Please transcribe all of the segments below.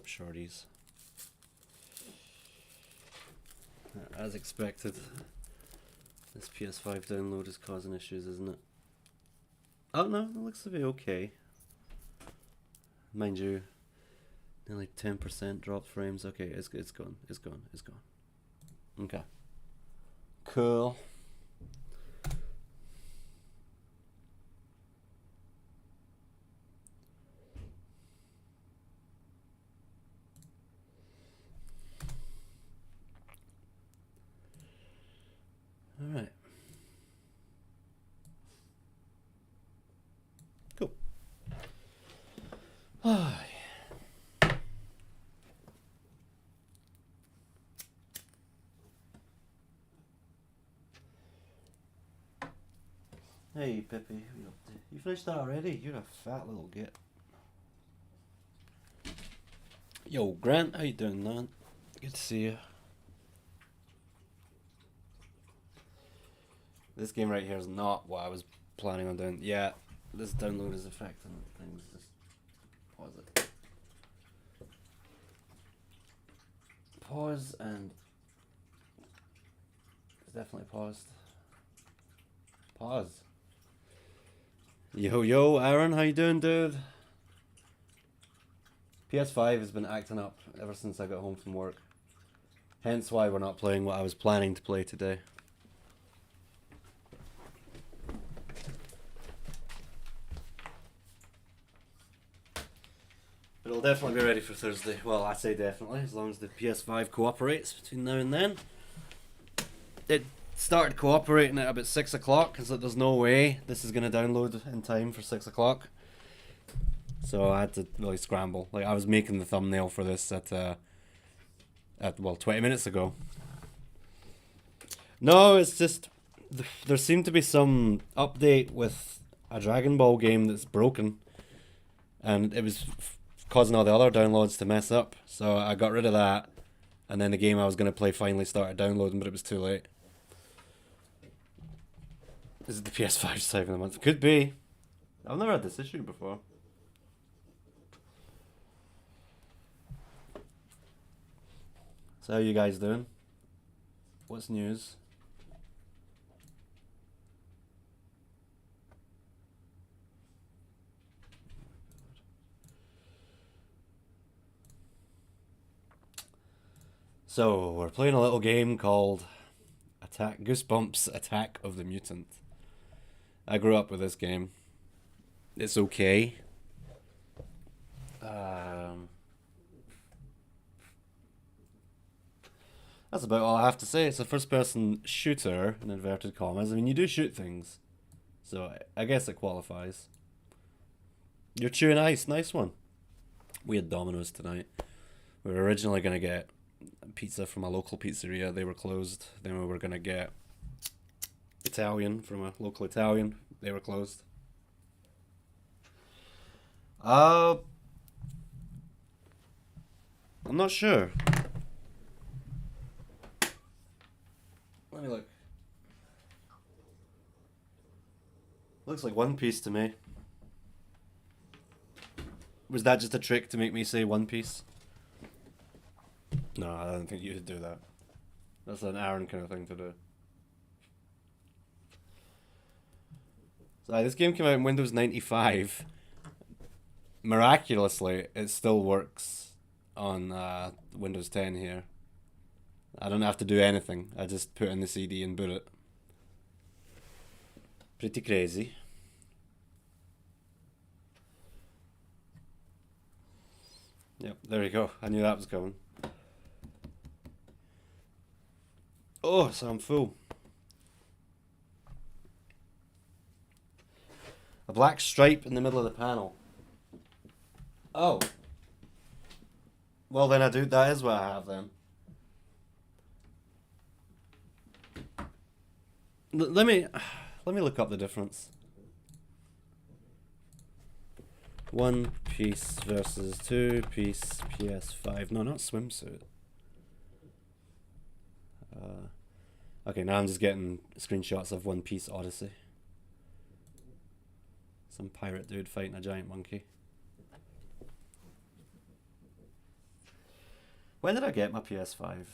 up, shorties. As expected, this PS5 download is causing issues, isn't it? Oh no, it looks to be okay. Mind you, nearly 10% dropped frames. Okay, it's gone. It's gone. It's gone. Okay. Cool. All right. Cool. Hey, Pepe, what are you up to? You finished that already? You're a fat little git. Yo, Grant, how you doing, man? Good to see you. This game right here is not what I was planning on doing. Yeah, this download is affecting things. Just pause it. Pause, and it's definitely paused. Pause. Yo, Aaron, how you doing, dude? PS5 has been acting up ever since I got home from work. Hence why we're not playing what I was planning to play today. But it'll definitely be ready for Thursday. Well, I say definitely, as long as the PS5 cooperates between now and then. It started cooperating at about 6 o'clock, because there's no way this is going to download in time for 6 o'clock. So I had to really scramble. Like, I was making the thumbnail for this at 20 minutes ago. No, it's just there seemed to be some update with a Dragon Ball game that's broken, and it was causing all the other downloads to mess up. So I got rid of that, and then the game I was going to play finally started downloading, but it was too late. Is it the PS5 saving the month? Could be. I've never had this issue before. So how you guys doing? What's news? So we're playing a little game called Goosebumps Attack of the Mutant. I grew up with this game. It's okay. That's about all I have to say. It's a first-person shooter, in inverted commas. I mean, you do shoot things, so I guess it qualifies. You're chewing ice. Nice one. We had Domino's tonight. We were originally going to get pizza from a local pizzeria. They were closed. Then we were going to get Italian from a local Italian. They were closed. I'm not sure. Let me look. Looks like One Piece to me. Was that just a trick to make me say One Piece? No, I don't think you would do that. That's an Aaron kind of thing to do. So this game came out in Windows 95. Miraculously, it still works on Windows 10 here. I don't have to do anything. I just put in the CD and boot it. Pretty crazy. Yep, there you go. I knew that was coming. Oh, so I'm full. A black stripe in the middle of the panel. Oh. Well, then that is what I have then. Let me look up the difference. One piece versus 2 piece PS5. No, not swimsuit. Okay, now I'm just getting screenshots of One Piece Odyssey. Some pirate dude fighting a giant monkey. When did I get my PS5?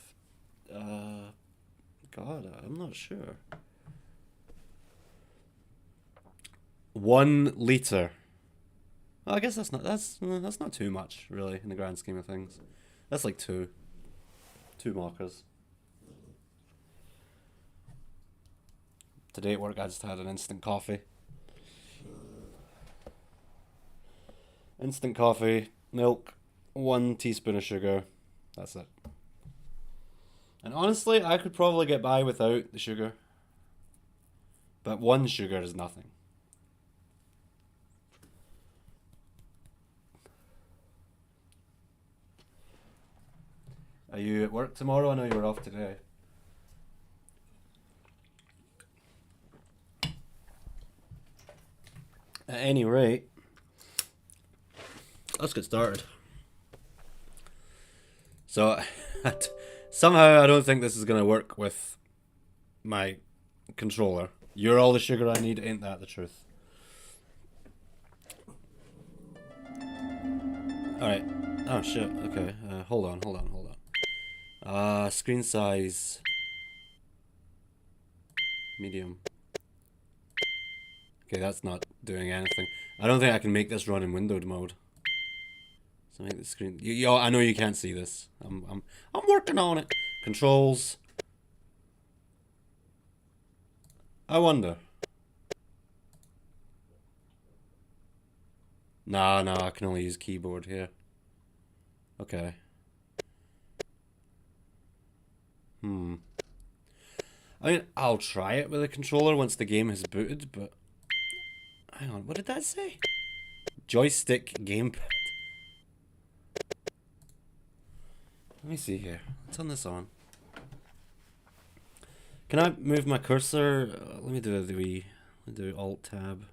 God, I'm not sure. 1 liter. Well, I guess that's not too much really in the grand scheme of things. That's like two markers. Today at work I just had an instant coffee. Instant coffee, milk, 1 teaspoon of sugar. That's it. And honestly, I could probably get by without the sugar. But 1 sugar is nothing. Are you at work tomorrow? I know you were off today. At any rate, let's get started. So, somehow I don't think this is going to work with my controller. You're all the sugar I need, ain't that the truth? Alright. Oh shit, okay. Hold on. Screen size. Medium. Okay, that's not doing anything. I don't think I can make this run in windowed mode. So make the screen. I know you can't see this. I'm working on it. Controls. I wonder. No, I can only use keyboard here. Okay. I mean, I'll try it with a controller once the game has booted, but... Hang on, what did that say? Joystick gamepad. Let me see here. Turn this on. Can I move my cursor? Let me do Alt Tab.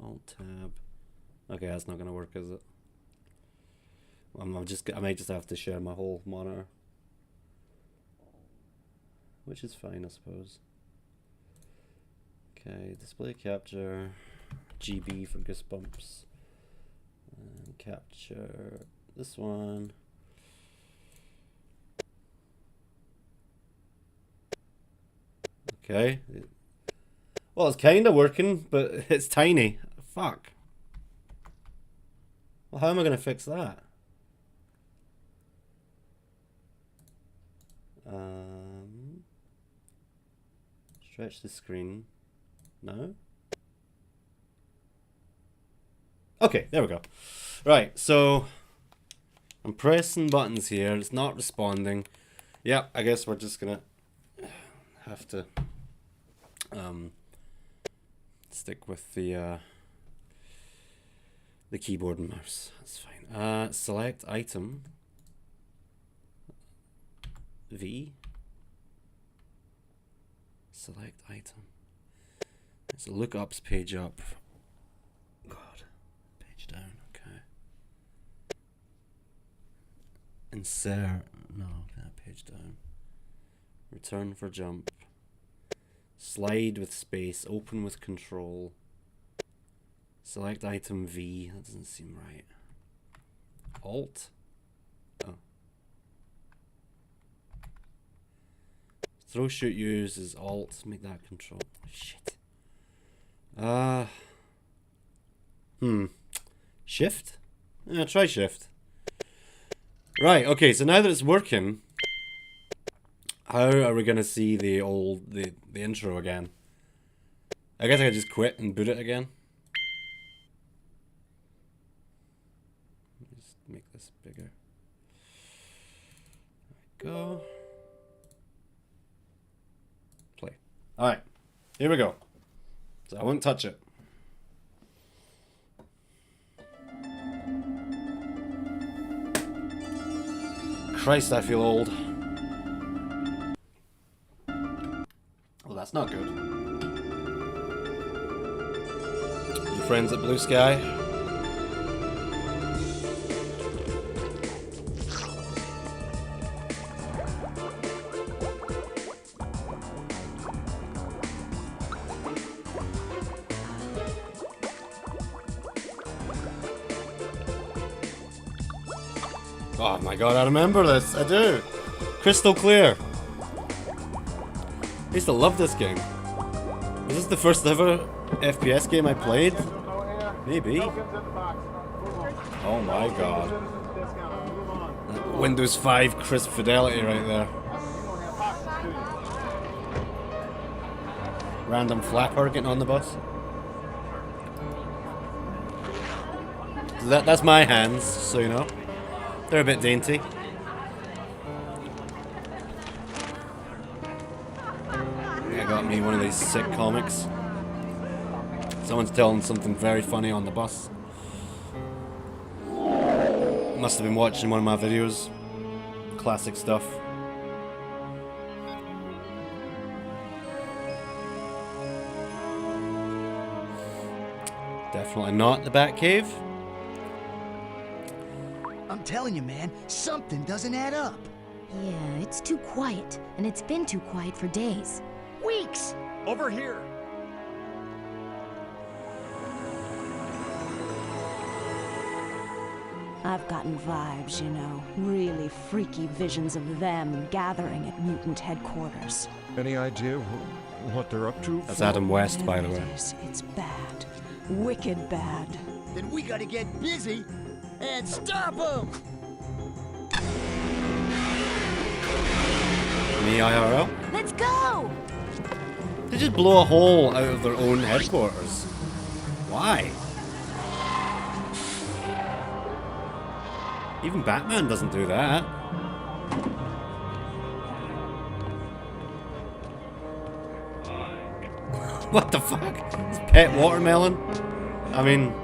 Alt Tab. Okay, that's not gonna work, is it? I might just have to share my whole monitor. Which is fine, I suppose. Okay, display capture. GB for Goosebumps. And capture this one. Okay. Well, it's kind of working, but it's tiny. Fuck. Well, how am I going to fix that? Stretch the screen. No? Okay, there we go. Right, so I'm pressing buttons here. It's not responding. Yeah, I guess we're just gonna have to stick with the keyboard and mouse. That's fine. Select item. V. Select item. There's a lookups page up. God. Page down. Okay. Insert. No, that page down. Return for jump. Slide with space. Open with control. Select item V. That doesn't seem right. Alt. Oh. Throw shoot use is alt. Make that control. Shit. Shift? Yeah, try shift. Right, okay, so now that it's working, how are we gonna see the intro again? I guess I could just quit and boot it again. Just make this bigger. There we go. Play. Alright, here we go. So I won't touch it. Christ, I feel old. Well, that's not good. You friends at Blue Sky? Oh my god, I remember this. I do. Crystal clear. I used to love this game. Was this the first ever FPS game I played? Maybe. Oh my god. Windows 5 crisp fidelity right there. Random flapper getting on the bus. That's my hands, so you know. They're a bit dainty. I got me one of these sick comics. Someone's telling something very funny on the bus. Must have been watching one of my videos. Classic stuff. Definitely not the Batcave. I'm telling you, man, something doesn't add up. Yeah, it's too quiet, and it's been too quiet for days. Weeks! Over here. I've gotten vibes, you know. Really freaky visions of them gathering at Mutant headquarters. Any idea what they're up to? That's Adam West, by the way. It's bad. Wicked bad. Then we gotta get busy and stop them! Me IRL? Let's go! They just blow a hole out of their own headquarters. Why? Even Batman doesn't do that. What the fuck? It's pet watermelon? I mean,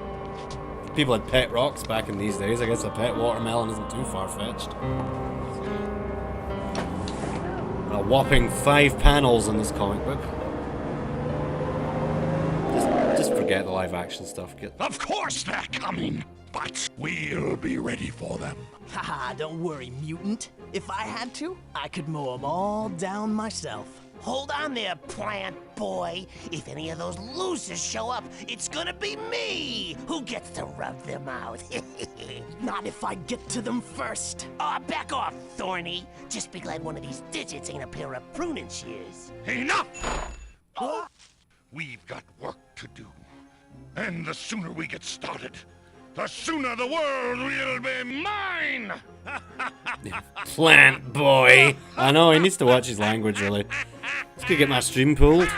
people had pet rocks back in these days. I guess a pet watermelon isn't too far-fetched. A whopping 5 panels in this comic book. Just forget the live-action stuff. Of course they're coming, but we'll be ready for them. Haha, don't worry, Mutant. If I had to, I could mow them all down myself. Hold on there, plant boy. If any of those losers show up, it's gonna be me who gets to rub them out. Not if I get to them first. Oh, back off, Thorny. Just be glad one of these digits ain't a pair of pruning shears. Enough! We've got work to do. And the sooner we get started, the sooner the world will be mine! Plant boy! I know, he needs to watch his language, really. Let's go get my stream pulled.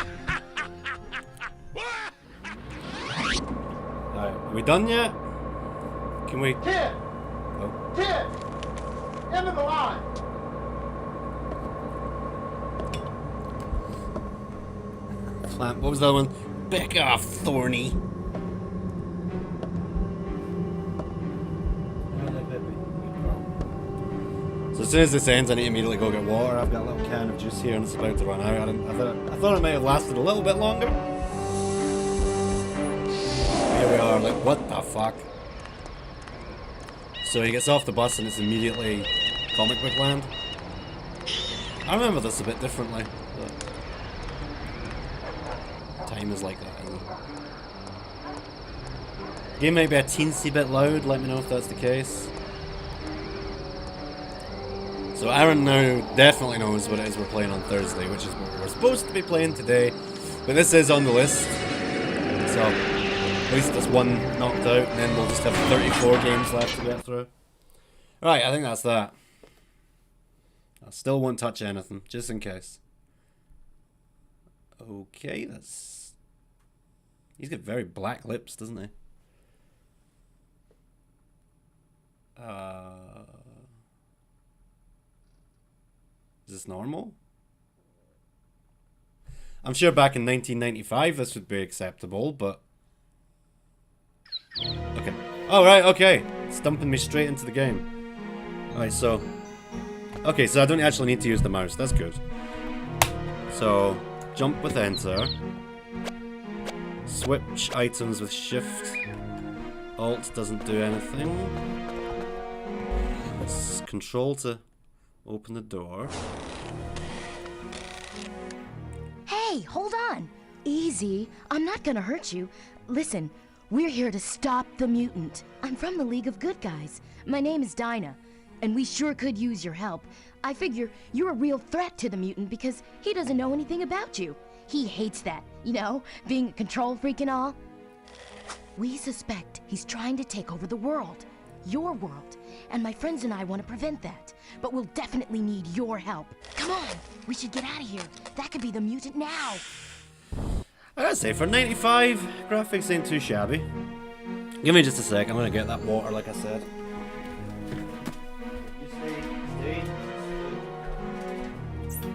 Alright, are we done yet? Can we... Kid! Oh. Kid! End of the line! Plant, what was the other one? Back off, Thorny. So as soon as this ends, I need to immediately go get water. I've got a little can of juice here and it's about to run out. I thought it might have lasted a little bit longer. Here we are, like, what the fuck? So he gets off the bus and it's immediately comic book land. I remember this a bit differently. But time is like that, isn't it? Game might be a teensy bit loud, let me know if that's the case. So Aaron now definitely knows what it is we're playing on Thursday, which is what we were supposed to be playing today. But this is on the list. So at least that's one knocked out, and then we'll just have 34 games left to get through. Right, I think that's that. I still won't touch anything, just in case. Okay, that's... He's got very black lips, doesn't he? Is this normal? I'm sure back in 1995 this would be acceptable, but... Okay. Oh, right, okay. It's dumping me straight into the game. Alright, so... Okay, so I don't actually need to use the mouse. That's good. So, jump with enter. Switch items with shift. Alt doesn't do anything. It's control to open the door. Hey, hold on. Easy. I'm not gonna hurt you. Listen, we're here to stop the mutant. I'm from the League of Good Guys. My name is Dinah. and we sure could use your help. I figure you're a real threat to the mutant because he doesn't know anything about you. He hates that, you know, being a control freak and all. We suspect he's trying to take over the world, your world, and my friends and I want to prevent that. But we'll definitely need your help. Come on, we should get out of here. That could be the mutant now. I gotta say, for 95, graphics ain't too shabby. Give me just a sec, I'm gonna get that water like I said. You stay.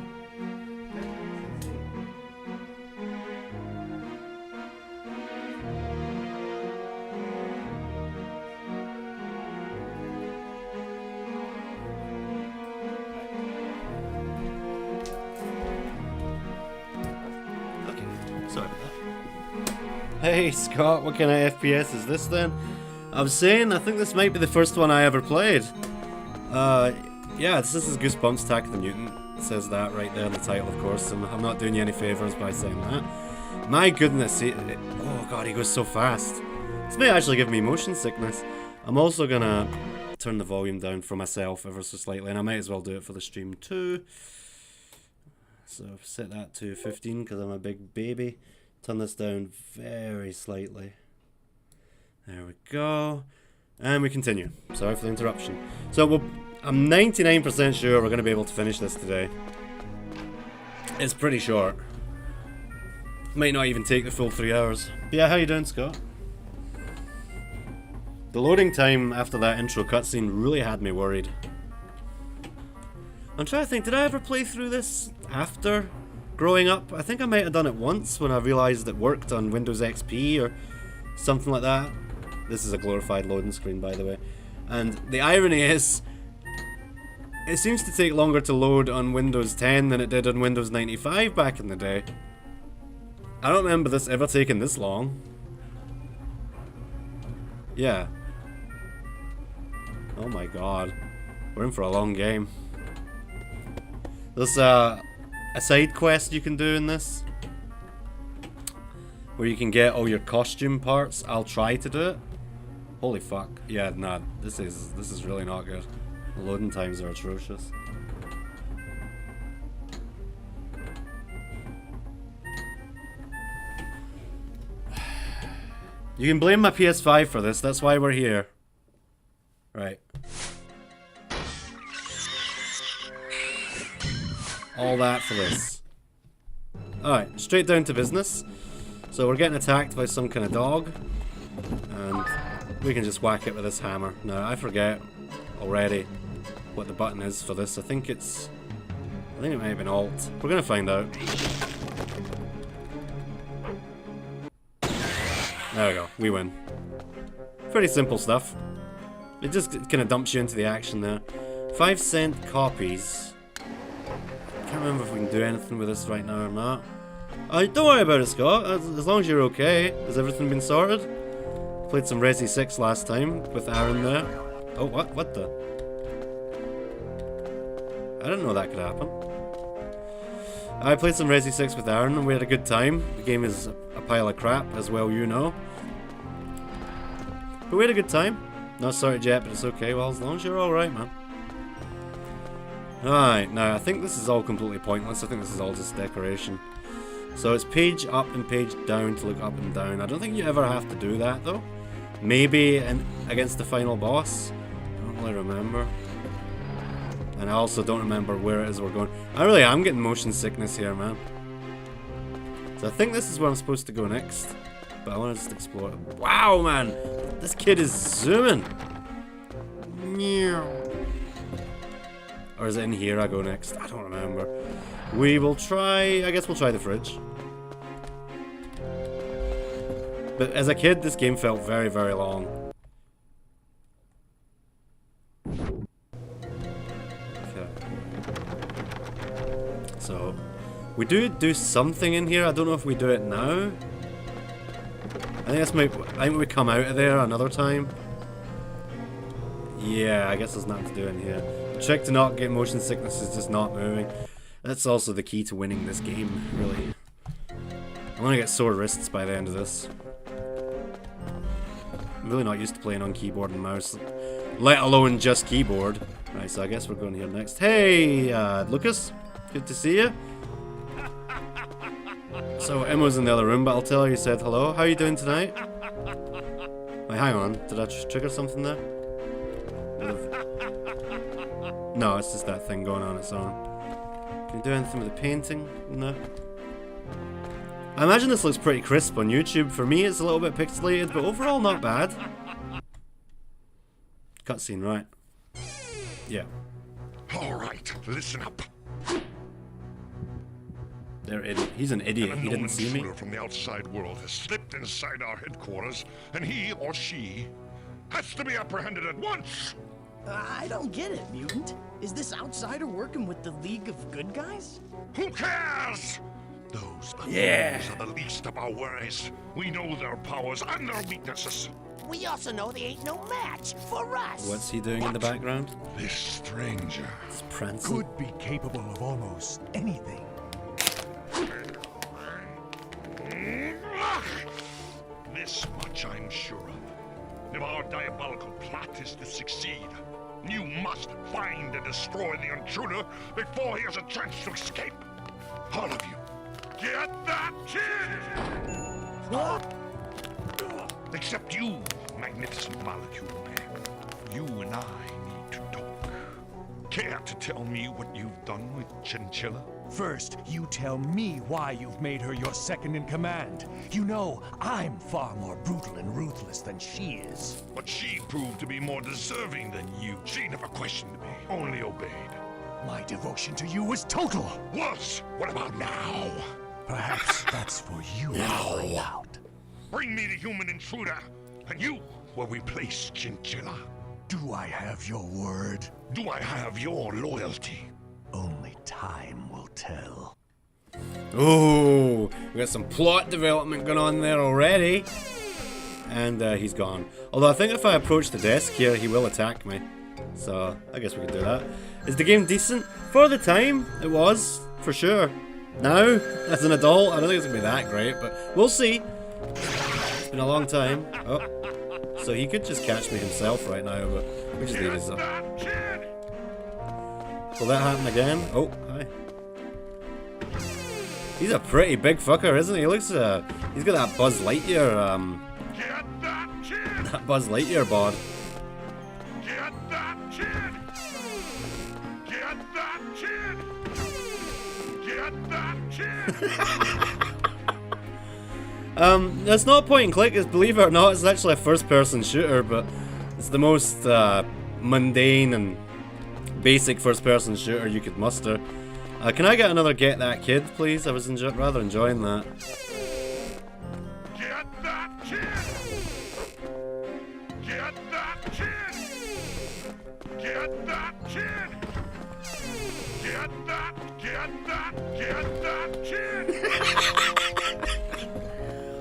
Sorry about that. Hey Scott, what kind of FPS is this then? I was saying, I think this might be the first one I ever played. Yeah, this is Goosebumps Attack of the Mutant. It says that right there in the title, of course, and I'm not doing you any favours by saying that. My goodness, oh god, he goes so fast. This may actually give me motion sickness. I'm also gonna turn the volume down for myself ever so slightly, and I might as well do it for the stream too. So set that to 15 because I'm a big baby. Turn this down very slightly. There we go. And we continue. Sorry for the interruption. So I'm 99% sure we're going to be able to finish this today. It's pretty short. Might not even take the full 3 hours. But yeah, how you doing, Scott? The loading time after that intro cutscene really had me worried. I'm trying to think, did I ever play through this after growing up? I think I might have done it once when I realised it worked on Windows XP or something like that. This is a glorified loading screen, by the way. And the irony is, it seems to take longer to load on Windows 10 than it did on Windows 95 back in the day. I don't remember this ever taking this long. Yeah. Oh my god. We're in for a long game. There's a side quest you can do in this, where you can get all your costume parts. I'll try to do it. Holy fuck. Yeah, nah, this is really not good. The loading times are atrocious. You can blame my PS5 for this, that's why we're here. Right. All that for this. Alright, straight down to business. So we're getting attacked by some kind of dog. And we can just whack it with this hammer. Now, I forget already what the button is for this. I think it might have been Alt. We're gonna find out. There we go, we win. Pretty simple stuff. It just kind of dumps you into the action there. 5-cent copies. Can't remember if we can do anything with this right now or not. Don't worry about it, Scott. As long as you're okay. Has everything been sorted? Played some Resi 6 last time with Aaron there. Oh, what? What the? I didn't know that could happen. I played some Resi 6 with Aaron and we had a good time. The game is a pile of crap, as well you know. But we had a good time. Not sorted yet, but it's okay. Well, as long as you're alright, man. Alright, now I think this is all completely pointless. I think this is all just decoration. So it's page up and page down to look up and down. I don't think you ever have to do that though. Maybe against the final boss. I don't really remember. And I also don't remember where it is we're going. I really am getting motion sickness here, man. So I think this is where I'm supposed to go next. But I want to just explore it. Wow, man! This kid is zooming! Or is it in here I go next? I don't remember. We will try... I guess we'll try the fridge. But as a kid, this game felt very, very long. Okay. So, we do something in here. I don't know if we do it now. I think we come out of there another time. Yeah, I guess there's nothing to do in here. The trick to not get motion sickness is just not moving. That's also the key to winning this game, really. I'm gonna get sore wrists by the end of this. I'm really not used to playing on keyboard and mouse. let alone just keyboard. Right, so I guess we're going here next. Hey, Lucas, good to see you. So Emma's in the other room, but I'll tell her you said hello. How are you doing tonight? Wait, hang on. Did I just trigger something there? No, it's just that thing going on its own. Can you do anything with the painting? No. I imagine this looks pretty crisp on YouTube. For me, it's a little bit pixelated, but overall not bad. Cutscene, right? Yeah. All right, listen up. He's an idiot. He didn't see me. Intruder from the outside world has slipped inside our headquarters, and he or she has to be apprehended at once. I don't get it, Mutant. Is this outsider working with the League of Good Guys? Who cares? Those Yeah. are the least of our worries. We know their powers and their weaknesses. We also know they ain't no match for us. What's he doing in the background? This stranger It's prancing. Could be capable of almost anything. This much I'm sure of. If our diabolical plot is to succeed, you must find and destroy the intruder before he has a chance to escape. All of you, get that kid! Except you, magnificent molecule man. You and I need to talk. Care to tell me what you've done with Chinchilla? First, you tell me why you've made her your second in command. You know, I'm far more brutal and ruthless than she is. But she proved to be more deserving than you. She never questioned me, only obeyed. My devotion to you was total. Was? What about now? Perhaps that's for you to find out. Bring me the human intruder, and you will replace Chinchilla. Do I have your word? Do I have your loyalty? Only time will tell. Oh, we got some plot development going on there already. And he's gone. Although I think if I approach the desk here, he will attack me. So I guess we can do that. Is the game decent? For the time, it was, for sure. Now, as an adult, I don't think it's going to be that great, but we'll see. It's been a long time. Oh, so he could just catch me himself right now, but we just need his... Will that happen again? Oh, hi. He's a pretty big fucker, isn't he? He looks, he's got that Buzz Lightyear, Get that kid! that Buzz Lightyear bod. Get that kid! Get that kid! Get that kid! It's not point and click, believe it or not, it's actually a first-person shooter, but it's the most, mundane and basic first-person shooter you could muster. Can I get another Get That Kid, please? I was rather enjoying that. Get that kid! Get that kid! Get that kid! Get that kid!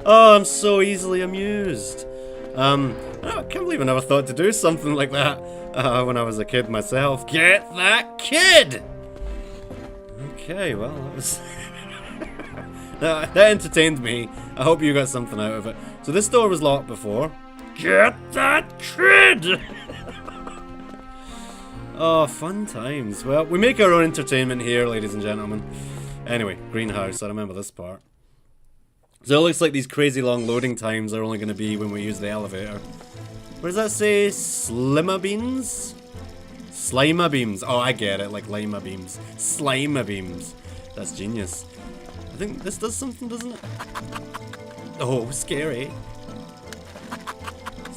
Oh, I'm so easily amused. I can't believe I never thought to do something like that when I was a kid myself. Get that kid! Okay, well, that was... that entertained me. I hope you got something out of it. So this door was locked before. Get that kid! Oh, fun times. Well, we make our own entertainment here, ladies and gentlemen. Anyway, greenhouse, I remember this part. So it looks like these crazy long loading times are only going to be when we use the elevator. What does that say? Slimma beans? Slima beams. Oh, I get it. Like lima beams. Slima beams. That's genius. I think this does something, doesn't it? Oh, scary.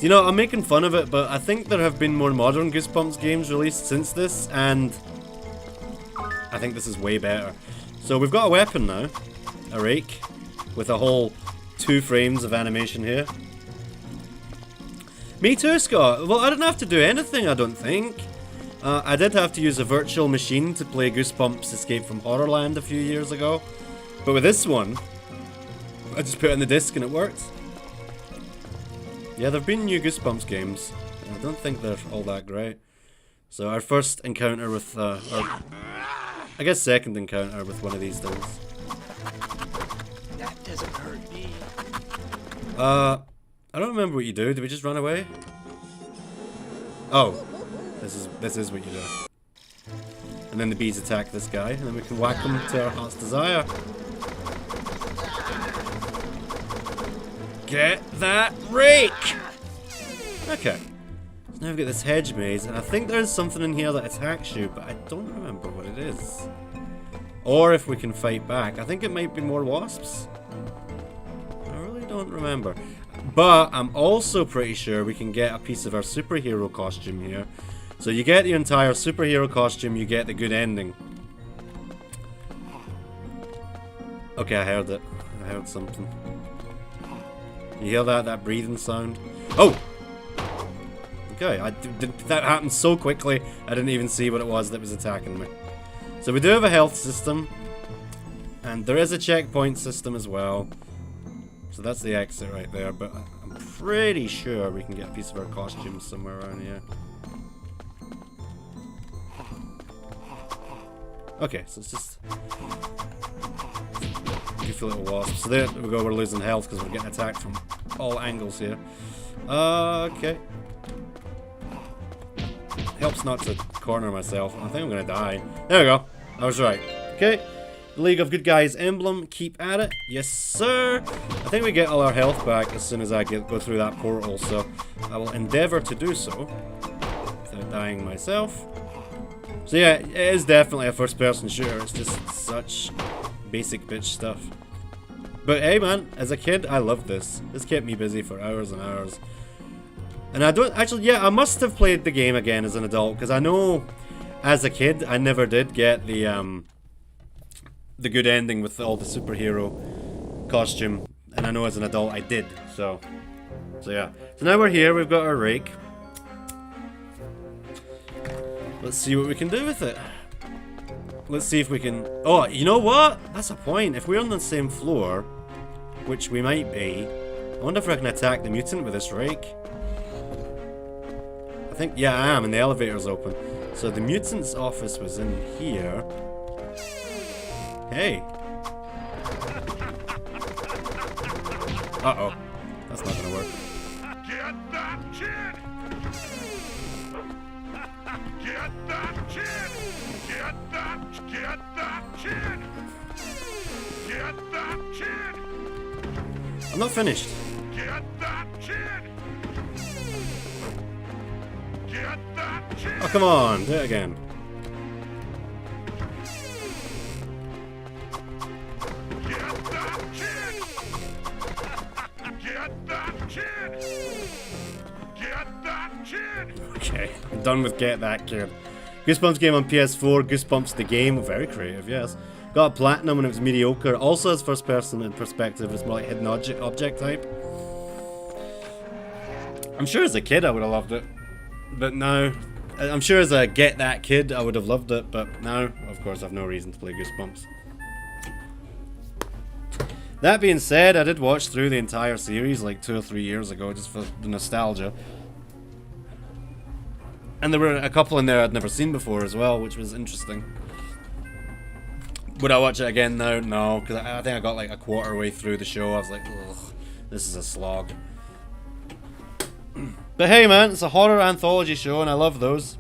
You know, I'm making fun of it, but I think there have been more modern Goosebumps games released since this, and I think this is way better. So we've got a weapon now. A rake. With a whole 2 frames of animation here. Me too, Scott. Well, I didn't have to do anything, I don't think. I did have to use a virtual machine to play Goosebumps Escape from Horrorland a few years ago. But with this one, I just put it on the disc and it worked. Yeah, there have been new Goosebumps games. I don't think they're all that great. So our first encounter with, or I guess second encounter with one of these things. That doesn't hurt me. I don't remember what you do. Did we just run away? Oh. This is what you do. And then the bees attack this guy, and then we can whack him to our heart's desire. Get that rake! Okay. So now we've got this hedge maze, and I think there's something in here that attacks you, but I don't remember what it is. Or if we can fight back. I think it might be more wasps. I really don't remember. But I'm also pretty sure we can get a piece of our superhero costume here. So you get the entire superhero costume, you get the good ending. Okay, I heard it. I heard something. You hear that? That breathing sound? Oh! Okay, that happened so quickly, I didn't even see what it was that was attacking me. So we do have a health system. And there is a checkpoint system as well. So that's the exit right there, but I'm pretty sure we can get a piece of our costume somewhere around here. Okay, so it's just goofy little wasps. So there we go, we're losing health because we're getting attacked from all angles here. Okay. Helps not to corner myself. I think I'm gonna die. There we go. I was right. Okay. League of Good Guys emblem. Keep at it. Yes, sir. I think we get all our health back as soon as I go through that portal, so I will endeavor to do so without dying myself. So yeah, it is definitely a first-person shooter. It's just such basic bitch stuff. But hey man, as a kid, I loved this. This kept me busy for hours and hours. And I don't actually, yeah, I must have played the game again as an adult, because I know as a kid I never did get the good ending with all the superhero costume, and I know as an adult I did. So yeah. So now we're here. We've got our rake. Let's see what we can do with it. Let's see if we can... Oh, you know what? That's a point. If we're on the same floor, which we might be, I wonder if I can attack the mutant with this rake. I think, yeah, I am, and the elevator's open. So the mutant's office was in here. Hey. Uh-oh. That's not gonna work. Get that kid! Get that kid! Get that kid! Get that kid! I'm not finished. Get that kid! Get that kid! Oh, come on. Do it again. Get that kid! Get that kid! Get that kid! Okay, I'm done with Get That Kid. Goosebumps game on PS4, Goosebumps the game, very creative, yes. Got a platinum when it was mediocre, also as first person in perspective, it's more like hidden object type. I'm sure as a kid I would have loved it, but now, I'm sure as a Get That Kid I would have loved it, but now, of course, I've no reason to play Goosebumps. That being said, I did watch through the entire series like 2 or 3 years ago, just for the nostalgia. And there were a couple in there I'd never seen before as well, which was interesting. Would I watch it again now? No, because I think I got like a quarter way through the show. I was like, ugh, this is a slog. But hey man, it's a horror anthology show and I love those.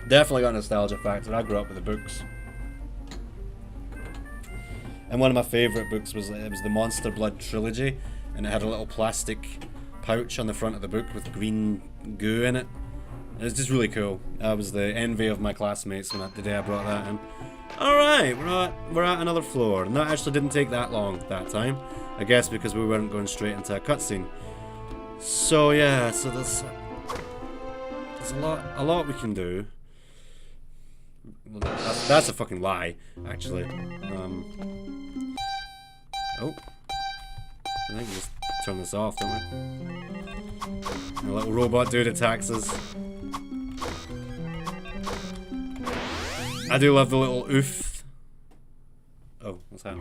Definitely got a nostalgia factor. I grew up with the books. And one of my favourite books was the Monster Blood trilogy, and it had a little plastic pouch on the front of the book with green goo in it. It was just really cool. I was the envy of my classmates the day I brought that in. Alright, we're at another floor, and that actually didn't take that long that time. I guess because we weren't going straight into a cutscene. So yeah, so there's a lot we can do. That's a fucking lie, actually. Oh. I think we just turn this off, don't we? A little robot dude attacks us. I do love the little oof. Oh, what's that?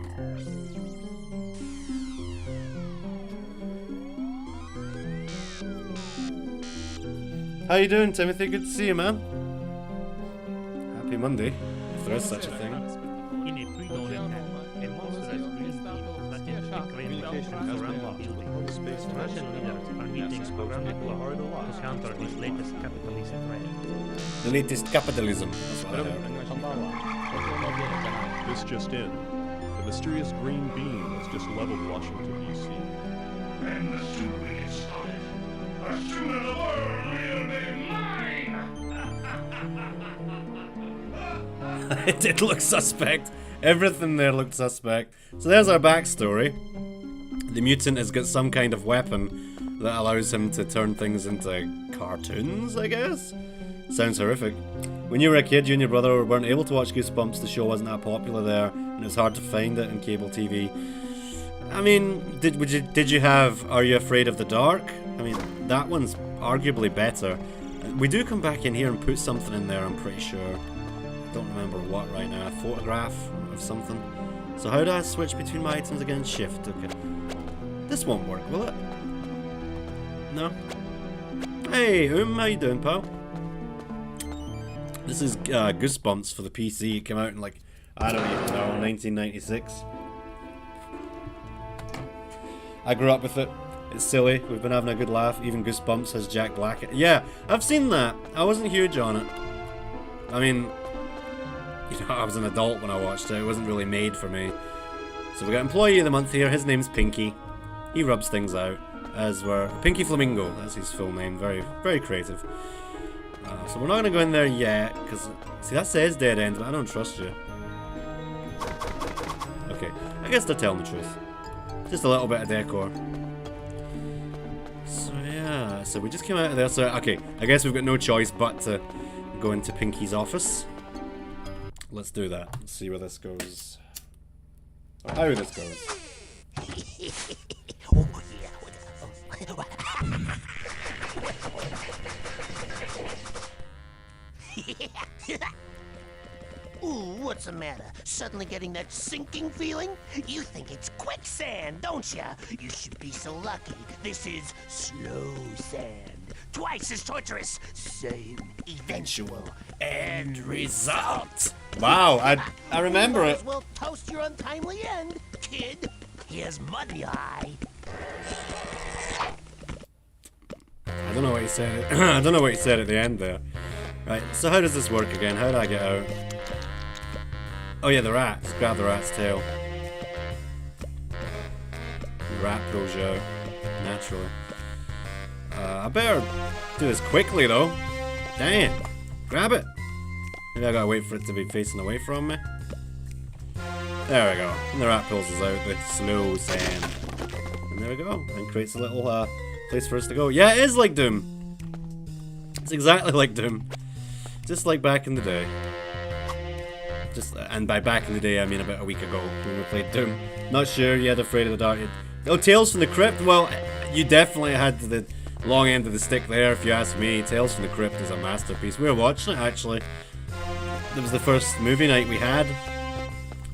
How you doing, Timothy? Good to see you, man. Happy Monday, if there is such a thing. communication has been lost. Space Russian leaders are meeting around the clock to counter this latest capitalist threat. The latest capitalism. That's what I heard. This just in. The mysterious green beam has just leveled Washington, D.C. And the soup is started. As soon as the world will be mine! It did look suspect. Everything there looked suspect. So there's our backstory. The mutant has got some kind of weapon that allows him to turn things into cartoons, I guess? Sounds horrific. When you were a kid, you and your brother weren't able to watch Goosebumps. The show wasn't that popular there, and it was hard to find it on cable TV. I mean, did you have Are You Afraid of the Dark? I mean, that one's arguably better. We do come back in here and put something in there, I'm pretty sure. I don't remember what right now. A photograph of something. So how do I switch between my items again? Shift, okay. This won't work, will it? No? Hey, how you doing, pal? This is Goosebumps for the PC. It came out in like, I don't even know, 1996. I grew up with it. It's silly. We've been having a good laugh. Even Goosebumps has Jack Black. Yeah, I've seen that. I wasn't huge on it. I mean, you know, I was an adult when I watched it. It wasn't really made for me. So we got Employee of the Month here. His name's Pinky. He rubs things out. As we're Pinky Flamingo. That's his full name. Very, very creative. So we're not going to go in there yet, because, see, that says dead end, but I don't trust you. Okay, I guess they're telling the truth. Just a little bit of decor. So yeah, so we just came out of there, so, okay, I guess we've got no choice but to go into Pinky's office. Let's do that. Let's see where this goes. Or how this goes. Ooh, what's the matter? Suddenly getting that sinking feeling? You think it's quicksand, don't ya? You should be so lucky. This is slow sand. Twice as torturous. Same eventual end result. Wow, I remember it. Well, toast your untimely end, kid. Here's mud in your eye. I don't know what he said. I don't know what he said at the end there. Right, so how does this work again? How do I get out? Oh yeah, the rat. Just grab the rat's tail. The rat pulls you out. Naturally. I better do this quickly though. Damn. Grab it. Maybe I gotta wait for it to be facing away from me. There we go. And the rat pulls us out with slow sand. And there we go. And creates a little place for us to go. Yeah, it is like Doom. It's exactly like Doom. Just like back in the day. And by back in the day, I mean about a week ago when we played Doom. Not sure you had Afraid of the Dark. Oh, Tales from the Crypt? Well, you definitely had the long end of the stick there, if you ask me. Tales from the Crypt is a masterpiece. We were watching it, actually. It was the first movie night we had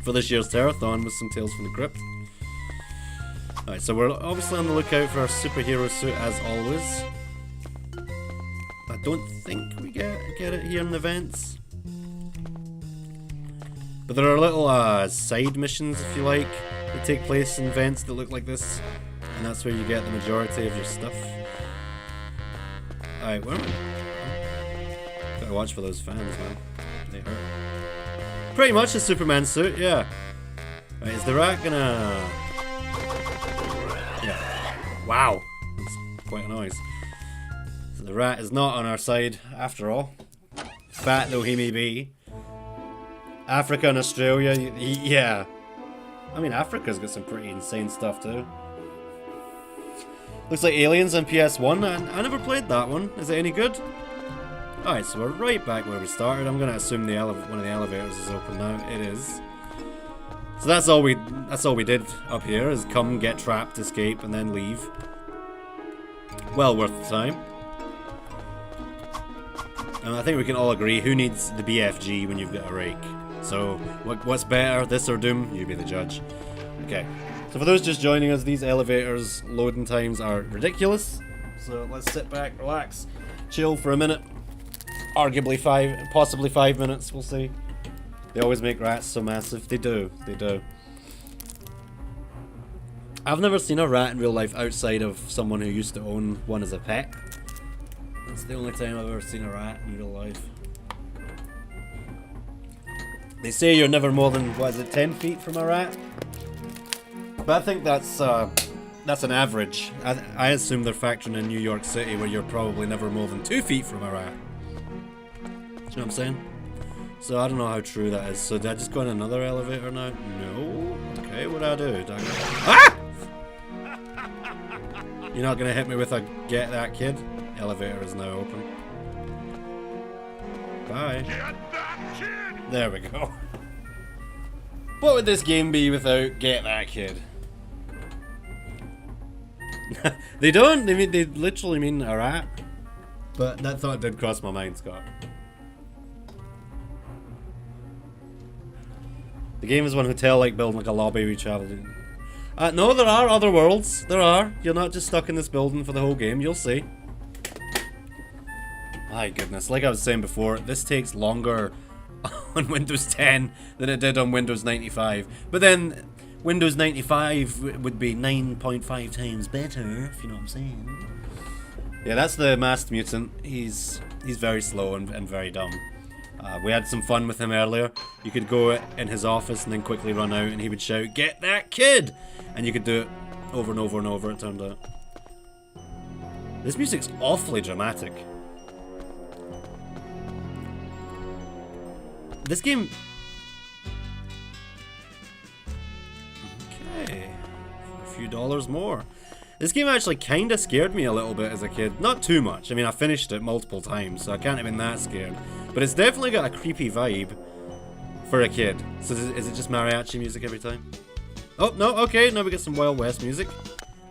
for this year's Terrorthon, with some Tales from the Crypt. Alright, so we're obviously on the lookout for our superhero suit, as always. I don't think we get it here in the vents. But there are little side missions, if you like, that take place in vents that look like this. And that's where you get the majority of your stuff. Alright, well, gotta watch for those fans, man. They hurt. Pretty much a Superman suit, yeah. Right, is the rat gonna... Yeah. Wow. That's quite a noise. So the rat is not on our side, after all. Fat though he may be. Africa and Australia, yeah. I mean, Africa's got some pretty insane stuff too. Looks like Aliens on PS1. I never played that one. Is it any good? Alright, so we're right back where we started. I'm gonna assume one of the elevators is open now. It is. So that's all we did up here, is come, get trapped, escape, and then leave. Well worth the time. And I think we can all agree, who needs the BFG when you've got a rake? So, what's better, this or Doom? You be the judge. Okay. So for those just joining us, these elevators loading times are ridiculous. So let's sit back, relax, chill for a minute. Arguably possibly 5 minutes, we'll see. They always make rats so massive. They do, they do. I've never seen a rat in real life outside of someone who used to own one as a pet. That's the only time I've ever seen a rat in real life. They say you're never more than, what is it, 10 feet from a rat? But I think that's an average. I assume they're factoring in New York City, where you're probably never more than 2 feet from a rat. Do you know what I'm saying? So I don't know how true that is. So did I just go in another elevator now? No. Okay, what do I do? Do I go... Ah! You're not gonna hit me with a get that kid? Elevator is now open. Bye. Get that kid! There we go. What would this game be without get that kid? They don't. They literally mean a rat. But that thought did cross my mind, Scott. The game is one hotel like building, like a lobby we traveled in. No, there are other worlds. There are. You're not just stuck in this building for the whole game. You'll see. My goodness. Like I was saying before, this takes longer on Windows 10 than it did on Windows 95. But then Windows 95 would be 9.5 times better, if you know what I'm saying. Yeah, that's the masked mutant. He's very slow and very dumb. We had some fun with him earlier. You could go in his office and then quickly run out and he would shout, "Get that kid!" And you could do it over and over and over, it turned out. This music's awfully dramatic. This game... Okay. A few dollars more. This game actually kinda scared me a little bit as a kid. Not too much. I mean, I finished it multiple times, so I can't have been that scared. But it's definitely got a creepy vibe for a kid. So is it just mariachi music every time? Oh, no, okay, now we get some Wild West music.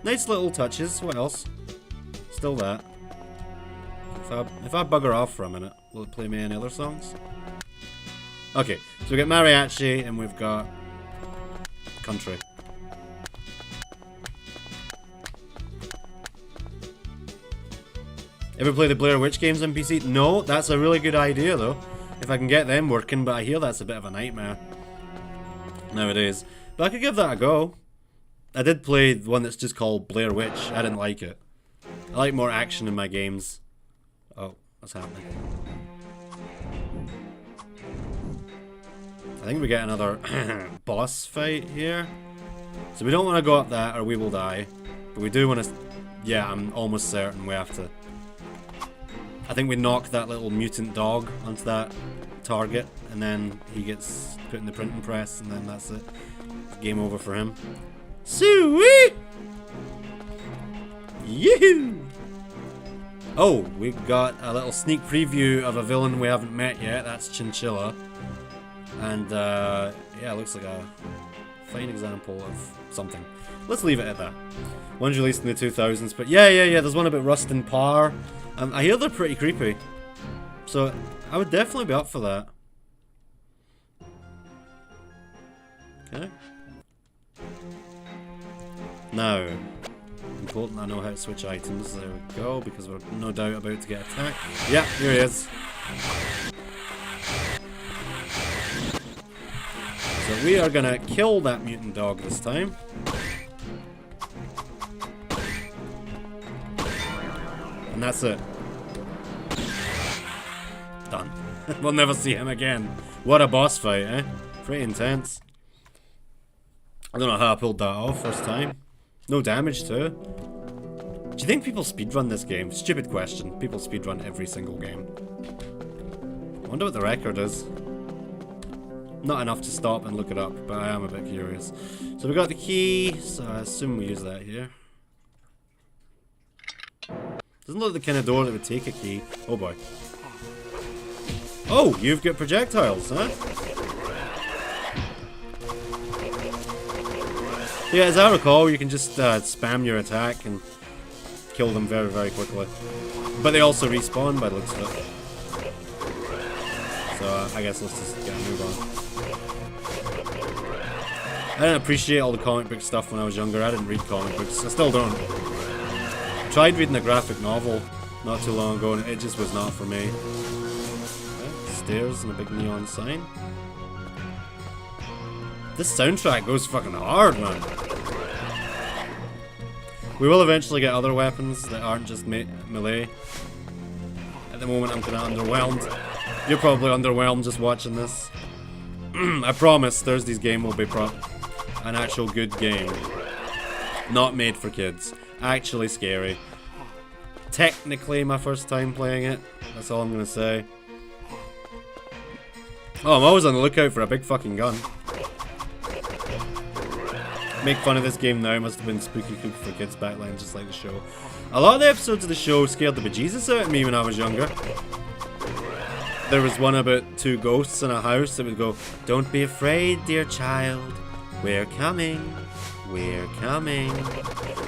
Nice little touches. What else? Still that. If I bugger off for a minute, will it play me any other songs? Okay, so we got mariachi and we've got country. Ever play the Blair Witch games on PC? No, that's a really good idea though. If I can get them working, but I hear that's a bit of a nightmare nowadays. But I could give that a go. I did play the one that's just called Blair Witch. I didn't like it. I like more action in my games. Oh, what's happening? I think we get another boss fight here. So we don't want to go up that or we will die. But we do want to... Yeah, I'm almost certain we have to... I think we knock that little mutant dog onto that target, and then he gets put in the printing press, and then that's it. Game over for him. Sweet! Yoo-hoo! Oh, we got a little sneak preview of a villain we haven't met yet. That's Chinchilla. And, yeah, it looks like a fine example of something. Let's leave it at that. One's released in the 2000s, but yeah, there's one about Rust and Par. I hear they're pretty creepy, so I would definitely be up for that. Okay. Now, important I know how to switch items. There we go, because we're no doubt about to get attacked. Yeah, here he is. So we are gonna kill that mutant dog this time. And that's it. Done. We'll never see him again. What a boss fight, eh? Pretty intense. I don't know how I pulled that off first time. No damage too. Do you think people speedrun this game? Stupid question. People speedrun every single game. I wonder what the record is. Not enough to stop and look it up, but I am a bit curious. So we got the key, so I assume we use that here. Doesn't look like the kind of door that would take a key. Oh boy. Oh, you've got projectiles, huh? Yeah, as I recall, you can just spam your attack and kill them very, very quickly. But they also respawn by the looks of it. So I guess let's just get a move on. I didn't appreciate all the comic book stuff when I was younger. I didn't read comic books. I still don't. I tried reading a graphic novel not too long ago and it just was not for me. Okay, stairs and a big neon sign. This soundtrack goes fucking hard, man. We will eventually get other weapons that aren't just melee. At the moment, I'm kind of underwhelmed. You're probably underwhelmed just watching this. I promise Thursday's game will be an actual good game. Not made for kids. Actually scary. Technically my first time playing it. That's all I'm gonna say. Oh, I'm always on the lookout for a big fucking gun. Make fun of this game now, must have been spooky cook for kids back then, just like the show. A lot of the episodes of the show scared the bejesus out of me when I was younger. There was one about two ghosts in a house that would go, "Don't be afraid, dear child. We're coming. We're coming."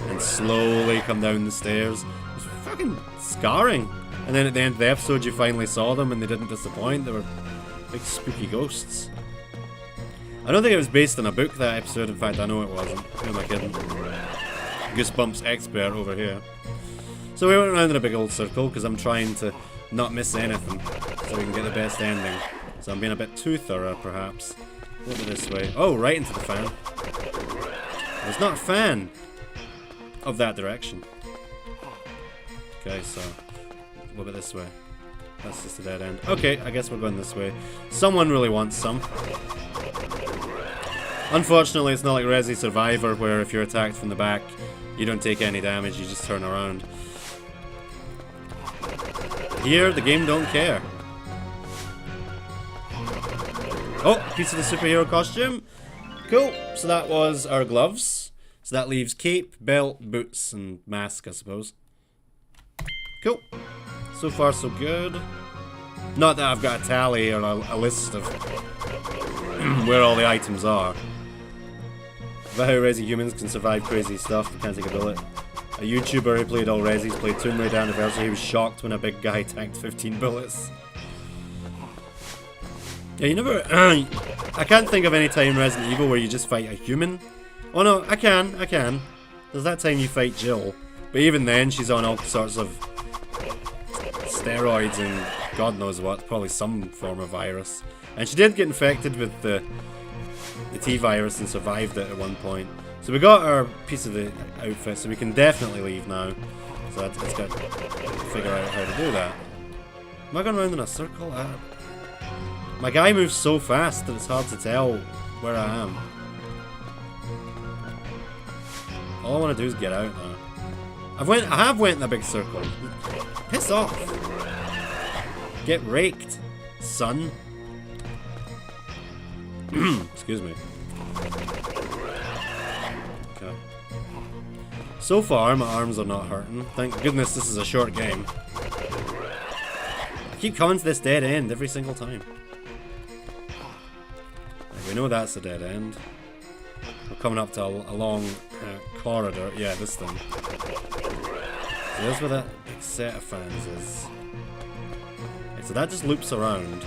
And slowly come down the stairs. It was fucking scarring. And then at the end of the episode, you finally saw them and they didn't disappoint. They were big spooky ghosts. I don't think it was based on a book, that episode. In fact, I know it wasn't. Who am I kidding? Goosebumps expert over here. So we went around in a big old circle because I'm trying to not miss anything so we can get the best ending. So I'm being a bit too thorough, perhaps. A little bit this way. Oh, right into the fan. I was not a fan of that direction. Okay, so a little bit this way. That's just a dead end. Okay, I guess we're going this way. Someone really wants some. Unfortunately, it's not like Resi Survivor, where if you're attacked from the back, you don't take any damage, you just turn around. Here, the game don't care. Oh, piece of the superhero costume. Cool, so that was our gloves. So that leaves cape, belt, boots, and mask, I suppose. Cool. So far, so good. Not that I've got a tally or a list of where all the items are. About how Resi humans can survive crazy stuff, can't take a bullet. A YouTuber who played all Resis played Tomb Raider Anniversary. He was shocked when a big guy tanked 15 bullets. Yeah, you never... I can't think of any time in Resident Evil where you just fight a human. Oh no, I can. There's that time you fight Jill. But even then, she's on all sorts of steroids and God knows what. Probably some form of virus. And she did get infected with the T-virus and survived it at one point. So we got our piece of the outfit, so we can definitely leave now. So let's got to figure out how to do that. Am I going around in a circle? My guy moves so fast that it's hard to tell where I am. All I want to do is get out now. I have went in a big circle. Piss off. Get raked, son. Excuse me. Okay. So far, my arms are not hurting. Thank goodness this is a short game. I keep coming to this dead end every single time. We know that's a dead end. We're coming up to a long corridor. Yeah, this thing. So there's where that big set of fans is. Okay, so that just loops around.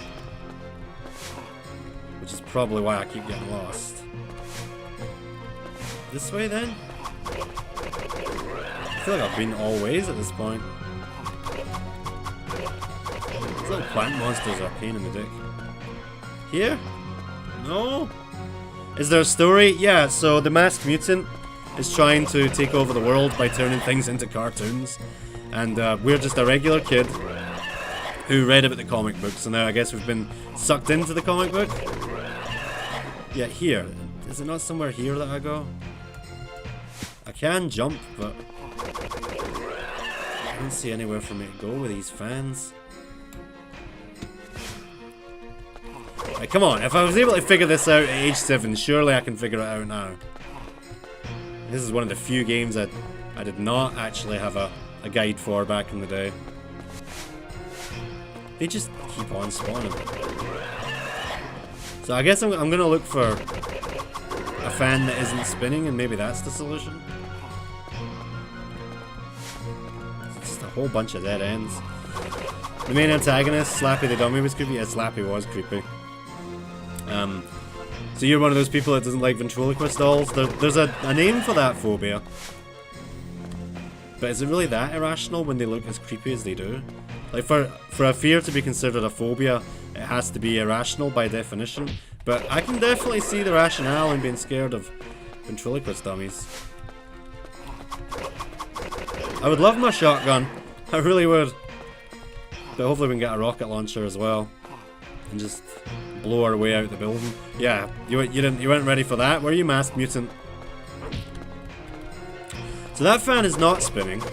Which is probably why I keep getting lost. This way then? I feel like I've been all ways at this point. These little plant monsters are a pain in the dick. Here? No? Is there a story? Yeah, so the masked mutant is trying to take over the world by turning things into cartoons. And we're just a regular kid who read about the comic book. So now I guess we've been sucked into the comic book. Yeah, here. Is it not somewhere here that I go? I can jump, but I don't see anywhere for me to go with these fans. Right, come on, if I was able to figure this out at age 7, surely I can figure it out now. This is one of the few games that I did not actually have a guide for back in the day. They just keep on spawning. So I guess I'm gonna look for a fan that isn't spinning, and maybe that's the solution. It's just a whole bunch of dead ends. The main antagonist, Slappy the Dummy, was creepy. Yeah, Slappy was creepy. So you're one of those people that doesn't like ventriloquist dolls? There's a name for that phobia. But is it really that irrational when they look as creepy as they do? Like, for a fear to be considered a phobia, it has to be irrational by definition. But I can definitely see the rationale in being scared of ventriloquist dummies. I would love my shotgun. I really would. But hopefully we can get a rocket launcher as well. And just blow our way out the building. Yeah, you weren't ready for that, were you, Masked Mutant? So that fan is not spinning.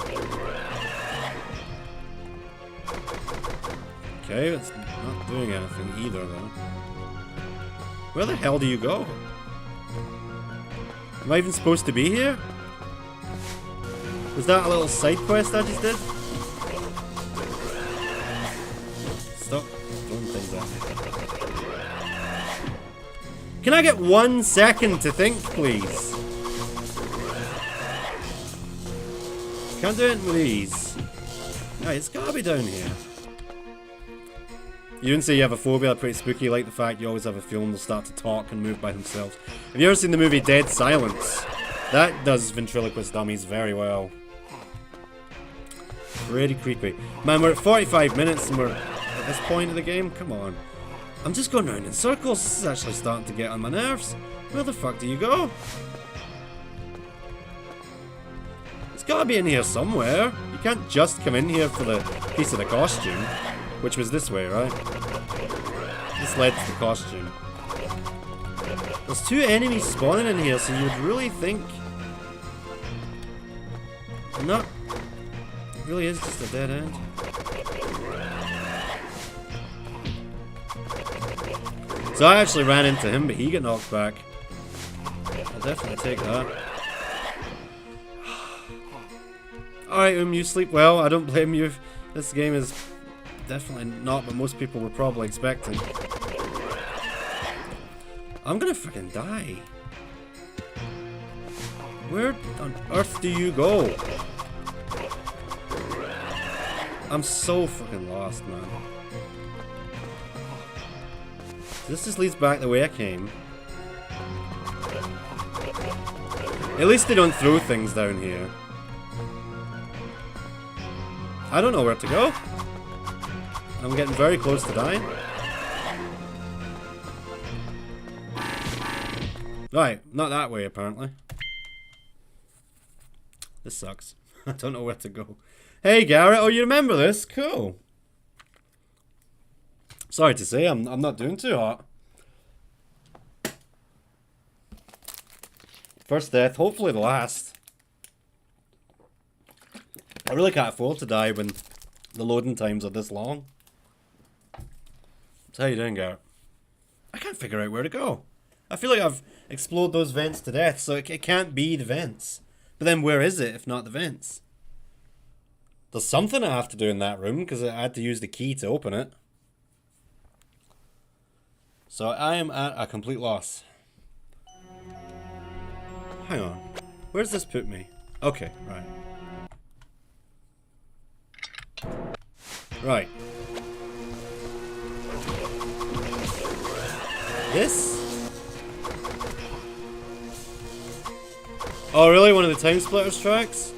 Okay, it's not doing anything either though. Where the hell do you go? Am I even supposed to be here? Was that a little side quest I just did? Stop throwing things at me. Can I get 1 second to think, please? Can't do it with these. Right, it's gotta be down here. You didn't say you have a phobia, pretty spooky, like the fact you always have a feeling they'll start to talk and move by themselves. Have you ever seen the movie Dead Silence? That does ventriloquist dummies very well. Pretty creepy. Man, we're at 45 minutes and we're at this point of the game? Come on. I'm just going round in circles. This is actually starting to get on my nerves. Where the fuck do you go? It's gotta be in here somewhere. You can't just come in here for the piece of the costume. Which was this way, right? This led to the costume. There's 2 enemies spawning in here, so you would really think... No. It really is just a dead end. So I actually ran into him, but he got knocked back. I'll definitely take that. Alright, you sleep well. I don't blame you. This game is definitely not what most people were probably expecting. I'm gonna freaking die. Where on earth do you go? I'm so fucking lost, man. This just leads back the way I came. At least they don't throw things down here. I don't know where to go. I'm getting very close to dying. Right, not that way apparently. This sucks. I don't know where to go. Hey Garrett, oh you remember this? Cool. Sorry to say, I'm not doing too hot. First death, hopefully the last. I really can't afford to die when the loading times are this long. So how you doing, Garrett? I can't figure out where to go. I feel like I've explored those vents to death, so it can't be the vents. But then where is it if not the vents? There's something I have to do in that room because I had to use the key to open it. So I am at a complete loss. Hang on. Where's this put me? Okay, right. Right. This? Oh really? One of the Time Splitters tracks?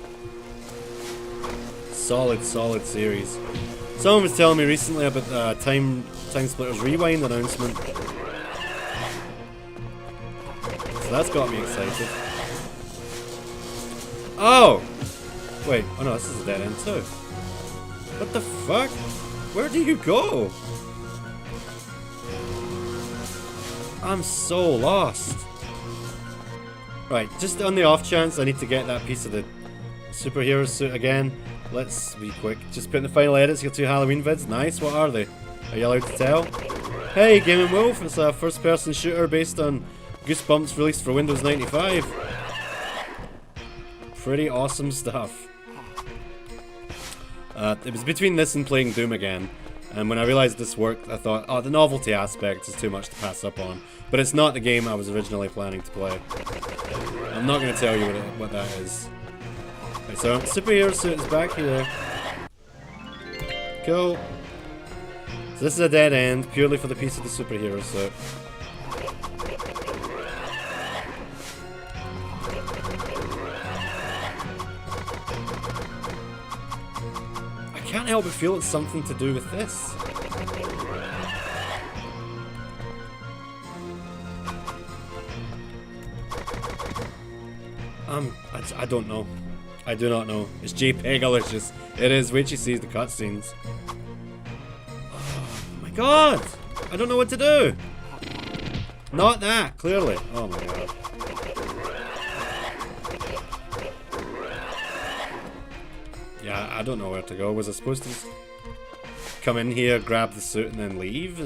Solid series. Someone was telling me recently about the Time Splitters Rewind announcement. So that's got me excited. Oh! Wait, oh no, this is a dead end too. What the fuck? Where do you go? I'm so lost. Right, just on the off chance I need to get that piece of the superhero suit again. Let's be quick. Just put in the final edits, your 2 Halloween vids. Nice, what are they? Are you allowed to tell? Hey, Game & Wolf, it's a first-person shooter based on Goosebumps released for Windows 95. Pretty awesome stuff. It was between this and playing Doom again, and when I realised this worked, I thought, oh, the novelty aspect is too much to pass up on. But it's not the game I was originally planning to play. I'm not going to tell you what that is. Right, so superhero suit is back here. Cool. So this is a dead end, purely for the piece of the superhero suit. I can't help but feel it's something to do with this. I don't know. I do not know. It's JPEG-alicious. It is. Wait till you see the cutscenes. Oh my god! I don't know what to do! Not that, clearly. Oh my god. Yeah, I don't know where to go. Was I supposed to just come in here, grab the suit, and then leave?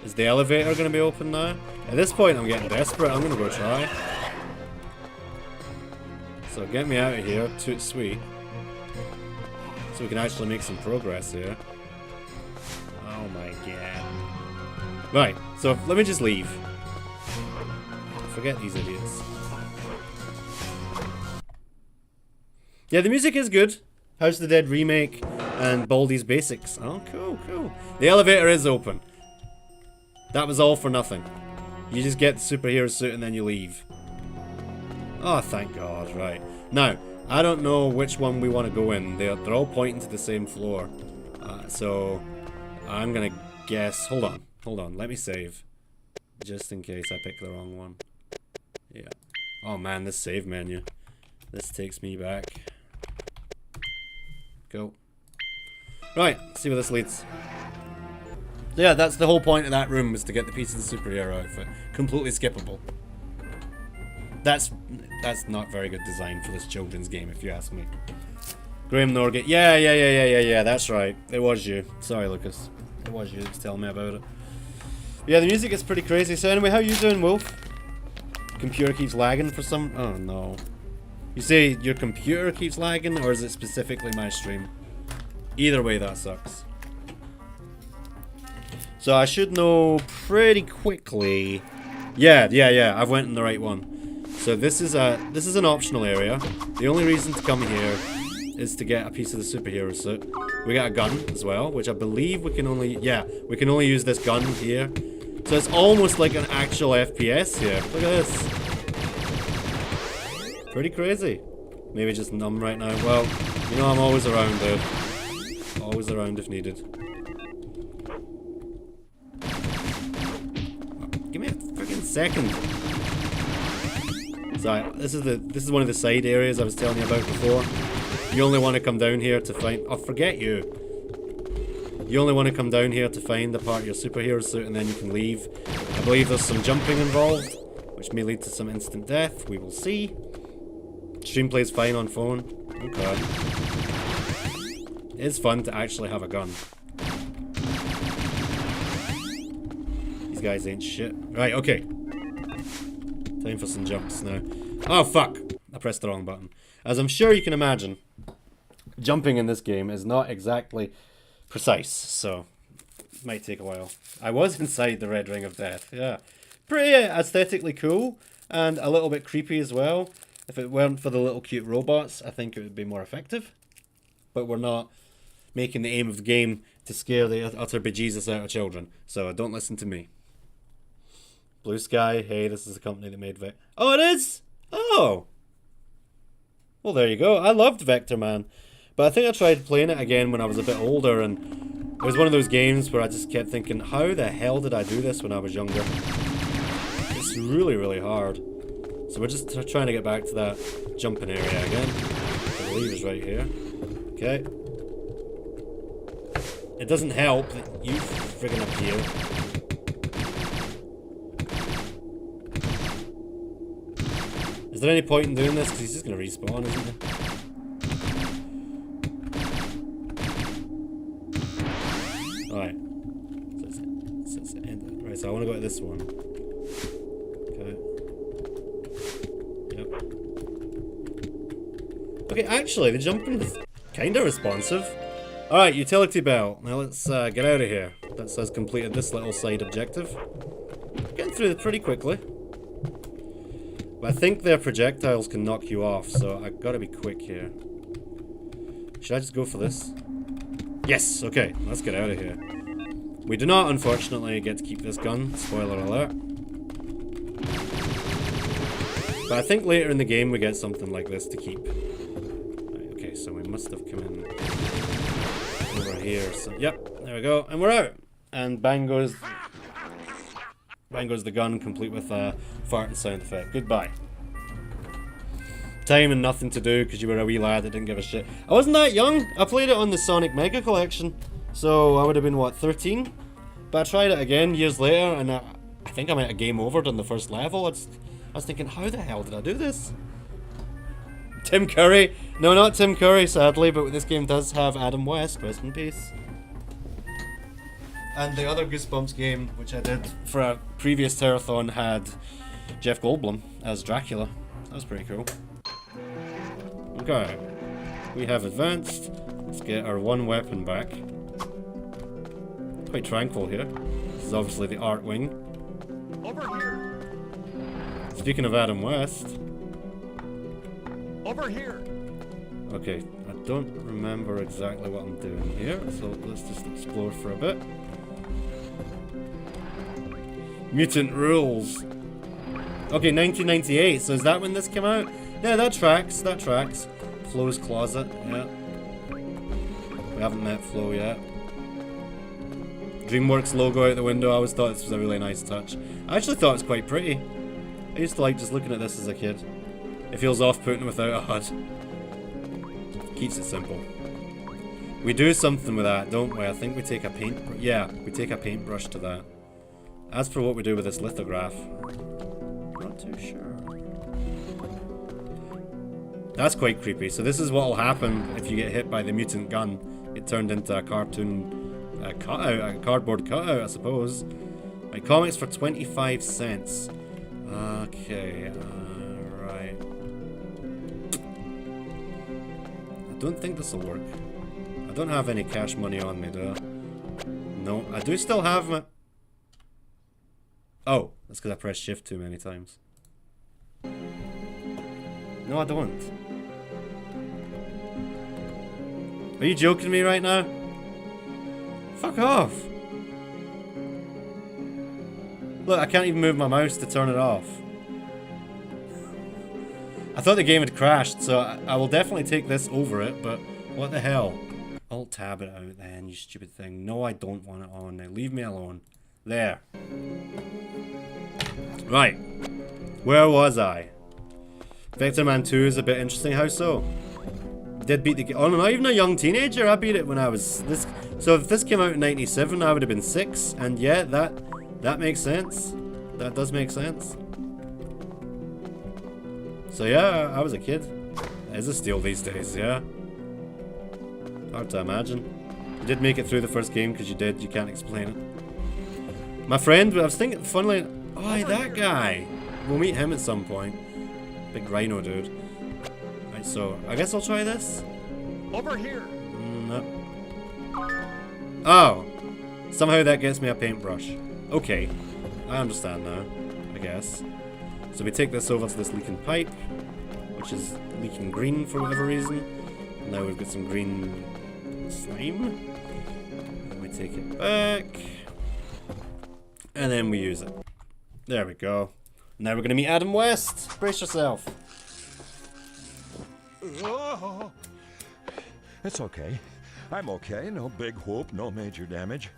Is the elevator going to be open now? At this point, I'm getting desperate. I'm going to go try. So get me out of here, toot sweet. So we can actually make some progress here. Oh my god. Right, so let me just leave. Forget these idiots. Yeah, the music is good. House of the Dead remake and Baldi's Basics. Oh, cool, cool. The elevator is open. That was all for nothing. You just get the superhero suit and then you leave. Oh, thank God, right. Now, I don't know which one we want to go in. They're all pointing to the same floor. So, I'm going to guess... Hold on, let me save. Just in case I pick the wrong one. Yeah. Oh man, this save menu. This takes me back. Go. Right, see where this leads. Yeah, that's the whole point of that room, was to get the piece of the superhero outfit. Completely skippable. That's not very good design for this children's game, if you ask me. Graham Norgate. Yeah, that's right. It was you. Sorry, Lucas. It was you that was telling me about it. Yeah, the music is pretty crazy. So anyway, how you doing, Wolf? Computer keeps lagging for some... Oh, no. You say your computer keeps lagging, or is it specifically my stream? Either way, that sucks. So I should know pretty quickly. Yeah, I've went in the right one. So this is an optional area. The only reason to come here is to get a piece of the superhero suit. We got a gun as well, which I believe we can only... Yeah, we can only use this gun here. So it's almost like an actual FPS here. Look at this. Pretty crazy. Maybe just numb right now. Well, you know I'm always around, dude. Always around if needed. Give me a freaking second. Sorry, this is one of the side areas I was telling you about before. You only want to come down here to find... Oh, forget you. You only want to come down here to find the part of your superhero suit and then you can leave. I believe there's some jumping involved, which may lead to some instant death. We will see. Stream plays fine on phone. Okay. It is fun to actually have a gun. These guys ain't shit. Right, okay. Time for some jumps now. Oh, fuck! I pressed the wrong button. As I'm sure you can imagine, jumping in this game is not exactly precise, so it might take a while. I was inside the Red Ring of Death, yeah. Pretty aesthetically cool, and a little bit creepy as well. If it weren't for the little cute robots, I think it would be more effective. But we're not making the aim of the game to scare the utter bejesus out of children, so don't listen to me. Blue Sky, hey, this is the company that made Vector. Oh, it is? Oh! Well, there you go. I loved Vector Man. But I think I tried playing it again when I was a bit older, and it was one of those games where I just kept thinking, how the hell did I do this when I was younger? It's really, really hard. So we're just trying to get back to that jumping area again. I believe is right here. Okay. It doesn't help that you friggin' appear. Is there any point in doing this? Because he's just going to respawn, isn't he? Alright. Right, so I want to go to this one. Okay. Yep. Okay, actually, the jumping is kind of responsive. Alright, utility bell. Now let's get out of here. That says completed this little side objective. Getting through it pretty quickly. But I think their projectiles can knock you off, so I've got to be quick here. Should I just go for this? Yes! Okay, let's get out of here. We do not, unfortunately, get to keep this gun. Spoiler alert. But I think later in the game we get something like this to keep. Right, okay, so we must have come in over here. So, yep, there we go. And we're out! And bang goes the gun, complete with a fart and sound effect. Goodbye. time and nothing to do because you were a wee lad that didn't give a shit. I wasn't that young. I played it on the Sonic Mega Collection, so I would have been, what, 13? But I tried it again years later, and I think I might have game overed on the first level. I was thinking, how the hell did I do this? Tim Curry. No, not Tim Curry, sadly, but this game does have Adam West. Rest in peace. And the other Goosebumps game, which I did for a previous Terrorthon, had Jeff Goldblum as Dracula. That was pretty cool. Okay. We have advanced. Let's get our one weapon back. Quite tranquil here. This is obviously the art wing. Over here. Speaking of Adam West. Over here. Okay, I don't remember exactly what I'm doing here, so let's just explore for a bit. Mutant rules. Okay, 1998, so is that when this came out? Yeah, that tracks, that tracks. Flo's closet, yeah. We haven't met Flo yet. DreamWorks logo out the window, I always thought this was a really nice touch. I actually thought it was quite pretty. I used to like just looking at this as a kid. It feels off-putting without a HUD. Keeps it simple. We do something with that, don't we? I think we take a paint... Yeah, we take a paintbrush to that. As for what we do with this lithograph, not too sure. That's quite creepy. So this is what will happen if you get hit by the mutant gun. It turned into a cartoon cutout, a cardboard cutout, I suppose. Right, comics for 25 cents. Okay, right. I don't think this will work. I don't have any cash money on me, do I? No, I do still have my... Oh, that's because I pressed shift too many times. No, I don't. Are you joking me right now? Fuck off! Look, I can't even move my mouse to turn it off. I thought the game had crashed, so I will definitely take this over it, but what the hell? Alt-tab it out then, you stupid thing. No, I don't want it on now. Leave me alone. There. Right. Where was I? Vector Man 2 is a bit interesting. How so? Did beat the game. Oh, no, not even a young teenager. I beat it when I was this. So if this came out in 97, I would have been 6. And yeah, that makes sense. That does make sense. So yeah, I was a kid. It is a steal these days, yeah. Hard to imagine. You did make it through the first game because you did. You can't explain it. My friend, I was thinking, funnily, oh, that guy. We'll meet him at some point. Big rhino dude. Right, so I guess I'll try this. Over here. No. Oh, somehow that gets me a paintbrush. Okay, I understand now. I guess. So we take this over to this leaking pipe, which is leaking green for whatever reason. Now we've got some green slime. And we take it back. And then we use it. There we go. Now we're going to meet Adam West. Brace yourself. Oh, it's okay. I'm okay. No big whoop, no major damage.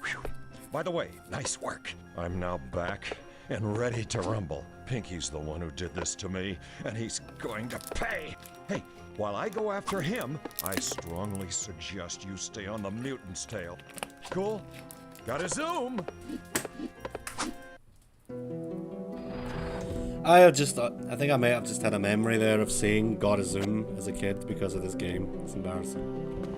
Whew. By the way, nice work. I'm now back and ready to rumble. Pinky's the one who did this to me, and he's going to pay. Hey, while I go after him, I strongly suggest you stay on the mutant's tail. Cool? Gotta zoom! I think I may have just had a memory there of saying gotta zoom as a kid because of this game. It's embarrassing.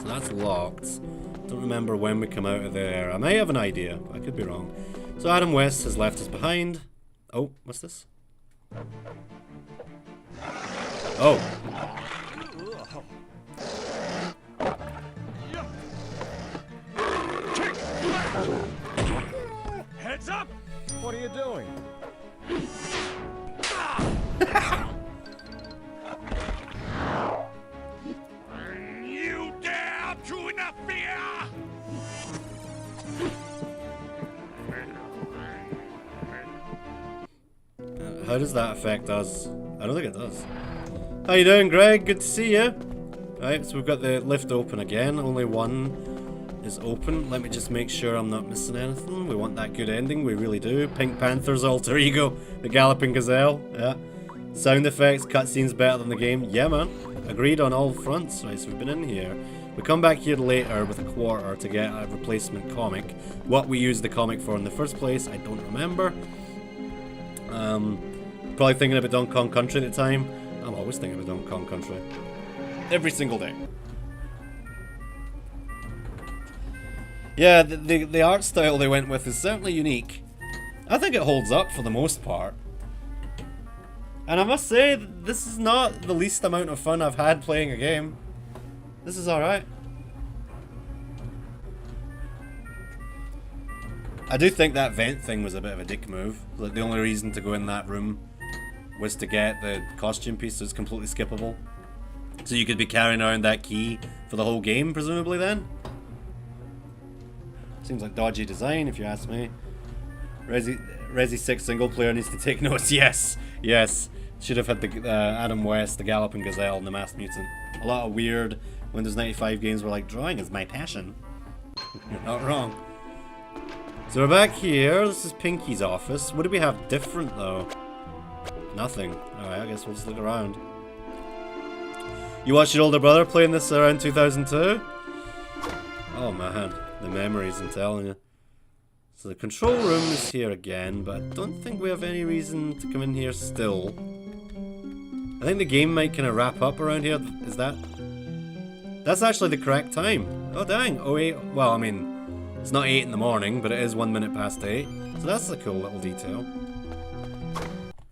So that's locked. Don't remember when we come out of there. I may have an idea, but I could be wrong. So Adam West has left us behind. Oh, what's this? Oh. Heads up! What are you doing? You dare to interfere! How does that affect us? I don't think it does. How you doing, Greg? Good to see you. Right, so we've got the lift open again. Only one is open. Let me just make sure I'm not missing anything. We want that good ending. We really do. Pink Panther's alter ego. The Galloping Gazelle. Yeah. Sound effects, cutscenes better than the game. Yeah, man. Agreed on all fronts. Right, so we've been in here. We come back here later with a quarter to get a replacement comic. What we used the comic for in the first place, I don't remember. Probably thinking about Donkey Kong Country at the time. I'm always thinking about Donkey Kong Country. Every single day. Yeah, the art style they went with is certainly unique. I think it holds up for the most part. And I must say, this is not the least amount of fun I've had playing a game. This is alright. I do think that vent thing was a bit of a dick move. Like, the only reason to go in that room was to get the costume piece, so it's completely skippable. So you could be carrying around that key for the whole game, presumably, then? Seems like dodgy design, if you ask me. Resi 6 single player needs to take notes. Yes, yes. Should have had the Adam West, the Galloping Gazelle, and the Masked Mutant. A lot of weird Windows 95 games were like, drawing is my passion. You're not wrong. So we're back here. This is Pinky's office. What do we have different, though? Nothing. Alright, I guess we'll just look around. You watched your older brother playing this around 2002? Oh man, the memories, I'm telling you. So the control room is here again, but I don't think we have any reason to come in here still. I think the game might kind of wrap up around here. Is that? That's actually the correct time. Oh dang, oh 8, well I mean, it's not 8 in the morning, but it is 1 minute past 8. So that's a cool little detail.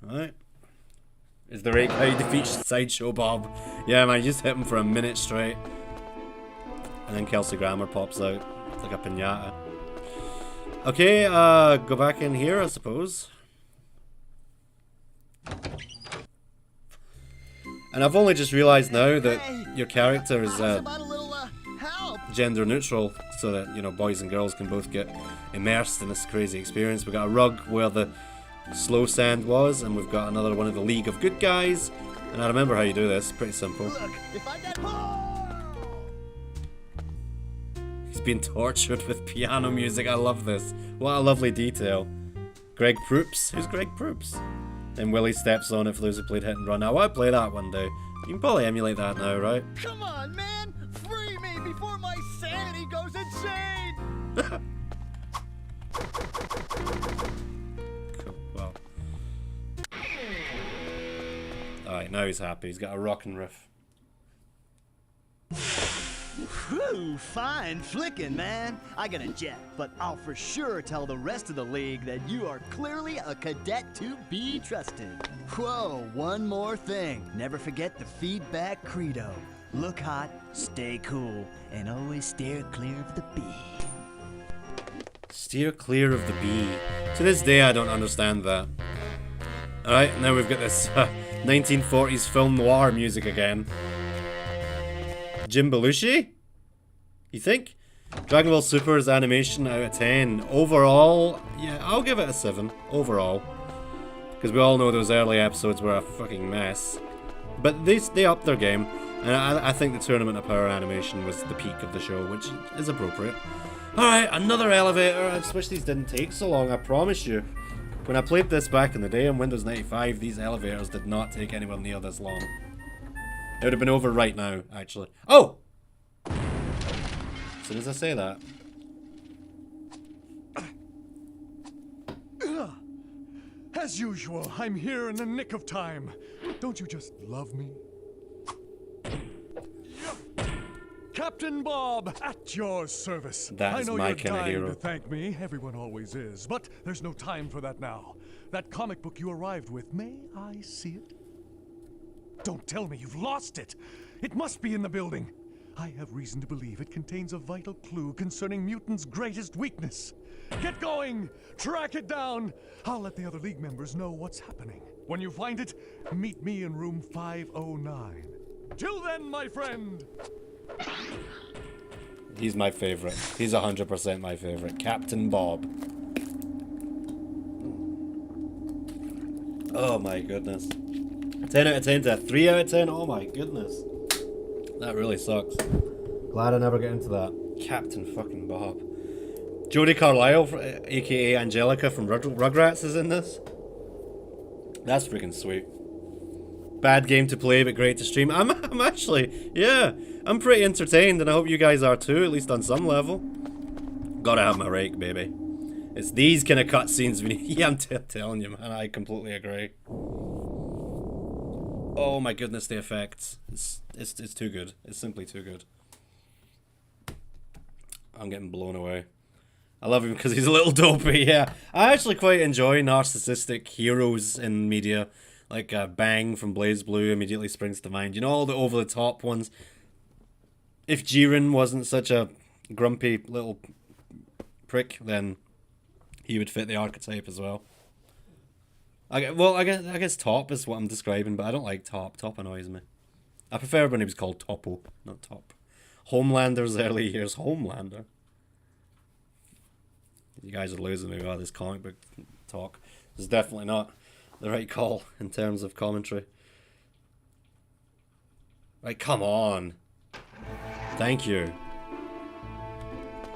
Alright. Is the rate how you defeat Sideshow Bob? Yeah man, you just hit him for a minute straight. And then Kelsey Grammer pops out like a piñata. Okay, go back in here, I suppose. And I've only just realised now that your character is gender neutral, so that, you know, boys and girls can both get immersed in this crazy experience. We've got a rug where the slow sand was, and we've got another one of the League of Good Guys. And I remember how you do this, pretty simple. Look, if I got... He's being tortured with piano music. I love this. What a lovely detail. Greg Proops? Who's Greg Proops? Then Willie steps on it for those who played Hit and Run. I want to play that one day. You can probably emulate that now, right? Come on, man! Free me before my sanity goes insane! Cool, well. Alright, now he's happy. He's got a rockin' riff. Whew, fine flicking, man. I got a jet, but I'll for sure tell the rest of the league that you are clearly a cadet to be trusted. Whoa, one more thing. Never forget the feedback credo. Look hot, stay cool, and always steer clear of the bee. Steer clear of the bee. To this day, I don't understand that. Alright, now we've got this 1940s film noir music again. Jim Belushi? You think? Dragon Ball Super's animation out of 10. Overall, yeah, I'll give it a 7. Overall. Because we all know those early episodes were a fucking mess. But they upped their game. And I think the Tournament of Power animation was the peak of the show, which is appropriate. Alright, another elevator. I just wish these didn't take so long, I promise you. When I played this back in the day on Windows 95, these elevators did not take anywhere near this long. It would have been over right now, actually. Oh! As soon as I say that. As usual, I'm here in the nick of time. Don't you just love me? Captain Bob, at your service. That is my kind of hero. I know you're dying to thank me. Everyone always is. But there's no time for that now. That comic book you arrived with, may I see it? Don't tell me you've lost it. It must be in the building. I have reason to believe it contains a vital clue concerning Mutant's greatest weakness. Get going! Track it down! I'll let the other League members know what's happening. When you find it, meet me in room 509. Till then, my friend! He's my favorite. He's 100% my favorite. Captain Bob. Oh my goodness. 10 out of 10 to a 3 out of 10? Oh my goodness. That really sucks. Glad I never get into that. Captain fucking Bob. Jodie Carlisle, aka Angelica from Rugrats, is in this. That's freaking sweet. Bad game to play, but great to stream. I'm actually, yeah, I'm pretty entertained, and I hope you guys are too, at least on some level. Gotta have my rake, baby. It's these kind of cutscenes we need. Yeah, I'm telling you, man, I completely agree. Oh my goodness, the effects. It's too good. It's simply too good. I'm getting blown away. I love him because he's a little dopey, yeah. I actually quite enjoy narcissistic heroes in media. Like Bang from Blaze Blue immediately springs to mind. You know, all the over-the-top ones. If Jiren wasn't such a grumpy little prick, then he would fit the archetype as well. I guess Top is what I'm describing, but I don't like Top. Top annoys me. I prefer when he was called Topo, not Top. Homelander's early years. Homelander. You guys are losing me about this comic book talk. It's definitely not the right call in terms of commentary. Like, come on. Thank you.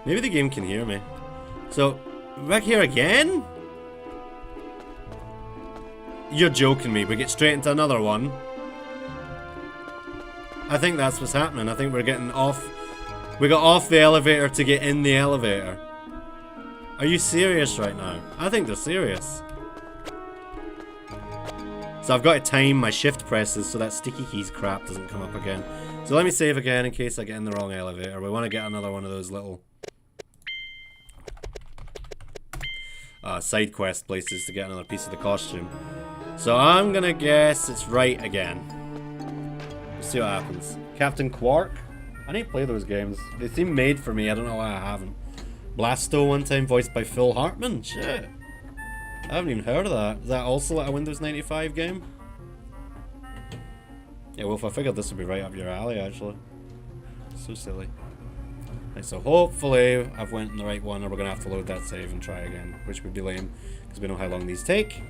Maybe the game can hear me. So, back here again? You're joking me. We get straight into another one. I think that's what's happening. I think we're getting off. We got off the elevator to get in the elevator. Are you serious right now? I think they're serious. So I've got to time my shift presses so that sticky keys crap doesn't come up again. So let me save again in case I get in the wrong elevator. We want to get another one of those little side quest places to get another piece of the costume. So I'm gonna guess it's right again. Let's see what happens. Captain Quark? I need to play those games. They seem made for me. I don't know why I haven't. Blasto one time voiced by Phil Hartman? Shit. I haven't even heard of that. Is that also like a Windows 95 game? Yeah, Wolf, I figured this would be right up your alley, actually. So silly. Right, so hopefully I've went in the right one, or we're going to have to load that save and try again, which would be lame, because we know how long these take.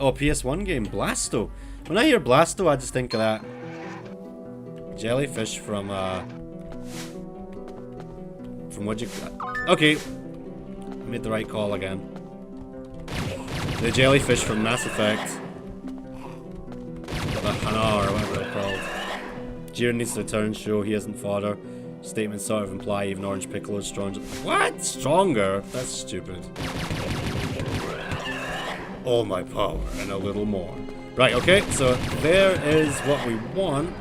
Oh, PS1 game, Blasto. When I hear Blasto, I just think of that jellyfish from what'd you... Okay. I made the right call again. The jellyfish from Mass Effect. Or the Hanar, or whatever they're called. Jiren needs to return, show he isn't fodder. Statements sort of imply even Orange Piccolo is stronger. What? Stronger? That's stupid. All my power and a little more. Right, okay, so there is what we want.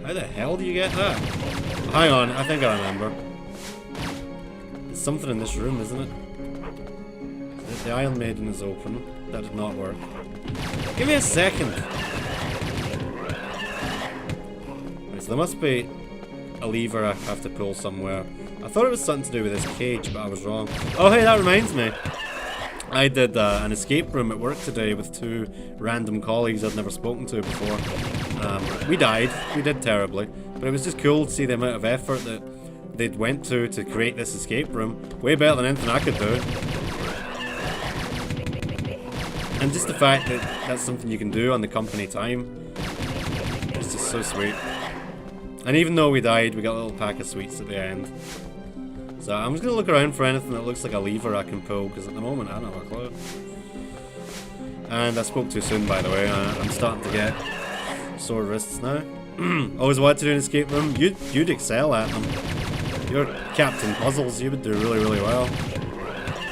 How the hell do you get that? Hang on, I think I remember. There's something in this room, isn't it? The Iron Maiden is open. That did not work. Give me a second. Right, so there must be a lever I have to pull somewhere. I thought it was something to do with this cage, but I was wrong. Oh, hey, that reminds me. I did an escape room at work today with two random colleagues I'd never spoken to before. We died. We did terribly. But it was just cool to see the amount of effort that they'd went to create this escape room. Way better than anything I could do. And just the fact that that's something you can do on the company time. It's just so sweet. And even though we died, we got a little pack of sweets at the end. So I'm just going to look around for anything that looks like a lever I can pull, because at the moment I don't have a clue. And I spoke too soon, by the way. I'm starting to get sore wrists now. Always wanted to do an escape room. You'd excel at them. You're Captain Puzzles. You would do really, really well.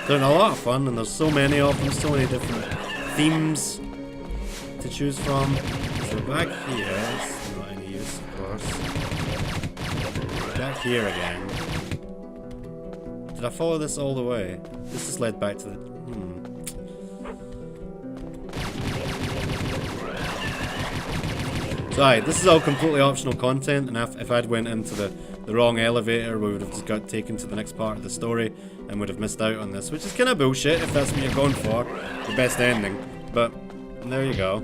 They're a lot of fun, and there's so many of them, so many different themes to choose from. So back here, it's not any use, of course. Back here again. Did I follow this all the way? This just led back to the... So alright, this is all completely optional content, and if I'd went into the wrong elevator, we would have just got taken to the next part of the story and would have missed out on this, which is kind of bullshit if that's what you're going for, the best ending. But there you go.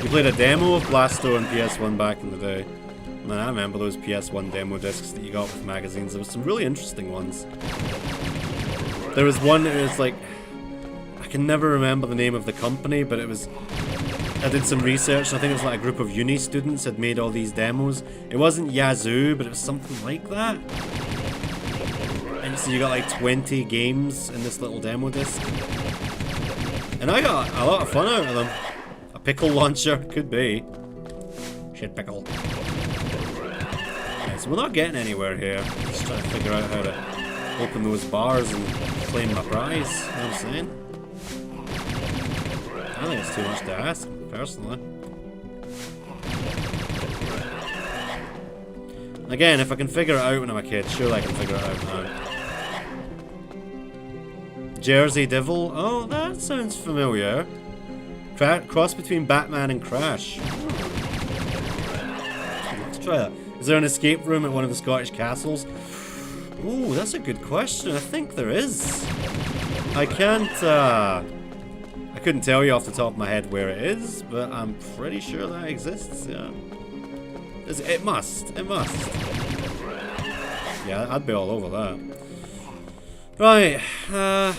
You played a demo of Blasto on PS1 back in the day. Man, I remember those PS1 demo discs that you got with magazines. There was some really interesting ones. There was one that was like... I can never remember the name of the company, but it was... I did some research, and I think it was like a group of uni students had made all these demos. It wasn't Yazoo, but it was something like that. And so you got like 20 games in this little demo disc. And I got a lot of fun out of them. A pickle launcher, could be. Shit pickle. Yeah, so we're not getting anywhere here. Just trying to figure out how to open those bars and claim my prize. You know what I'm saying? I think it's too much to ask, personally. Again, if I can figure it out when I'm a kid, surely I can figure it out now. Jersey Devil? Oh, that sounds familiar. Cross between Batman and Crash. Let's try that. Is there an escape room at one of the Scottish castles? Ooh, that's a good question. I think there is. I couldn't tell you off the top of my head where it is, but I'm pretty sure that exists, yeah. It must. It must. Yeah, I'd be all over that. Right, I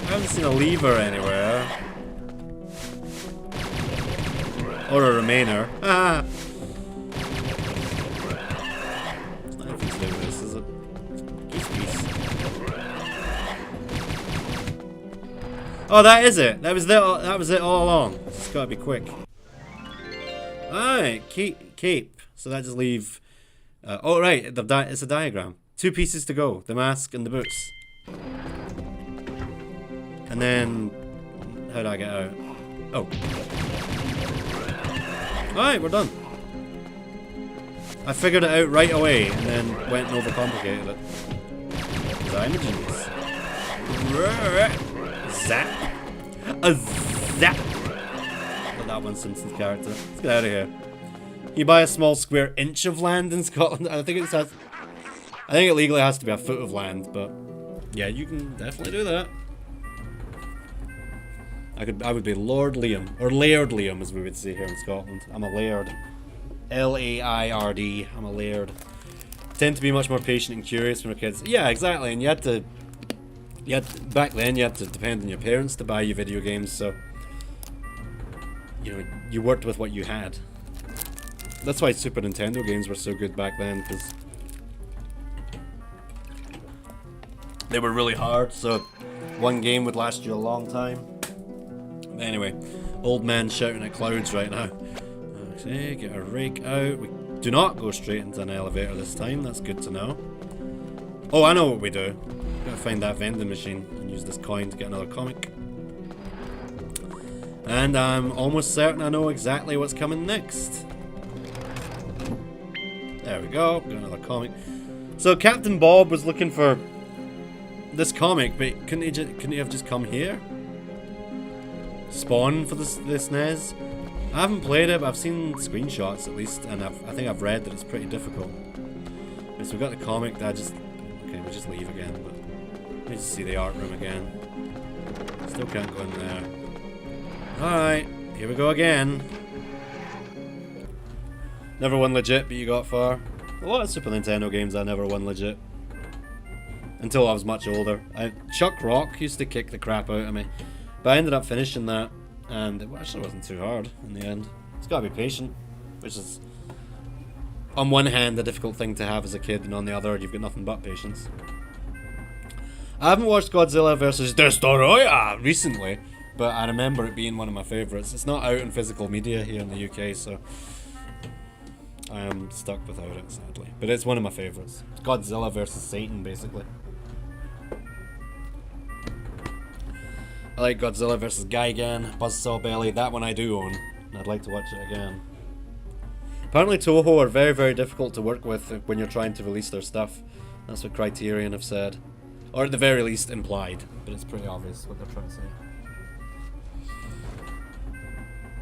haven't seen a lever anywhere. Or a remainer. Ah! It's not anything to do with this, is it? Geese piece. Oh, that is it! That was it all along. It's gotta be quick. Alright, cape. So that just leave... oh, right, it's a diagram. 2 pieces to go. The mask and the boots. And then... how do I get out? Oh. Alright, we're done. I figured it out right away and then went and overcomplicated it. Because I'm a genius. Zap. A zap. Got that one Simpsons character. Let's get out of here. You buy a small square inch of land in Scotland. I think it legally has to be a foot of land, but yeah, you can definitely do that. I would be Lord Liam, or Laird Liam, as we would say here in Scotland. I'm a laird. L-A-I-R-D. I'm a laird. Tend to be much more patient and curious when we're kids. Yeah, exactly. And back then you had to depend on your parents to buy you video games, so you know, you worked with what you had. That's why Super Nintendo games were so good back then, because they were really hard, so one game would last you a long time. But anyway, old man shouting at clouds right now. Okay, get a rake out. We do not go straight into an elevator this time, that's good to know. Oh, I know what we do. Gotta find that vending machine and use this coin to get another comic. And I'm almost certain I know exactly what's coming next. There we go, got another comic. So Captain Bob was looking for this comic, but couldn't he have just come here? Spawn for the SNES? I haven't played it, but I've seen screenshots at least, and I think I've read that it's pretty difficult. Okay, so we got the comic that okay, we'll just leave again, but let me just see the art room again. Still can't go in there. Alright, here we go again. Never won legit, but you got far. A lot of Super Nintendo games I never won legit. Until I was much older. Chuck Rock used to kick the crap out of me. But I ended up finishing that, and it actually wasn't too hard in the end. It's gotta be patient, which is, on one hand, a difficult thing to have as a kid, and on the other, you've got nothing but patience. I haven't watched Godzilla vs. Destroyer recently, but I remember it being one of my favourites. It's not out in physical media here in the UK, so I am stuck without it, sadly. But it's one of my favourites. It's Godzilla vs. Satan, basically. I like Godzilla vs. Gigan, Buzzsaw Belly. That one I do own, and I'd like to watch it again. Apparently Toho are very, very difficult to work with when you're trying to release their stuff. That's what Criterion have said. Or at the very least implied, but it's pretty obvious what they're trying to say.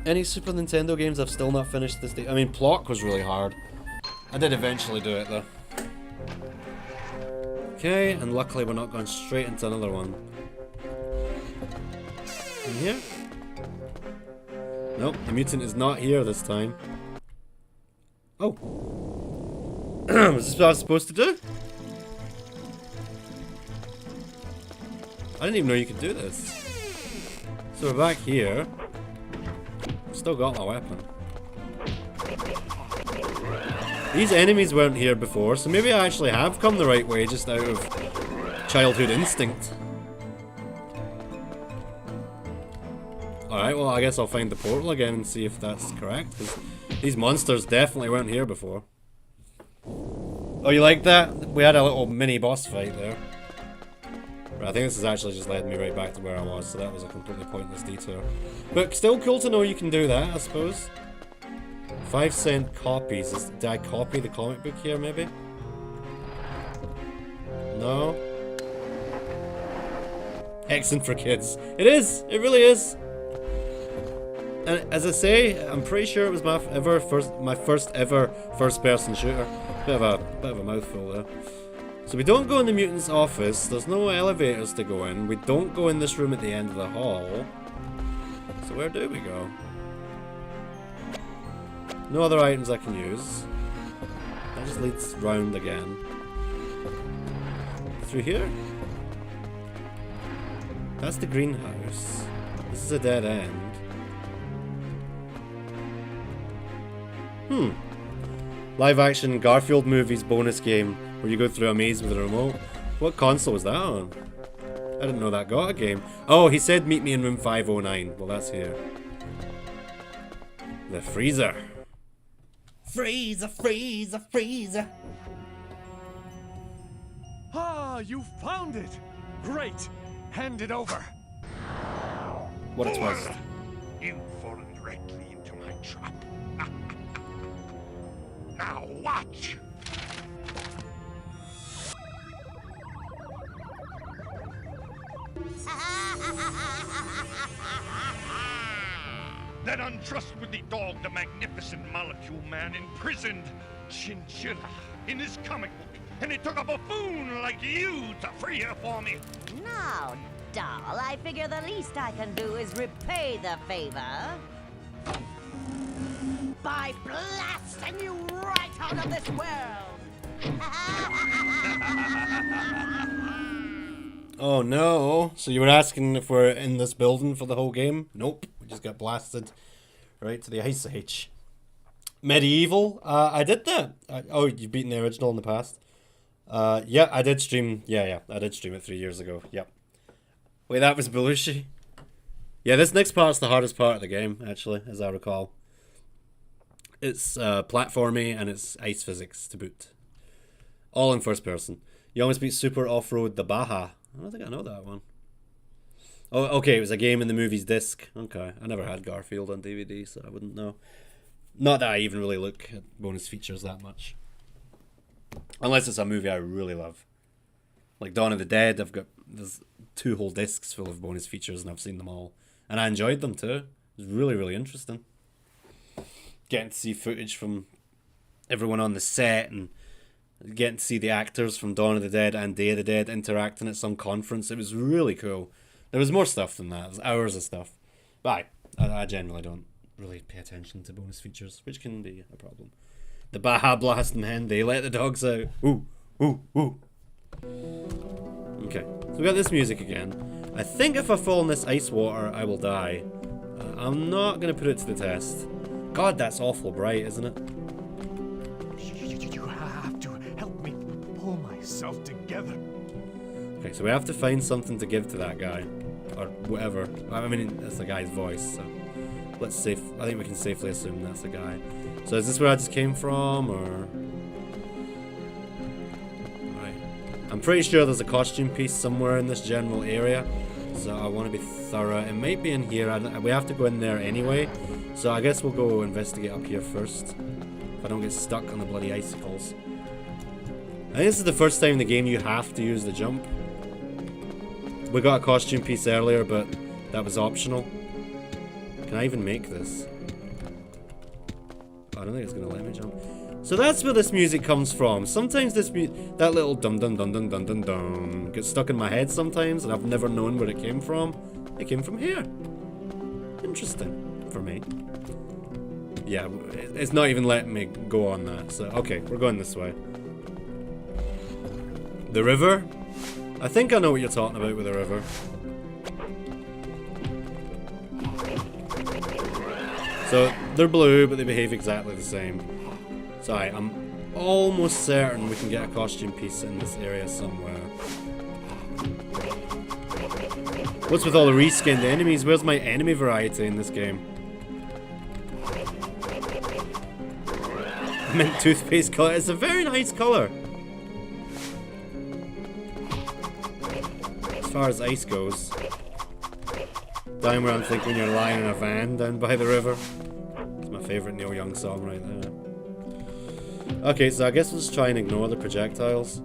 Any Super Nintendo games I've still not finished this day? I mean, Plock was really hard. I did eventually do it though. Okay, and luckily we're not going straight into another one. In here? Nope, the mutant is not here this time. Oh. Was this what I was supposed to do? I didn't even know you could do this. So we're back here. Still got my weapon. These enemies weren't here before, so maybe I actually have come the right way just out of childhood instinct. Alright, well, I guess I'll find the portal again and see if that's correct, because these monsters definitely weren't here before. Oh, you like that? We had a little mini boss fight there. But I think this has actually just led me right back to where I was, so that was a completely pointless detour. But still cool to know you can do that, I suppose. 5-cent copies. Did I copy the comic book here, maybe? No? Excellent for kids. It is! It really is! And as I say, I'm pretty sure it was my first ever first-person shooter. Bit of a mouthful there. So we don't go in the mutant's office. There's no elevators to go in. We don't go in this room at the end of the hall. So where do we go? No other items I can use. That just leads round again. Through here? That's the greenhouse. This is a dead end. Live action Garfield movies bonus game where you go through a maze with a remote. What console was that on? I didn't know that got a game. Oh, he said meet me in room 509. Well, that's here. The freezer. Freezer, freezer, freezer. Ah, you found it! Great! Hand it over! What a twist. You've fallen directly into my trap. Now watch! That untrustworthy dog, the magnificent molecule man, imprisoned Chinchilla in his comic book, and it took a buffoon like you to free her for me. Now, doll, I figure the least I can do is repay the favor by blasting you right out of this world. Oh no. So you were asking if we're in this building for the whole game? Nope. We just got blasted right to the Ice Age. Medieval? I did that. Oh, you've beaten the original in the past? Yeah, I did stream. Yeah, I did stream it 3 years ago. Yep. Wait, that was Belushi? Yeah, this next part's the hardest part of the game, actually, as I recall. It's platformy and it's ice physics to boot. All in first person. You almost beat Super Off-Road the Baja. I don't think I know that one. Oh, okay, it was a game in the movie's disc. Okay, I never had Garfield on DVD, so I wouldn't know. Not that I even really look at bonus features that much. Unless it's a movie I really love. Like Dawn of the Dead, there's 2 whole discs full of bonus features and I've seen them all. And I enjoyed them too. It was really, really interesting. Getting to see footage from everyone on the set and getting to see the actors from Dawn of the Dead and Day of the Dead interacting at some conference. It was really cool. There was more stuff than that. There's hours of stuff. But I generally don't really pay attention to bonus features, which can be a problem. The Baja Blast men, they let the dogs out. Ooh, ooh, ooh. Okay, so we got this music again. I think if I fall in this ice water, I will die. I'm not going to put it to the test. God, that's awful bright, isn't it? You have to help me pull myself together. Okay, so we have to find something to give to that guy. Or whatever. I mean, that's the guy's voice, so... I think we can safely assume that's the guy. So is this where I just came from, or... Right. I'm pretty sure there's a costume piece somewhere in this general area. So I want to be thorough. It might be in here. We have to go in there anyway. So I guess we'll go investigate up here first. If I don't get stuck on the bloody icicles. I think this is the first time in the game you have to use the jump. We got a costume piece earlier, but that was optional. Can I even make this? I don't think it's gonna let me jump. So that's where this music comes from. Sometimes that little dum dum dum dum dum dum dum gets stuck in my head sometimes, and I've never known where it came from. It came from here. Interesting for me. Yeah, it's not even letting me go on that. So okay, we're going this way. The river? I think I know what you're talking about with the river. So, they're blue, but they behave exactly the same. So, I'm almost certain we can get a costume piece in this area somewhere. What's with all the reskinned enemies? Where's my enemy variety in this game? Mint toothpaste colour. It's a very nice colour. As far as ice goes. Down where I'm thinking you're lying in a van down by the river. It's my favourite Neil Young song right there. Okay, so I guess we'll just try and ignore the projectiles.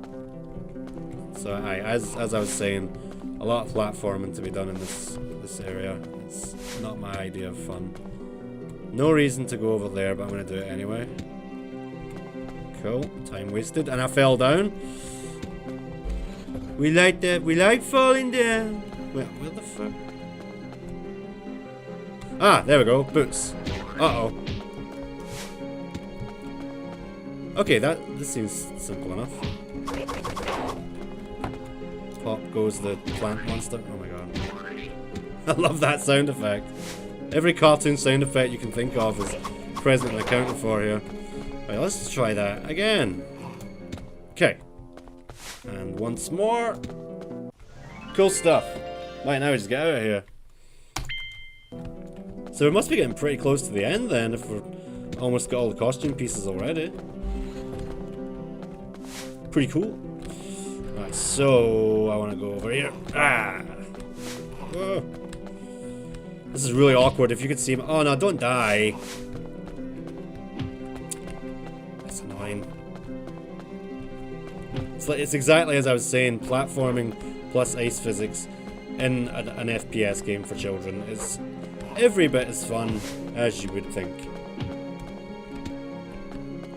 So as I was saying, a lot of platforming to be done in this area. It's not my idea of fun. No reason to go over there, but I'm going to do it anyway. Cool. Time wasted. And I fell down. We like that. We like falling down. Wait, where the fuck? Ah, there we go. Boots. Uh-oh. Okay, this seems simple enough. Pop goes the plant monster. Oh my god. I love that sound effect. Every cartoon sound effect you can think of is present and accounted for here. Right, let's just try that again. Okay. And once more. Cool stuff. Right, now we just get out of here. So we must be getting pretty close to the end then, if we're almost got all the costume pieces already. Pretty cool. Right, so I want to go over here. Ah! Whoa. This is really awkward. If you could see him. Oh no, don't die. That's annoying. It's exactly as I was saying. Platforming plus ice physics in an FPS game for children is every bit as fun as you would think.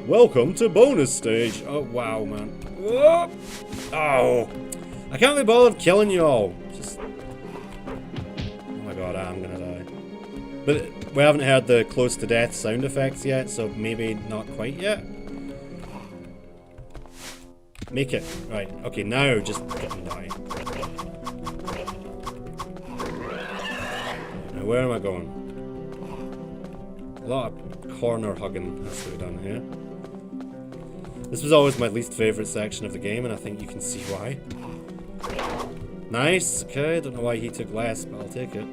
Welcome to bonus stage. Oh wow, man. Whoa. Oh, I can't be bothered killing you all. Just. Oh my god, I'm gonna die. But we haven't heard the close to death sound effects yet, so maybe not quite yet. Make it. Right, okay, now just fucking die. Now where am I going? A lot of corner hugging has to be done here. This was always my least favourite section of the game, and I think you can see why. Nice, okay, don't know why he took less, but I'll take it.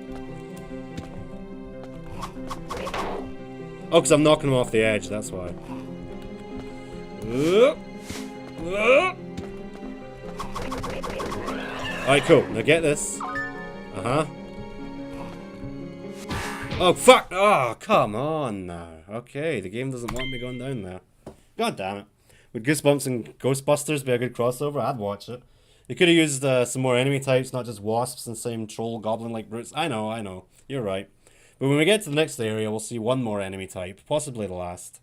Oh, because I'm knocking him off the edge, that's why. Alright, cool. Now get this. Uh-huh. Oh, fuck! Oh, come on now. Okay, the game doesn't want me going down there. God damn it. Would Goosebumps and Ghostbusters be a good crossover? I'd watch it. You could have used some more enemy types, not just wasps and same troll goblin-like brutes. I know. You're right. But when we get to the next area, we'll see one more enemy type. Possibly the last.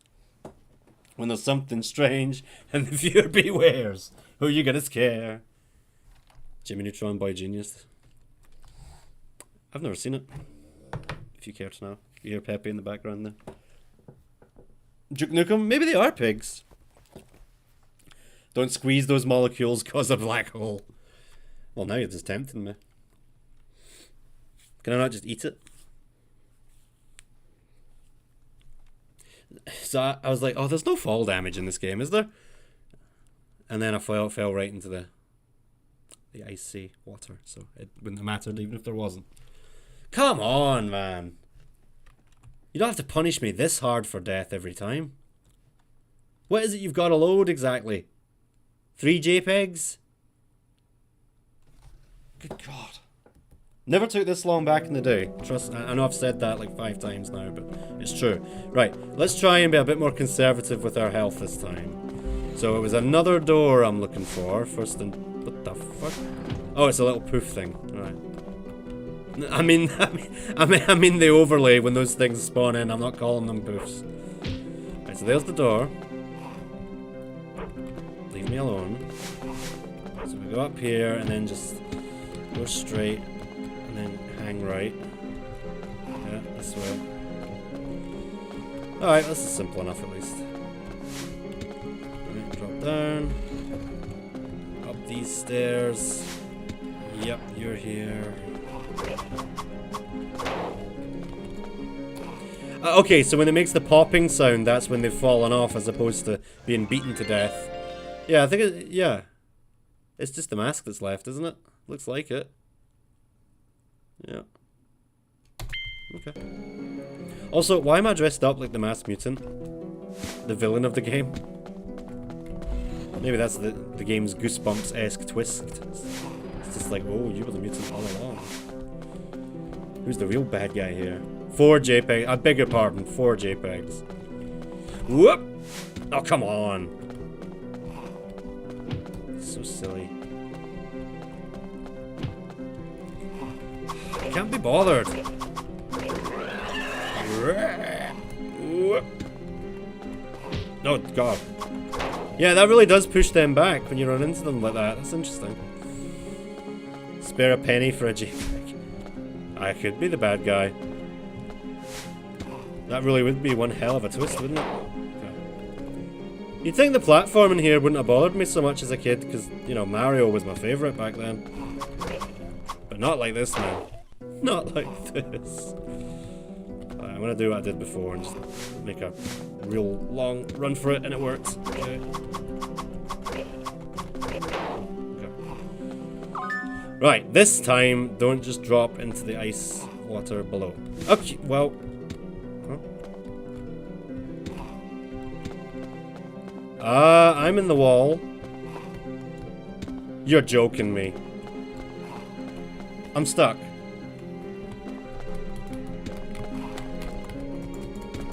When there's something strange, and the viewer bewares. Who are you gonna scare? Jimmy Neutron Boy Genius. I've never seen it. If you care to know. You hear Pepe in the background there. Duke Nukem? Maybe they are pigs. Don't squeeze those molecules, cause a black hole. Well, now you're just tempting me. Can I not just eat it? So I was like, oh, there's no fall damage in this game, is there? And then I fell right into the icy water, so it wouldn't have mattered even if there wasn't. Come on, man. You don't have to punish me this hard for death every time. What is it you've got to load exactly? 3 JPEGs? Good God. Never took this long back in the day. Trust, I know I've said that like 5 times now, but it's true. Right, let's try and be a bit more conservative with our health this time. So it was another door I'm looking for. First and... What the fuck? Oh, it's a little poof thing. Right. I mean the overlay when those things spawn in. I'm not calling them poofs. Right, so there's the door. Leave me alone. So we go up here and then just go straight and then hang right. Yeah, this way. Alright, this is simple enough at least. Right, drop down. Up these stairs. Yep, you're here. Okay, so when it makes the popping sound, that's when they've fallen off as opposed to being beaten to death. Yeah, I think yeah. It's just the mask that's left, isn't it? Looks like it. Yeah. Okay. Also, why am I dressed up like the masked mutant? The villain of the game? Maybe that's the game's Goosebumps-esque twist. It's just like, oh, you were the mutant all along. Who's the real bad guy here? 4 JPEGs. I beg your pardon, 4 JPEGs. Whoop! Oh, come on. So silly. I can't be bothered. Oh, God. Yeah, that really does push them back when you run into them like that. That's interesting. Spare a penny for a JPEG. I could be the bad guy. That really would be one hell of a twist, wouldn't it? Okay. You'd think the platforming here wouldn't have bothered me so much as a kid, because, you know, Mario was my favourite back then. But not like this, man. Not like this. Right, I'm gonna do what I did before and just make a real long run for it, and it works. Okay. Right, this time, don't just drop into the ice water below. Okay, well... Huh? I'm in the wall. You're joking me. I'm stuck.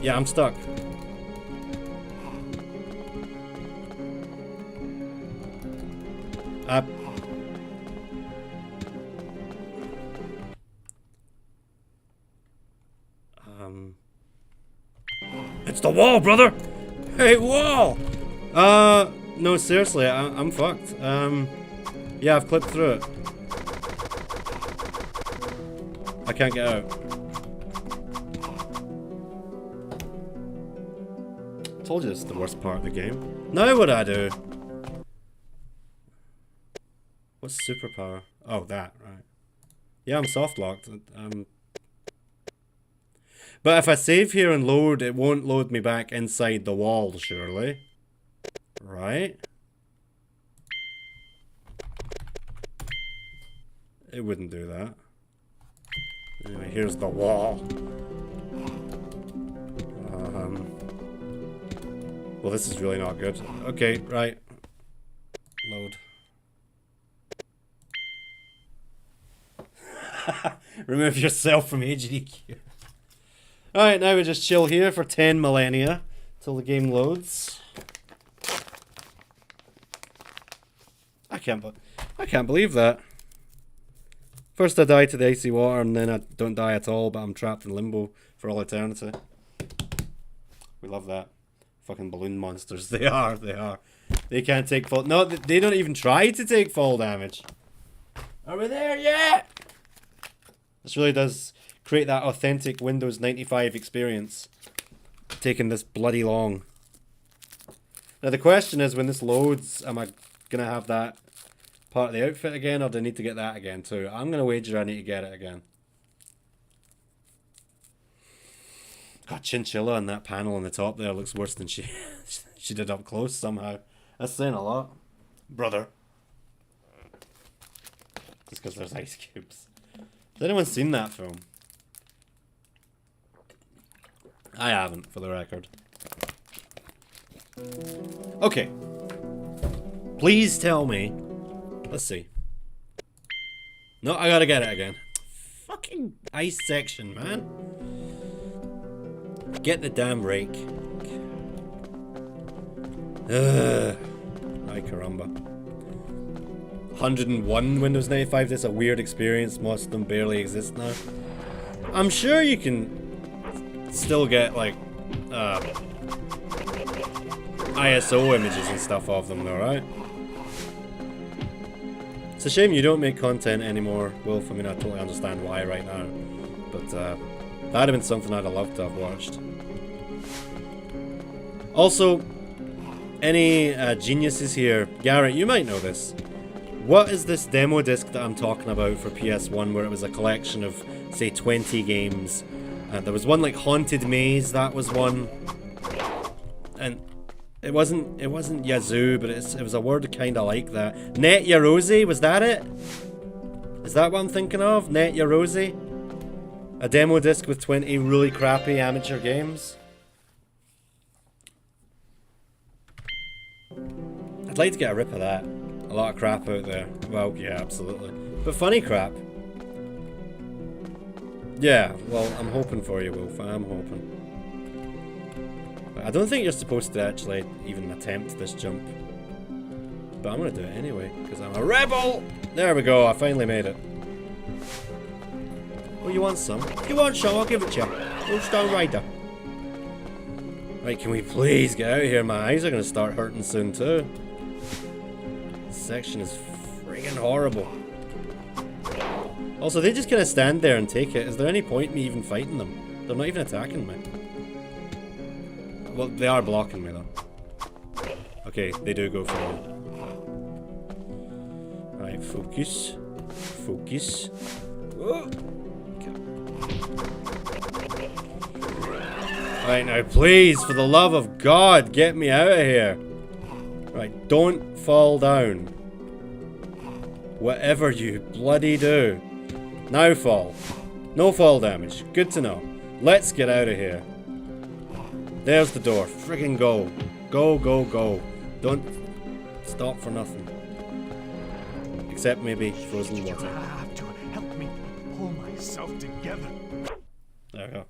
Yeah, I'm stuck. It's the wall, brother! Hey, wall! No, seriously, I'm fucked. Yeah, I've clipped through it. I can't get out. Told you this is the worst part of the game. Now what do I do? What's superpower? Oh, that, right. Yeah, I'm soft locked. But if I save here and load, it won't load me back inside the wall, surely. Right? It wouldn't do that. Anyway, here's the wall. Well, this is really not good. Okay, right. Load. Remove yourself from HDQ. Alright, now we just chill here for 10 millennia till the game loads. I can't believe that. First I die to the icy water and then I don't die at all, but I'm trapped in limbo for all eternity. We love that. Fucking balloon monsters. They are. They can't take fall. No, they don't even try to take fall damage. Are we there yet? This really does create that authentic Windows 95 experience. Taking this bloody long. Now the question is, when this loads, am I gonna have that part of the outfit again, or do I need to get that again too? I'm gonna wager I need to get it again. God, Chinchilla on that panel on the top there looks worse than she did up close somehow. That's saying a lot. Brother. Just because there's ice cubes. Has anyone seen that film? I haven't, for the record. Okay. Please tell me. Let's see. No, I gotta get it again. Fucking ice section, man. Get the damn rake. Ugh. Ay caramba. 101 Windows 95, that's a weird experience. Most of them barely exist now. I'm sure you can still get, like, ISO images and stuff of them though, right? It's a shame you don't make content anymore, Wolf. I mean, I totally understand why right now. But, that'd have been something I'd have loved to have watched. Also, any geniuses here? Garrett, you might know this. What is this demo disc that I'm talking about for PS1 where it was a collection of, say, 20 games? There was one like Haunted Maze, that was one. And it wasn't Yazoo, but it was a word kinda like that. Net Yarosi, was that it? Is that what I'm thinking of? Net Your Rosie? A demo disc with 20 really crappy amateur games? I'd like to get a rip of that. A lot of crap out there. Well, yeah, absolutely. But funny crap. Yeah, well, I'm hoping for you, Wolf. I'm hoping. I don't think you're supposed to actually even attempt this jump. But I'm gonna do it anyway, because I'm a rebel! There we go, I finally made it. Oh, you want some? You want some? I'll give it to you. Old Stone Rider. Right, can we please get out of here? My eyes are gonna start hurting soon too. This section is friggin' horrible. Also, they just kind of stand there and take it. Is there any point in me even fighting them? They're not even attacking me. Well, they are blocking me though. Okay, they do go for me. Right, focus. Focus. Oh. Right, now please, for the love of God, get me out of here. Right, don't fall down. Whatever you bloody do. Now fall. No fall damage. Good to know. Let's get out of here. There's the door. Friggin' go. Go, go, go. Don't stop for nothing. Except maybe frozen water. You have to help me pull myself together. There we go.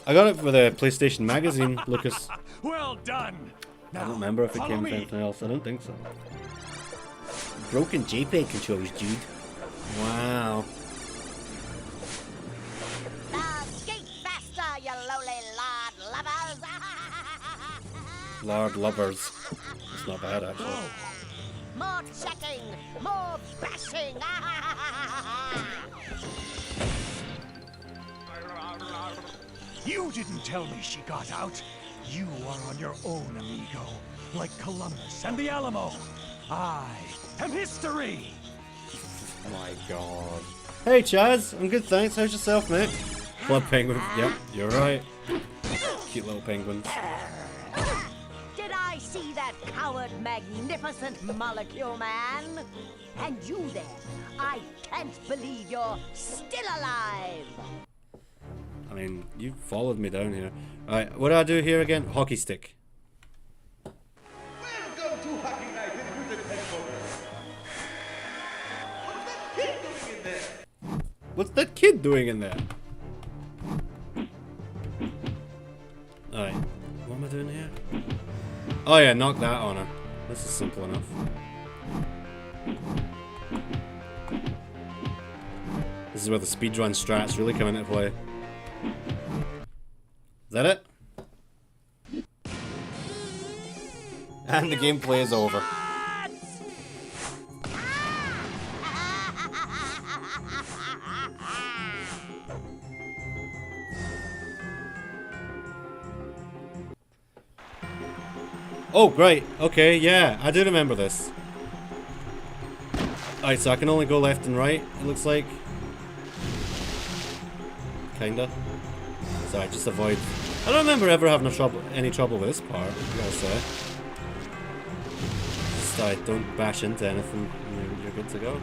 I got it for the PlayStation Magazine, Lucas. Well done. I don't remember if it came with anything else. I don't think so. Broken JPEG controllers, dude. Wow. Skate faster, you lowly lard lovers! Lard lovers. It's not bad, actually. More checking, more bashing! You didn't tell me she got out. You are on your own, amigo. Like Columbus and the Alamo. I am history. My God. Hey, Chaz. I'm good, thanks. How's yourself, mate? Club penguin. Yep, you're right. Cute little penguins. Did I see that coward magnificent molecule man? And you there. I can't believe you're still alive. I mean, you followed me down here. Alright, what do I do here again? Hockey stick. Welcome to Hockey Night with Mutant Headquarters. What's that kid doing in there? Alright, what am I doing here? Oh yeah, knock that on her. This is simple enough. This is where the speedrun strats really come into play. Is that it? And the gameplay is over. Oh, great. Okay, yeah, I do remember this. Alright, so I can only go left and right, it looks like. Kinda. Sorry, just avoid. I don't remember ever having any trouble with this part, I gotta say. Just don't bash into anything, you're good to go.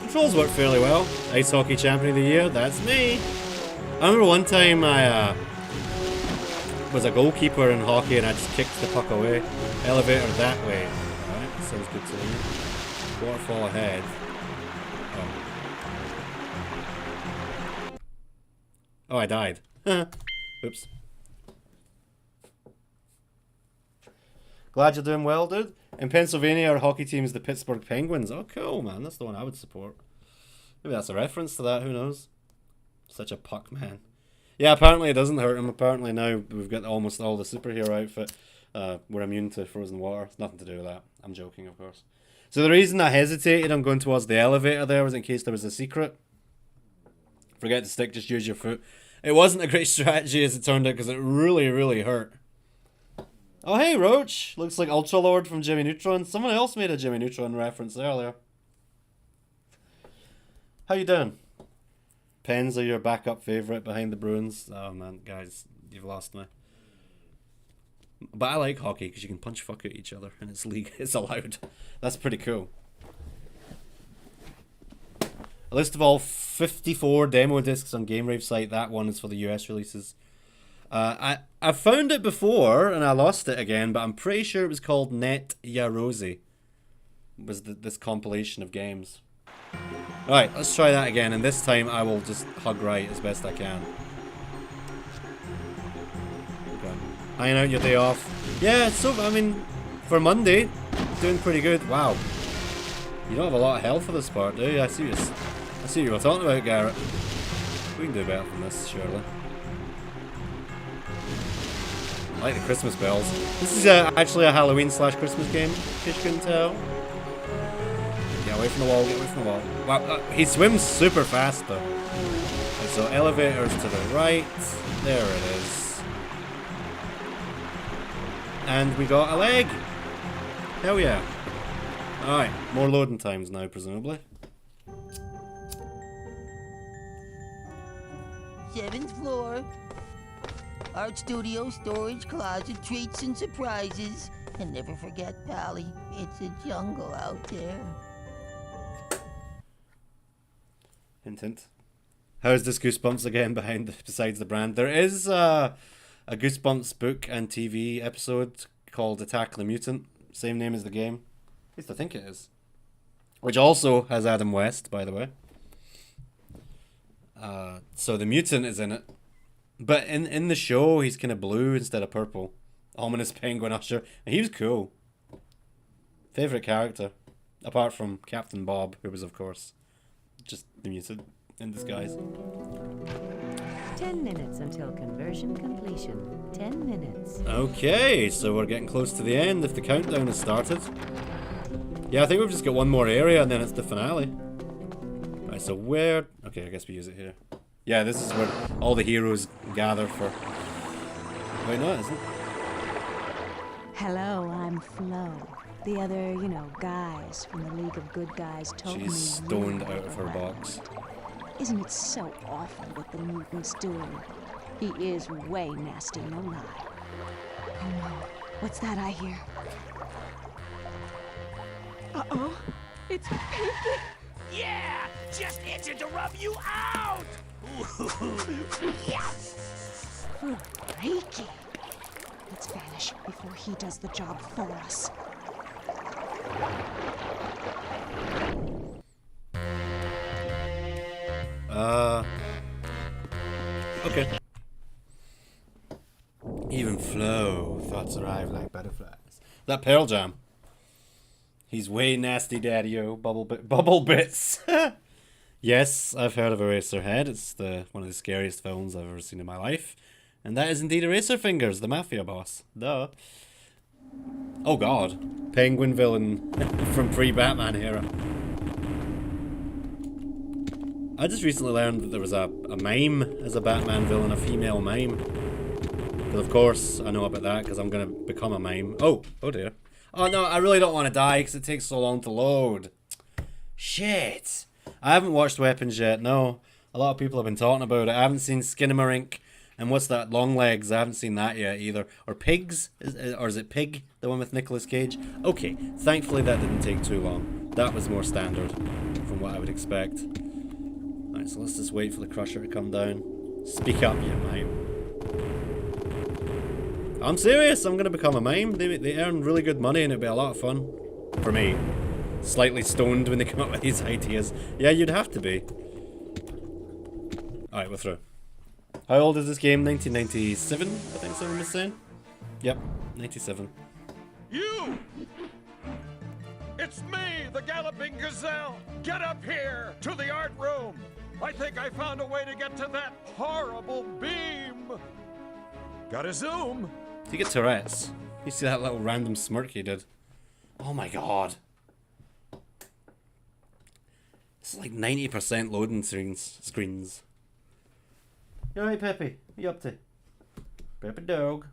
Controls work fairly well. Ice Hockey Champion of the Year, that's me! I remember one time I was a goalkeeper in hockey and I just kicked the puck away. Elevator that way. Alright, sounds good to me. Waterfall ahead. Oh, I died. Oops. Glad you're doing well, dude. In Pennsylvania, our hockey team is the Pittsburgh Penguins. Oh, cool, man. That's the one I would support. Maybe that's a reference to that. Who knows? Such a puck, man. Yeah, apparently it doesn't hurt him. Apparently now we've got almost all the superhero outfit. We're immune to frozen water. It's nothing to do with that. I'm joking, of course. So the reason I hesitated on going towards the elevator there was in case there was a secret. Forget to stick, just use your foot. It wasn't a great strategy as it turned out because it really, really hurt. Oh, hey, Roach. Looks like Ultra Lord from Jimmy Neutron. Someone else made a Jimmy Neutron reference earlier. How you doing? Pens are your backup favourite behind the Bruins. Oh, man, guys, you've lost me. But I like hockey because you can punch fuck at each other and it's league. It's allowed. That's pretty cool. A list of all 54 demo discs on Game Rave site. That one is for the US releases. I found it before and I lost it again, but I'm pretty sure it was called Net Yarosi. Was this compilation of games. Alright, let's try that again, and this time I will just hug right as best I can. Okay. Hanging out your day off. Yeah, so, I mean, for Monday, doing pretty good. Wow. You don't have a lot of health for this part, do you? I see what you were talking about, Garrett. We can do better than this, surely. I like the Christmas bells. This is actually a Halloween / Christmas game, in case you couldn't tell. Get away from the wall, get away from the wall. Wow, he swims super fast though. And so elevators to the right. There it is. And we got a leg. Hell yeah. Alright, more loading times now, presumably. 7th floor. Art studio, storage, closet, treats and surprises. And never forget, Pally, it's a jungle out there. Hint, hint. How's this Goosebumps again besides the brand? There is a Goosebumps book and TV episode called Attack the Mutant. Same name as the game. At least I think it is. Which also has Adam West, by the way. So the Mutant is in it. But in the show, he's kind of blue instead of purple. Ominous penguin usher. And he was cool. Favourite character. Apart from Captain Bob, who was, of course, just the Mutant in disguise. 10 minutes until conversion completion. 10 minutes. Okay, so we're getting close to the end if the countdown has started. Yeah, I think we've just got one more area and then it's the finale. Right, so where... Okay, I guess we use it here. Yeah, this is where all the heroes gather for... Wait, no, it isn't. Hello, I'm Flo. The other, you know, guys from the League of Good Guys told me. She's stoned out of her box. Isn't it so awful what the mutant's doing? He is way nasty, no lie. Oh no, what's that I hear? Uh-oh, it's Pinky! Yeah! Just itching to rub you out! Yes! Freaky! Let's vanish before he does the job for us. Okay. Even Flo, thoughts arrive like butterflies. That Pearl Jam. He's way nasty, daddy-o. Bubble bits. Yes, I've heard of Eraserhead. It's one of the scariest films I've ever seen in my life. And that is indeed Eraserfingers, the mafia boss. Duh. Oh god. Penguin villain from pre-Batman era. I just recently learned that there was a mime as a Batman villain, a female mime. But of course, I know about that because I'm going to become a mime. Oh dear. Oh no, I really don't want to die because it takes so long to load. Shit. I haven't watched Weapons yet, no. A lot of people have been talking about it. I haven't seen Skinamarink. And what's that? Longlegs. I haven't seen that yet either. Or Pigs? Or is it Pig? The one with Nicolas Cage? Okay, thankfully that didn't take too long. That was more standard from what I would expect. Alright, so let's just wait for the Crusher to come down. Speak up, you mime. I'm serious, I'm gonna become a mime. They earn really good money and it'll be a lot of fun. For me. Slightly stoned when they come up with these ideas. Yeah, you'd have to be. Alright, we're through. How old is this game? 1997, I think someone was saying? Yep, 97. You! It's me, the Galloping Gazelle! Get up here, to the art room! I think I found a way to get to that horrible beam! Gotta zoom! Did you get Tourette's? You see that little random smirk he did? Oh my god. It's like 90% loading screens. You alright, Peppy? What you up to? Peppy dog.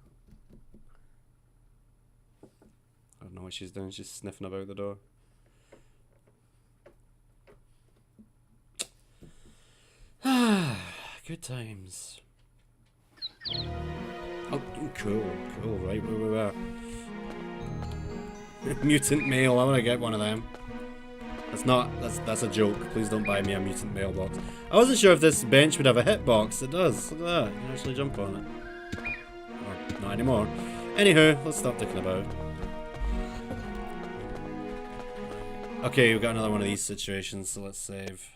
I don't know what she's doing. She's sniffing about the door. Good times. Oh, cool, right where we were. Mutant mail, I want to get one of them. That's a joke. Please don't buy me a mutant mailbox. I wasn't sure if this bench would have a hitbox. It does. Look at that. You can actually jump on it. Or not anymore. Anywho, let's stop thinking about. Okay, we've got another one of these situations, so let's save.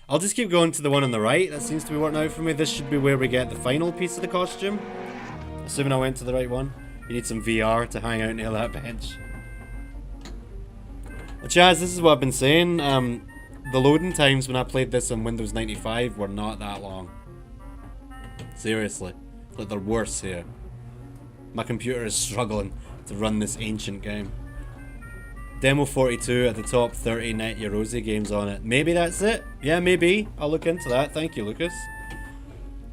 I'll just keep going to the one on the right. That seems to be working out for me. This should be where we get the final piece of the costume. Assuming I went to the right one. You need some VR to hang out near that bench. Well, Chaz, this is what I've been saying. The loading times when I played this on Windows 95 were not that long. Seriously. Like, they're worse here. My computer is struggling to run this ancient game. Demo 42 at the top 30 net Eurozzy games on it. Maybe that's it? Yeah, maybe. I'll look into that. Thank you, Lucas.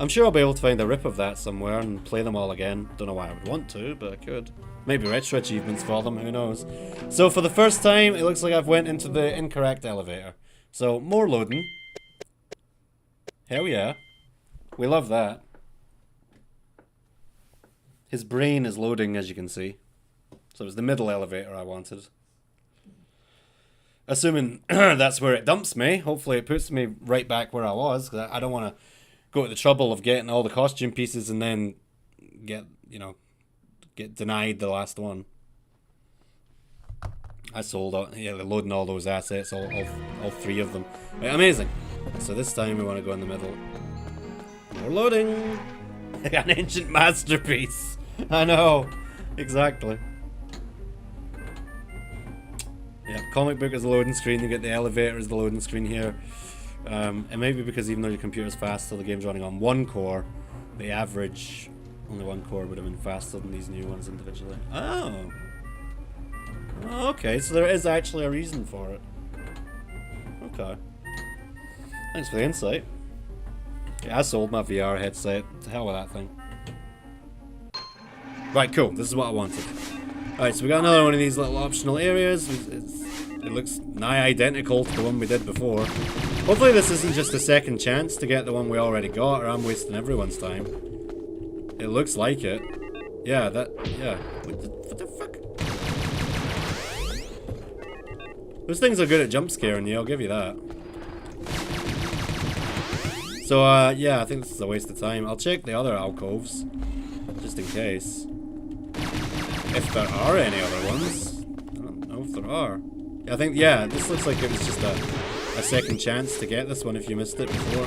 I'm sure I'll be able to find a rip of that somewhere and play them all again. Don't know why I would want to, but I could. Maybe retro achievements for them, who knows. So for the first time, it looks like I've went into the incorrect elevator. So, more loading. Hell yeah. We love that. His brain is loading, as you can see. So it was the middle elevator I wanted. Assuming that's where it dumps me, hopefully it puts me right back where I was, because I don't want to go to the trouble of getting all the costume pieces and then get denied the last one. I sold out, yeah, they're loading all those assets, all three of them. Right, amazing. So this time we want to go in the middle. More loading. An ancient masterpiece. I know, exactly. Yeah, comic book is the loading screen. You get the elevator as the loading screen here. And maybe because even though your computer's fast, so the game's running on one core, the average only one core would have been faster than these new ones individually. Oh. Okay, so there is actually a reason for it. Okay. Thanks for the insight. Yeah, I sold my VR headset. To hell with that thing. Right, cool. This is what I wanted. Alright, so we got another one of these little optional areas. It looks nigh identical to the one we did before. Hopefully this isn't just a second chance to get the one we already got, or I'm wasting everyone's time. It looks like it. Yeah, yeah. What the fuck? Those things are good at jump scaring you, I'll give you that. So, yeah, I think this is a waste of time. I'll check the other alcoves, just in case. If there are any other ones. I don't know if there are. I think, yeah, this looks like it was just a second chance to get this one if you missed it before.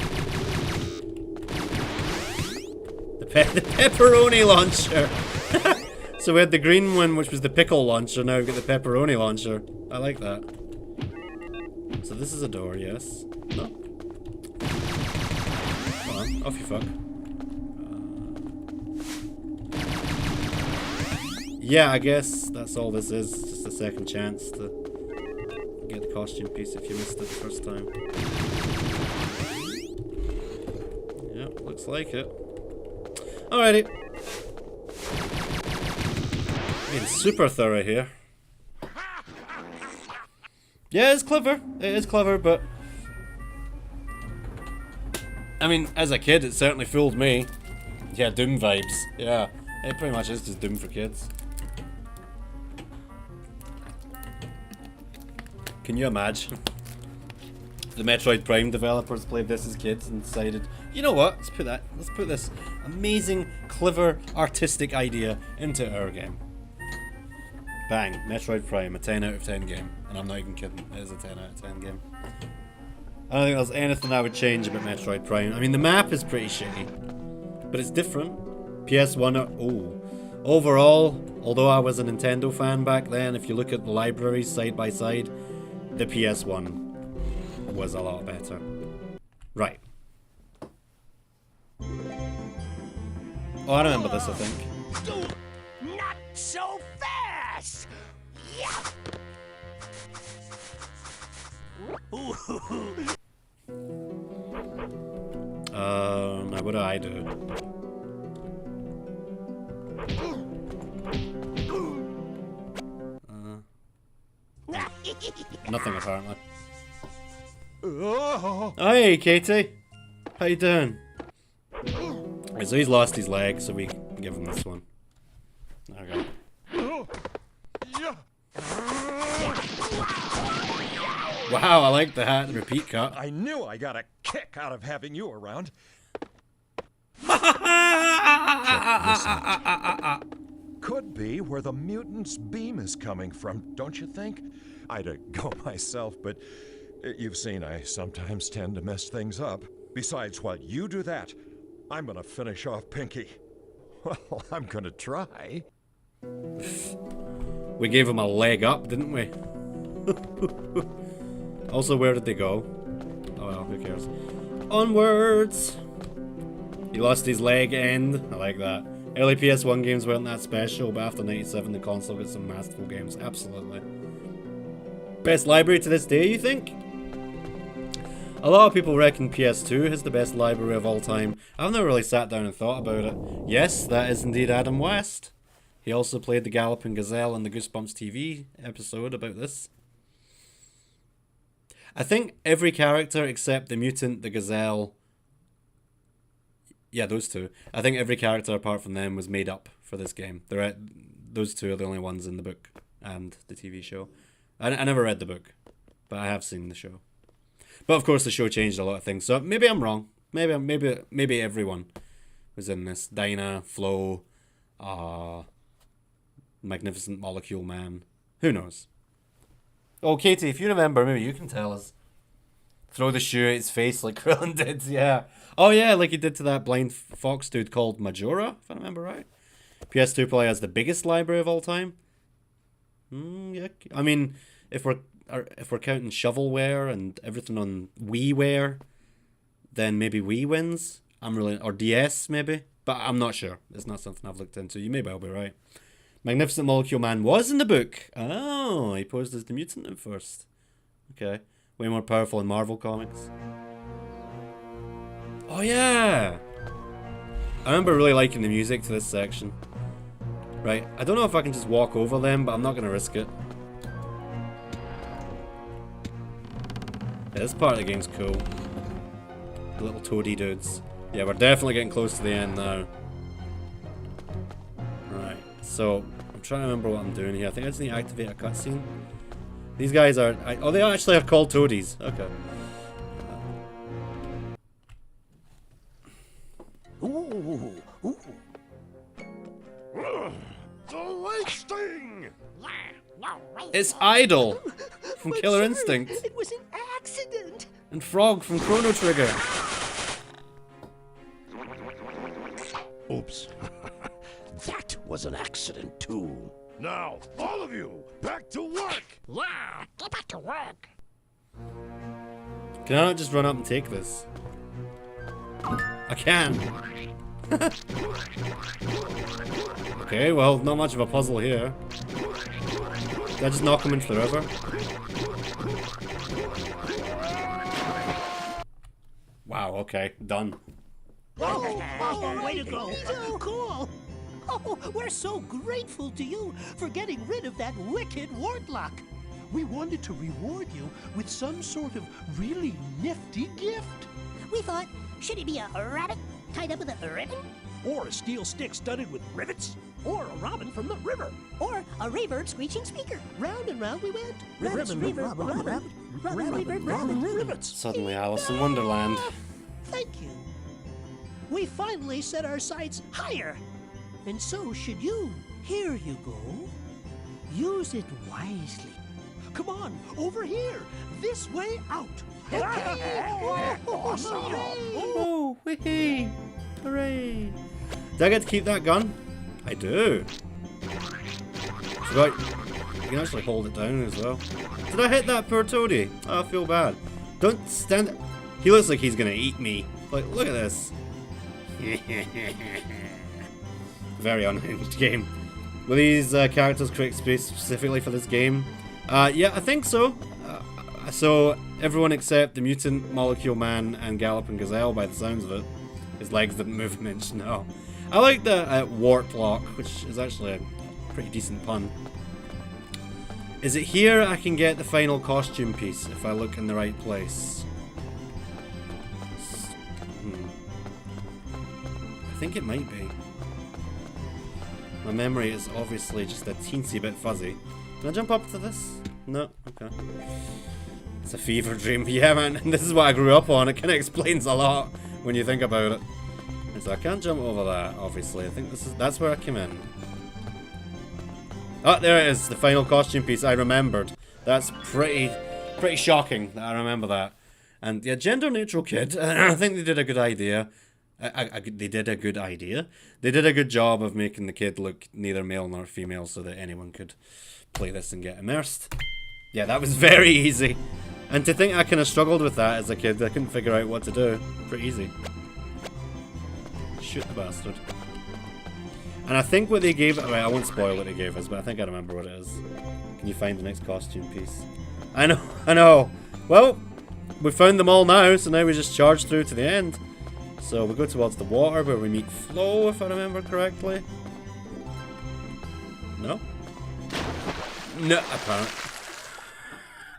The pepperoni launcher! So we had the green one, which was the pickle launcher, now we've got the pepperoni launcher. I like that. So this is a door, yes. No? Come on, off you fuck. Yeah, I guess that's all this is. Just a second chance to get the costume piece if you missed it the first time. Yep, looks like it. Alrighty. Being super thorough here. Yeah, it's clever. It is clever, but I mean, as a kid, it certainly fooled me. Yeah, Doom vibes. Yeah, it pretty much is just Doom for kids. Can you imagine? The Metroid Prime developers played this as kids and decided, you know what? Let's put this amazing, clever, artistic idea into our game. Bang, Metroid Prime, a 10 out of 10 game. And I'm not even kidding, it is a 10 out of 10 game. I don't think there's anything I would change about Metroid Prime. I mean, the map is pretty shitty, but it's different. PS1, overall, although I was a Nintendo fan back then, if you look at the libraries side by side, the PS1 was a lot better. Right. Oh, I remember this, I think. Not so fast! Yeah! Now what do I do? Nothing apparently. Oh, hey, Katie. How you doing? Right, so he's lost his leg, so we give him this one. Okay. Wow, I like the hat and repeat cut. I knew I got a kick out of having you around. Could be where the mutant's beam is coming from, don't you think? I'd go myself, but you've seen I sometimes tend to mess things up. Besides, while you do that, I'm gonna finish off Pinky. Well, I'm gonna try. We gave him a leg up, didn't we? Also, where did they go? Oh well, who cares? Onwards! He lost his leg end. I like that. Early PS1 games weren't that special, but after 97 the console got some masterful games. Absolutely. Best library to this day, you think? A lot of people reckon PS2 has the best library of all time. I've never really sat down and thought about it. Yes, that is indeed Adam West. He also played the Galloping Gazelle in the Goosebumps TV episode about this. I think every character except the mutant, the gazelle... Yeah, those two. I think every character apart from them was made up for this game. Those two are the only ones in the book and the TV show. I never read the book, but I have seen the show. But of course the show changed a lot of things, so maybe I'm wrong. Maybe everyone was in this. Dinah, Flo, Magnificent Molecule Man. Who knows? Oh, Katie, if you remember, maybe you can tell us. Throw the shoe at his face like Krillin did, yeah. Oh yeah, like he did to that blind fox dude called Majora, if I remember right. PS2 probably has the biggest library of all time. Yeah. I mean, if we're counting shovelware and everything on WiiWare, then maybe Wii wins. Or DS maybe, but I'm not sure. It's not something I've looked into. You may well be right. Magnificent Molecule Man was in the book. Oh, he posed as the mutant at first. Okay. Way more powerful in Marvel Comics. Oh yeah! I remember really liking the music to this section. Right, I don't know if I can just walk over them, but I'm not going to risk it. Yeah, this part of the game's cool. The little toady dudes. Yeah, we're definitely getting close to the end now. Right, so I'm trying to remember what I'm doing here. I think I just need to activate a cutscene. These guys are... oh, they actually are called toadies. Okay. Ooh. The lake sting! It's Idol from Killer Instinct. It was an accident. And Frog from Chrono Trigger. Oops. That was an accident too. Now, all of you, back to work! Yeah, get back to work. Can I not just run up and take this? I can. Okay, well, not much of a puzzle here. Did I just knock him into the river? Wow, okay, done. Oh, way to go. So cool. Oh, we're so grateful to you for getting rid of that wicked wartlock. We wanted to reward you with some sort of really nifty gift. We thought, should it be a rabbit tied up with a ribbon? Or a steel stick studded with rivets? Or a robin from the river? Or a reverb screeching speaker? Round and round we went. Rabbits, reverb, robin, rivets. Suddenly Alice in Wonderland. Thank you. We finally set our sights higher. And so should you. Here you go. Use it wisely. Come on, over here. This way out. Awesome. Oh, whee! Hooray! Did I get to keep that gun? I do. Forgot. You can actually hold it down as well. Did I hit that poor toady? Oh, I feel bad. Don't stand. He looks like he's gonna eat me. Like, look at this. Very unhinged game. Were these characters created specifically for this game? Yeah, I think so. So everyone except the Mutant, Molecule Man, and Galloping Gazelle, by the sounds of it. His legs didn't move an inch, no. I like the Wartlock, which is actually a pretty decent pun. Is it here I can get the final costume piece, if I look in the right place? think it might be. My memory is obviously just a teensy bit fuzzy. Can I jump up to this? No? Okay. It's a fever dream. Yeah, man, this is what I grew up on. It kind of explains a lot when you think about it. So I can't jump over that, obviously. I think that's where I came in. Oh, there it is. The final costume piece. I remembered. That's pretty shocking that I remember that. And yeah, gender neutral kid. I think they did a good idea. They did a good idea. They did a good job of making the kid look neither male nor female so that anyone could play this and get immersed. Yeah, that was very easy. And to think I kind of struggled with that as a kid, I couldn't figure out what to do. Pretty easy. Shoot the bastard. And I think what they gave... Right, I won't spoil what they gave us, but I think I remember what it is. Can you find the next costume piece? I know. Well, we found them all now, so now we just charge through to the end. So we go towards the water where we meet Flo, if I remember correctly. No? No,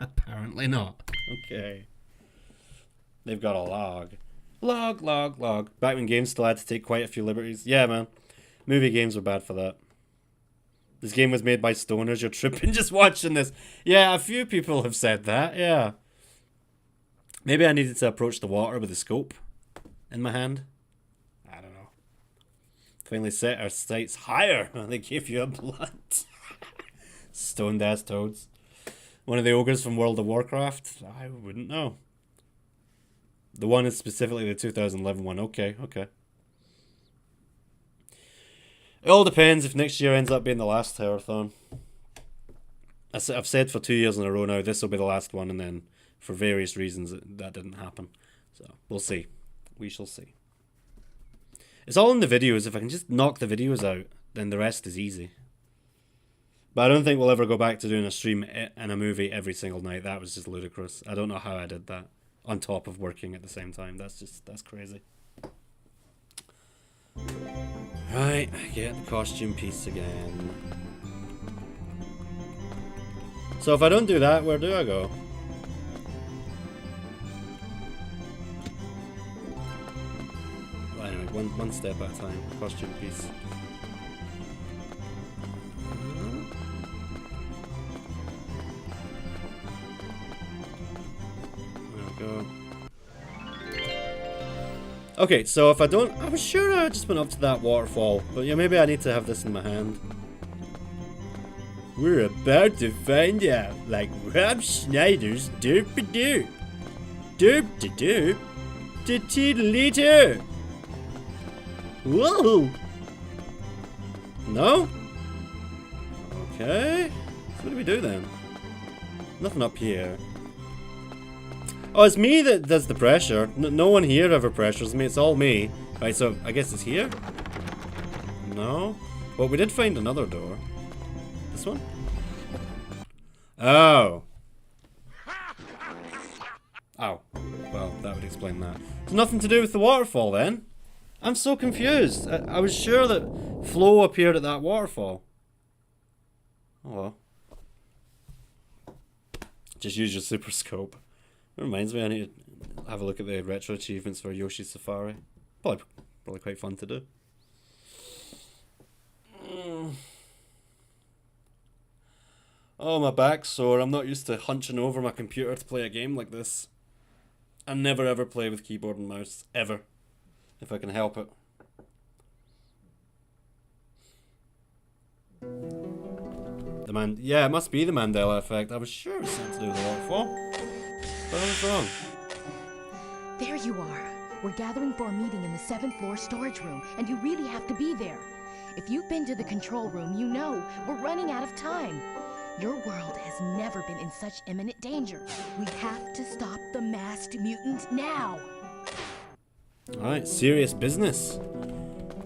apparently not. Okay. They've got a log. Log. Back when games still had to take quite a few liberties. Yeah, man. Movie games were bad for that. This game was made by stoners. You're tripping just watching this. Yeah, a few people have said that. Yeah. Maybe I needed to approach the water with a scope in my hand. I don't know. Finally set our sights higher. They gave you a blunt. Stoned ass toads. One of the ogres from World of Warcraft? I wouldn't know. The one is specifically the 2011 one. Okay. It all depends if next year ends up being the last Terrorthon. I've said for 2 years in a row now, this will be the last one, and then for various reasons that didn't happen. So, we'll see. We shall see. It's all in the videos. If I can just knock the videos out, then the rest is easy. But I don't think we'll ever go back to doing a stream and a movie every single night. That was just ludicrous. I don't know how I did that. On top of working at the same time. That's crazy. Right, get the costume piece again. So if I don't do that, where do I go? Well, anyway, one step at a time. Costume piece. Go. Okay, so if I don't... I was sure I just went up to that waterfall. But yeah, maybe I need to have this in my hand. We're about to find out, like Rob Schneider's Derp-a-Derp. Derp-a-Derp? T-T-Liter. Whoa! No? Okay. So what do we do then? Nothing up here. Oh, it's me that does the pressure. No one here ever pressures me. It's all me. Right, so I guess it's here? No? Well, we did find another door. This one? Oh. Oh. Well, that would explain that. It's nothing to do with the waterfall then. I'm so confused. I was sure that Flo appeared at that waterfall. Oh well. Just use your super scope. It reminds me, I need to have a look at the retro achievements for Yoshi's Safari. Probably quite fun to do. Oh, my back's sore. I'm not used to hunching over my computer to play a game like this. I never ever play with keyboard and mouse. Ever. If I can help it. Yeah, it must be the Mandela effect. I was sure it was something to do with the waterfall. But I was wrong. There you are. We're gathering for a meeting in the 7th floor storage room, and you really have to be there. If you've been to the control room, you know we're running out of time. Your world has never been in such imminent danger. We have to stop the masked mutant now. Alright, serious business.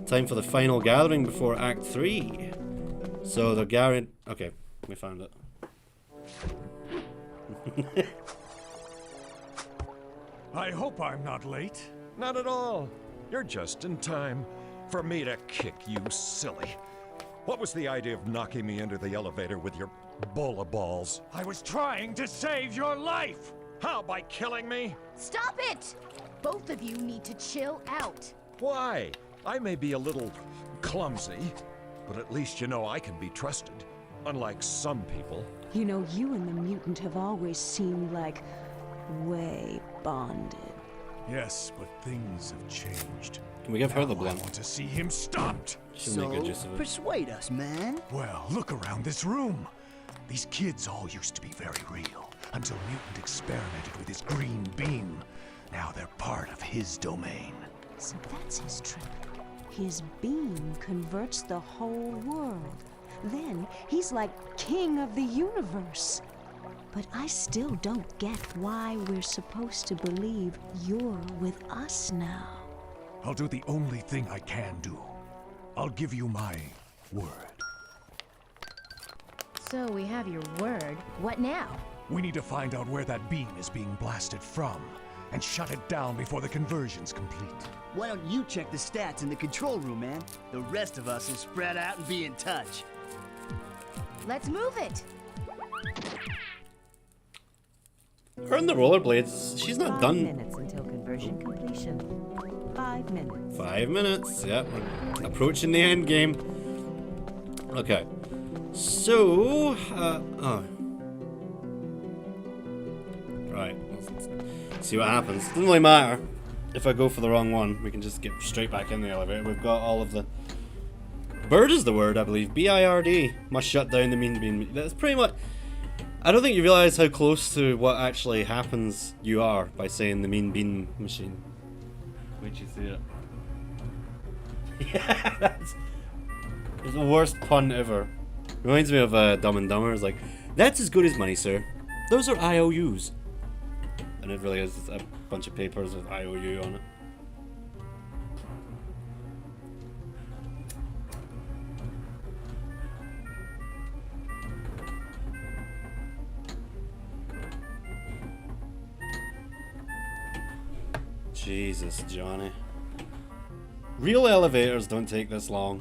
Time for the final gathering before Act 3. So they're gathering... Okay, we found it. I hope I'm not late. Not at all. You're just in time for me to kick you silly. What was the idea of knocking me into the elevator with your bowl of balls? I was trying to save your life! How, by killing me? Stop it! Both of you need to chill out. Why? I may be a little clumsy, but at least you know I can be trusted. Unlike some people. You know, you and the mutant have always seemed like way bonded. Yes, but things have changed. Can we give her the I blunt? want to see him stopped. She'll make good use of it. Persuade us, man. Well, look around this room. These kids all used to be very real until Mutant experimented with his green beam. Now they're part of his domain. So that's his trick. His beam converts the whole world. Then he's like king of the universe. But I still don't get why we're supposed to believe you're with us now. I'll do the only thing I can do. I'll give you my word. So we have your word. What now? We need to find out where that beam is being blasted from and shut it down before the conversion's complete. Why don't you check the stats in the control room, man? The rest of us will spread out and be in touch. Let's move it. Her and the rollerblades, she's not 5 done. minutes until conversion completion. 5 minutes. 5 minutes, yep. We're approaching the end game. Okay. So, right. Let's see what happens. Doesn't really matter if I go for the wrong one. We can just get straight back in the elevator. We've got all of the... Bird is the word, I believe. B-I-R-D. Must shut down the mean beam. That's pretty much... I don't think you realize how close to what actually happens you are by saying the mean bean machine. Wait till you see it. Yeah, that's the worst pun ever. Reminds me of Dumb and Dumber. It's like, that's as good as money, sir. Those are IOUs. And it really is a bunch of papers with IOU on it. Jesus, Johnny. Real elevators don't take this long.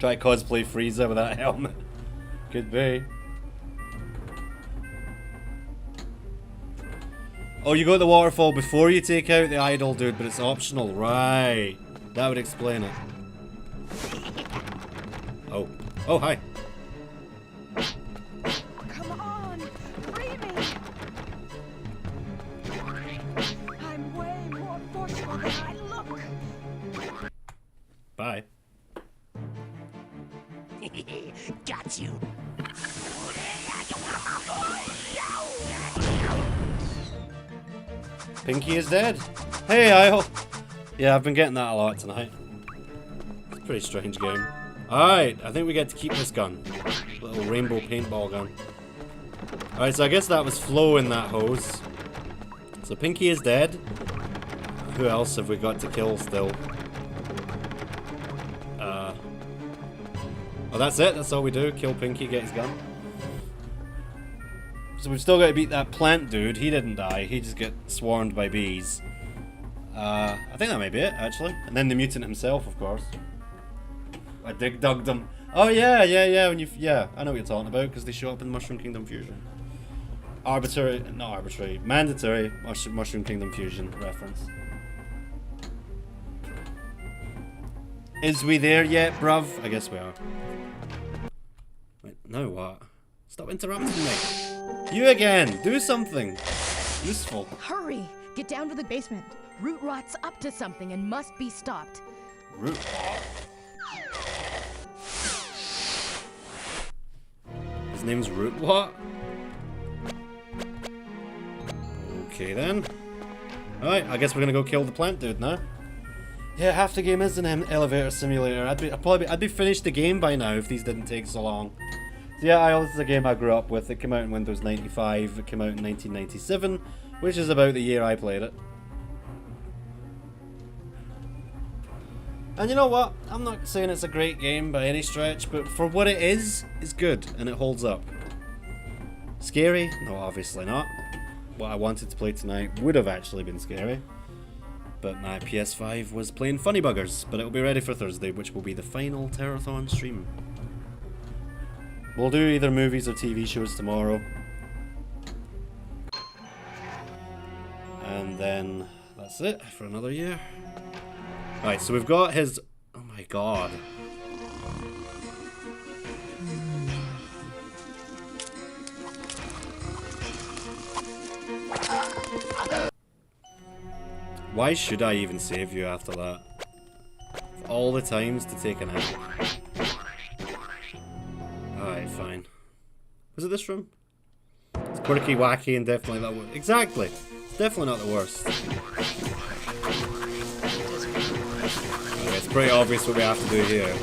Try to cosplay Frieza with that helmet. Could be. Oh, you go to the waterfall before you take out the idol dude, but it's optional. Right. That would explain it. Oh. Oh, hi. Come on, free me! I'm way more forceful than I look. Bye. Got you. Pinky is dead. Hey, I. Yeah, I've been getting that a lot tonight. It's a pretty strange game. Alright, I think we get to keep this gun. Little rainbow paintball gun. Alright, so I guess that was Flo in that hose. So Pinky is dead. Who else have we got to kill still? Oh, that's it. That's all we do. Kill Pinky, get his gun. So we've still got to beat that plant dude. He didn't die. He just get swarmed by bees. I think that may be it, actually. And then the mutant himself, of course. I dig-dugged them. Oh, yeah. When you, I know what you're talking about, because they show up in Mushroom Kingdom Fusion. Mandatory Mushroom Kingdom Fusion reference. Is we there yet, bruv? I guess we are. Wait, now what? Stop interrupting me. You again! Do something! Useful. Hurry! Get down to the basement. Root Rot's up to something and must be stopped. Root Rot? His name's Root what? Okay then. Alright, I guess we're gonna go kill the plant dude now. Yeah, half the game is an elevator simulator. I'd be finished the game by now if these didn't take so long. So yeah, this is a game I grew up with. It came out in Windows 95. It came out in 1997, which is about the year I played it. And you know what? I'm not saying it's a great game by any stretch, but for what it is, it's good and it holds up. Scary? No, obviously not. What I wanted to play tonight would have actually been scary. But my PS5 was playing funny buggers, but it'll be ready for Thursday, which will be the final Terrorthon stream. We'll do either movies or TV shows tomorrow. And then That's it for another year. Right, so we've got his... Oh my god. Why should I even save you after that? All the times to take an out. Alright, fine. Was it this room? It's quirky, wacky, and definitely not... Exactly! It's definitely not the worst. Okay, it's pretty obvious what we have to do here.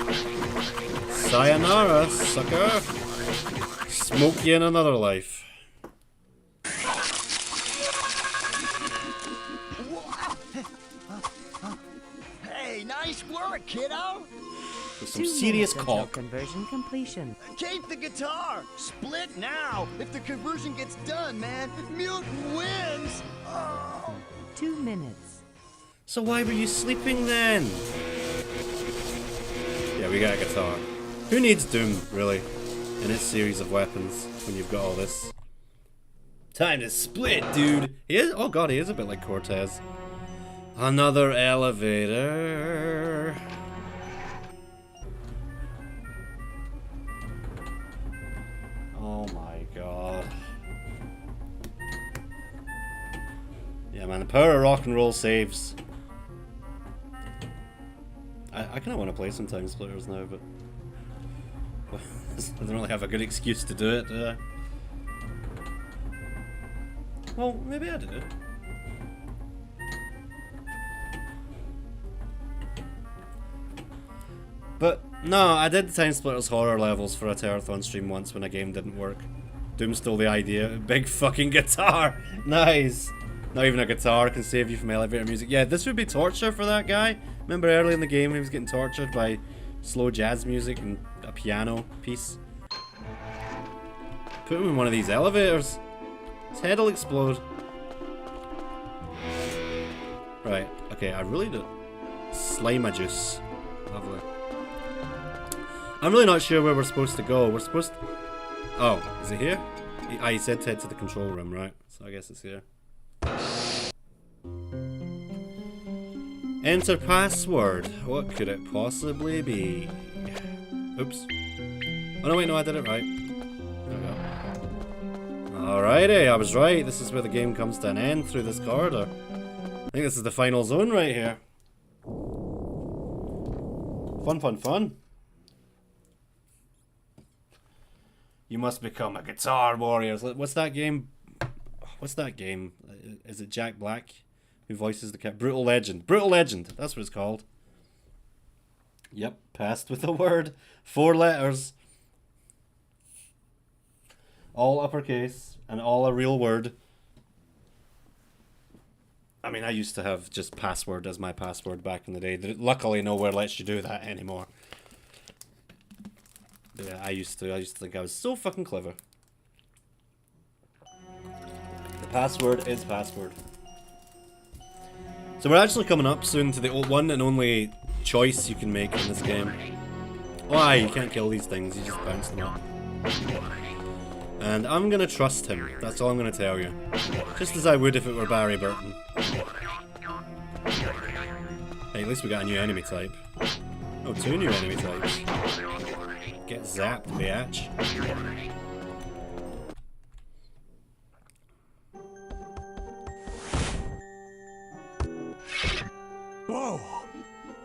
Sayonara, sucker! Smoke you in another life. Hey, nice work, kiddo! With some serious cock. Conversion completion. Keep the guitar! Split now! If the conversion gets done, man, Mutant wins! Oh. 2 minutes. So why were you sleeping then? Yeah, we got a guitar. Who needs Doom, really, in its series of weapons when you've got all this? Time to split, dude! He is, oh god, he is a bit like Cortez. Another elevator. Oh my god. Yeah, man, the power of rock and roll saves. I kind of want to play some Time Splitters now, but I don't really have a good excuse to do it, do I? Well, maybe I do. But, no, I did the Time Splitters horror levels for a Terrorthon stream once when a game didn't work. Doom stole the idea. Big fucking guitar! Nice! Not even a guitar can save you from elevator music. Yeah, this would be torture for that guy. Remember early in the game when he was getting tortured by slow jazz music and a piano piece? Put him in one of these elevators. His head will explode. Right, okay, I really do. Slime juice. Lovely. I'm really not sure where we're supposed to go. We're supposed to... Oh, is it here? He said to head to the control room, right? So I guess it's here. Enter password. What could it possibly be? Oops. Oh no, wait, no, I did it right. There we go. Alrighty, I was right. This is where the game comes to an end through this corridor. I think this is the final zone right here. Fun, fun, fun. You must become a guitar warrior. What's that game? What's that game? Is it Jack Black who voices the cat? Brutal Legend. Brutal Legend. That's what it's called. Yep, passed with a word. 4 letters. All uppercase and all a real word. I mean, I used to have just password as my password back in the day. Luckily, nowhere lets you do that anymore. Yeah, I used to think I was so fucking clever. The password is password. So we're actually coming up soon to the one and only choice you can make in this game. Why? You can't kill these things, you just bounce them up. And I'm gonna trust him, that's all I'm gonna tell you. Just as I would if it were Barry Burton. Hey, at least we got a new enemy type. Oh, 2 new enemy types. Get zapped, bitch. Whoa!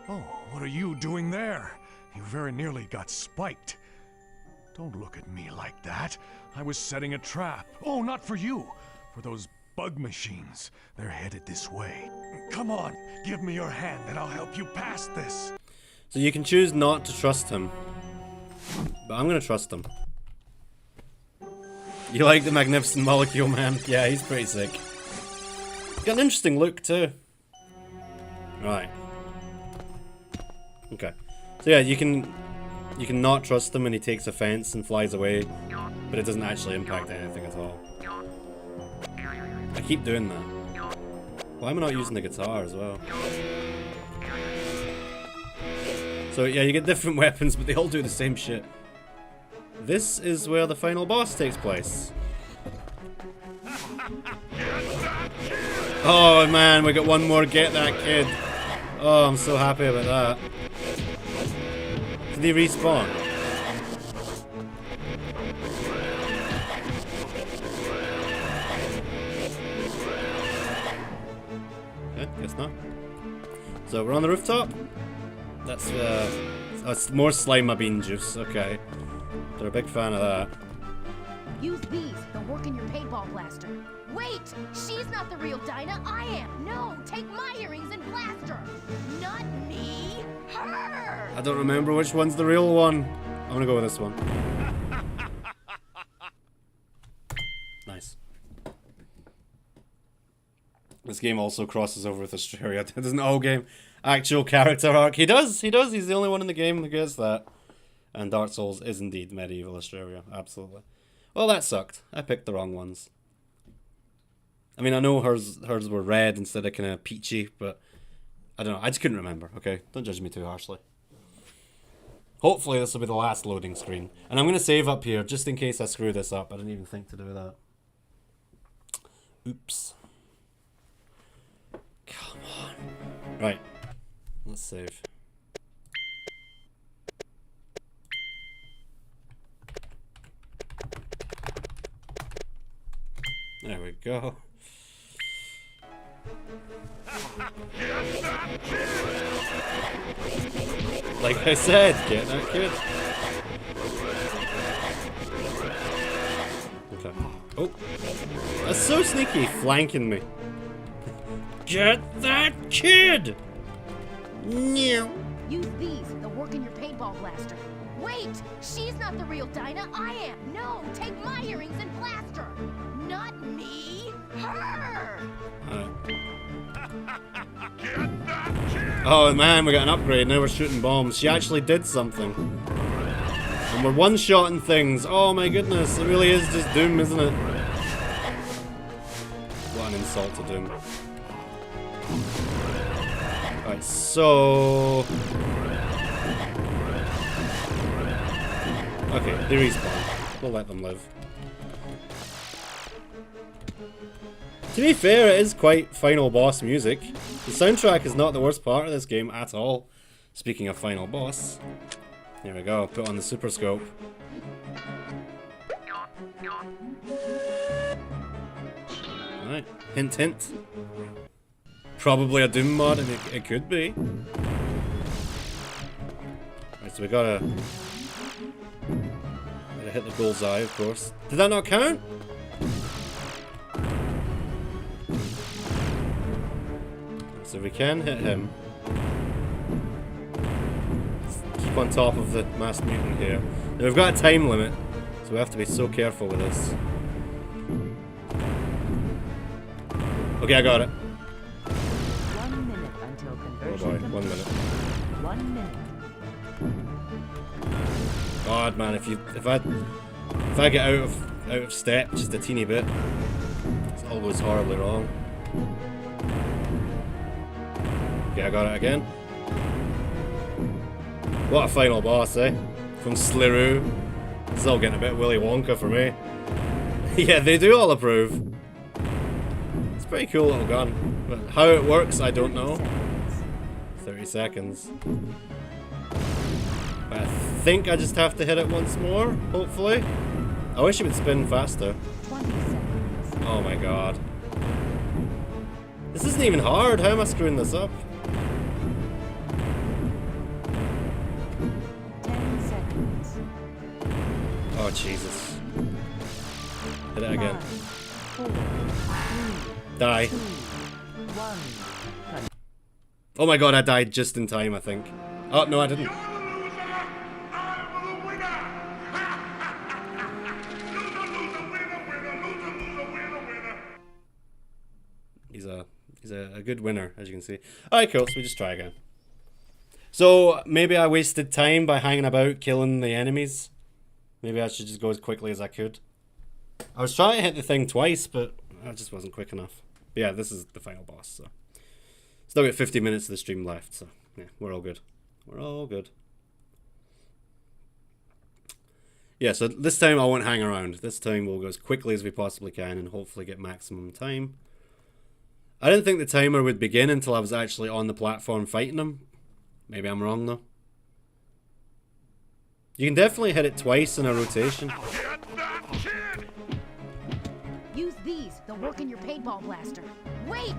Oh, what are you doing there? You very nearly got spiked. Don't look at me like that. I was setting a trap. Oh, not for you. For those bug machines. They're headed this way. Come on, give me your hand and I'll help you pass this. So you can choose not to trust him. But I'm gonna trust him. You like the Magnificent Molecule Man? Yeah, he's pretty sick. Got an interesting look too. Right. Okay. So yeah, you can not trust him and he takes offense and flies away, but it doesn't actually impact anything at all. I keep doing that. Why am I not using the guitar as well? So yeah, you get different weapons, but they all do the same shit. This is where the final boss takes place. Oh man, we got one more get that kid. Oh, I'm so happy about that. Did he respawn? Okay, guess not. So we're on the rooftop. That's more slime bean juice. Okay, they're a big fan of that. Use these. They'll work in your paintball blaster. Wait! She's not the real Dinah. I am. No, take my earrings and blast her. Not me. Her. I don't remember which one's the real one. I'm gonna go with this one. Nice. This game also crosses over with Australia. Doesn't the whole game actual character arc? He does. He does. He's the only one in the game who gets that. And Dark Souls is indeed medieval Australia. Absolutely. Well, that sucked. I picked the wrong ones. I mean, I know hers were red instead of kind of peachy, but I don't know. I just couldn't remember, okay? Don't judge me too harshly. Hopefully this will be the last loading screen. And I'm going to save up here just in case I screw this up. I didn't even think to do that. Oops. Come on. Right. Let's save. There we go. Like I said, get that kid. Okay. Oh, that's so sneaky, flanking me. Get that kid. No. Use these. They'll work in your paintball blaster. Wait! She's not the real Dinah. I am. No, take my earrings and blast her. Not me. Her. Oh man, we got an upgrade. Now we're shooting bombs. She actually did something. And we're one-shotting things. Oh my goodness, it really is just Doom, isn't it? What an insult to Doom. Alright, so... Okay, they respawn. We'll let them live. To be fair, it is quite final boss music. The soundtrack is not the worst part of this game at all. Speaking of final boss. Here we go, put on the super scope. Alright, hint hint. Probably a Doom mod, and it could be. Right, so we gotta hit the bullseye, of course. Did that not count? So we can hit him. Let's keep on top of the masked mutant here. Now we've got a time limit, so we have to be so careful with this. Okay, I got it. 1 minute until conversion. Oh boy, 1 minute. 1 minute. God, man, if I get out of step just a teeny bit, it's always horribly wrong. Okay, I got it again. What a final boss, eh? From Sliru. It's all getting a bit Willy Wonka for me. Yeah, they do all approve. It's a pretty cool little gun. But how it works, I don't know. 30 seconds. I think I just have to hit it once more, hopefully. I wish it would spin faster. 20 seconds. Oh my god. This isn't even hard. How am I screwing this up? 10 seconds. Oh Jesus. Hit it again. 5, 4, 3, Die. 2, 1. Oh my god, I died just in time, I think. Oh, no, I didn't. He's a good winner, as you can see. Alright, cool, so we just try again. So, maybe I wasted time by hanging about killing the enemies. Maybe I should just go as quickly as I could. I was trying to hit the thing twice, but I just wasn't quick enough. But yeah, this is the final boss, so. Still got 50 minutes of the stream left, so yeah, we're all good. We're all good. Yeah, so this time I won't hang around. This time we'll go as quickly as we possibly can and hopefully get maximum time. I didn't think the timer would begin until I was actually on the platform fighting him. Maybe I'm wrong though. You can definitely hit it twice in a rotation. Use these. They'll work in your paintball blaster. Wait!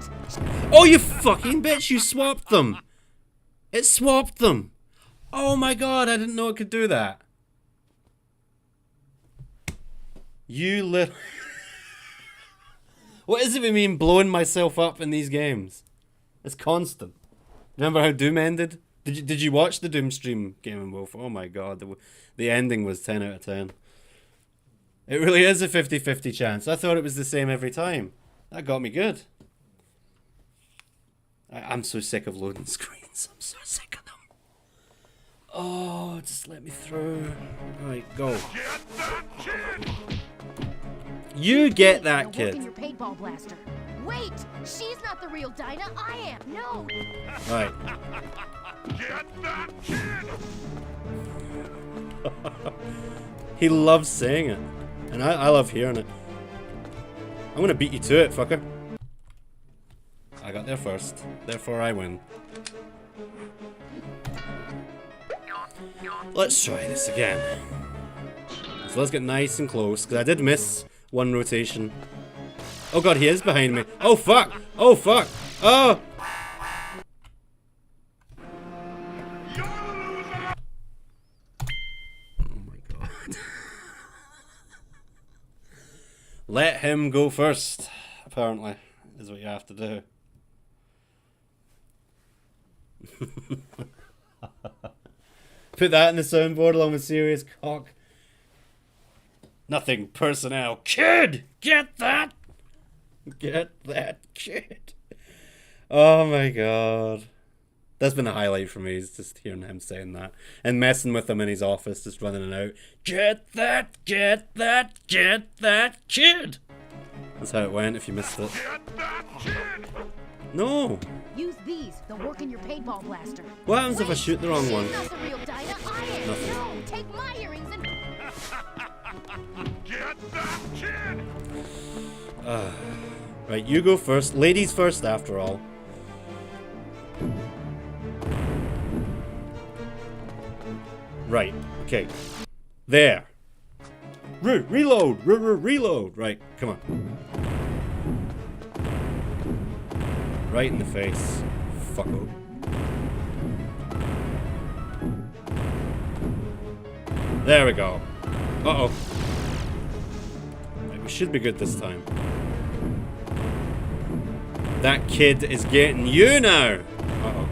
Oh, you fucking bitch! You swapped them! It swapped them! Oh my god, I didn't know it could do that. You little... What is it with me blowing myself up in these games? It's constant. Remember how Doom ended? Did you watch the Doom stream, Game & Wolf? Oh my god, the ending was 10 out of 10. It really is a 50-50 chance. I thought it was the same every time. That got me good. I'm so sick of loading screens. I'm so sick of them. Oh, just let me through. Right, go. You get that kid. Your paintball blaster. Wait, she's not the real Dinah. I am. No. Right. Get that kid! He loves saying it, and I love hearing it. I'm gonna beat you to it, fucker. I got there first, therefore I win. Let's try this again. So let's get nice and close, because I did miss one rotation. Oh god, he is behind me. Oh fuck! Oh fuck! Oh! Oh my god. Let him go first, apparently, is what you have to do. Put that in the soundboard along with serious cock. Nothing personnel. Kid! Get that! Get that kid. Oh my god. That's been a highlight for me, is just hearing him saying that. And messing with him in his office, just running it out. Get that, get that, get that kid! That's how it went if you missed it. No! Use these. They'll work in your paintball blaster. What happens if I shoot the wrong one? She's not the real Dinah. I am. Nothing. No, take my earrings and... Get that kid! Right, you go first. Ladies first, after all. Right, okay. There. Reload! Reload! Right, come on. Right in the face. Fucko. There we go. Uh-oh. Right, we should be good this time. That kid is getting you now! Uh-oh.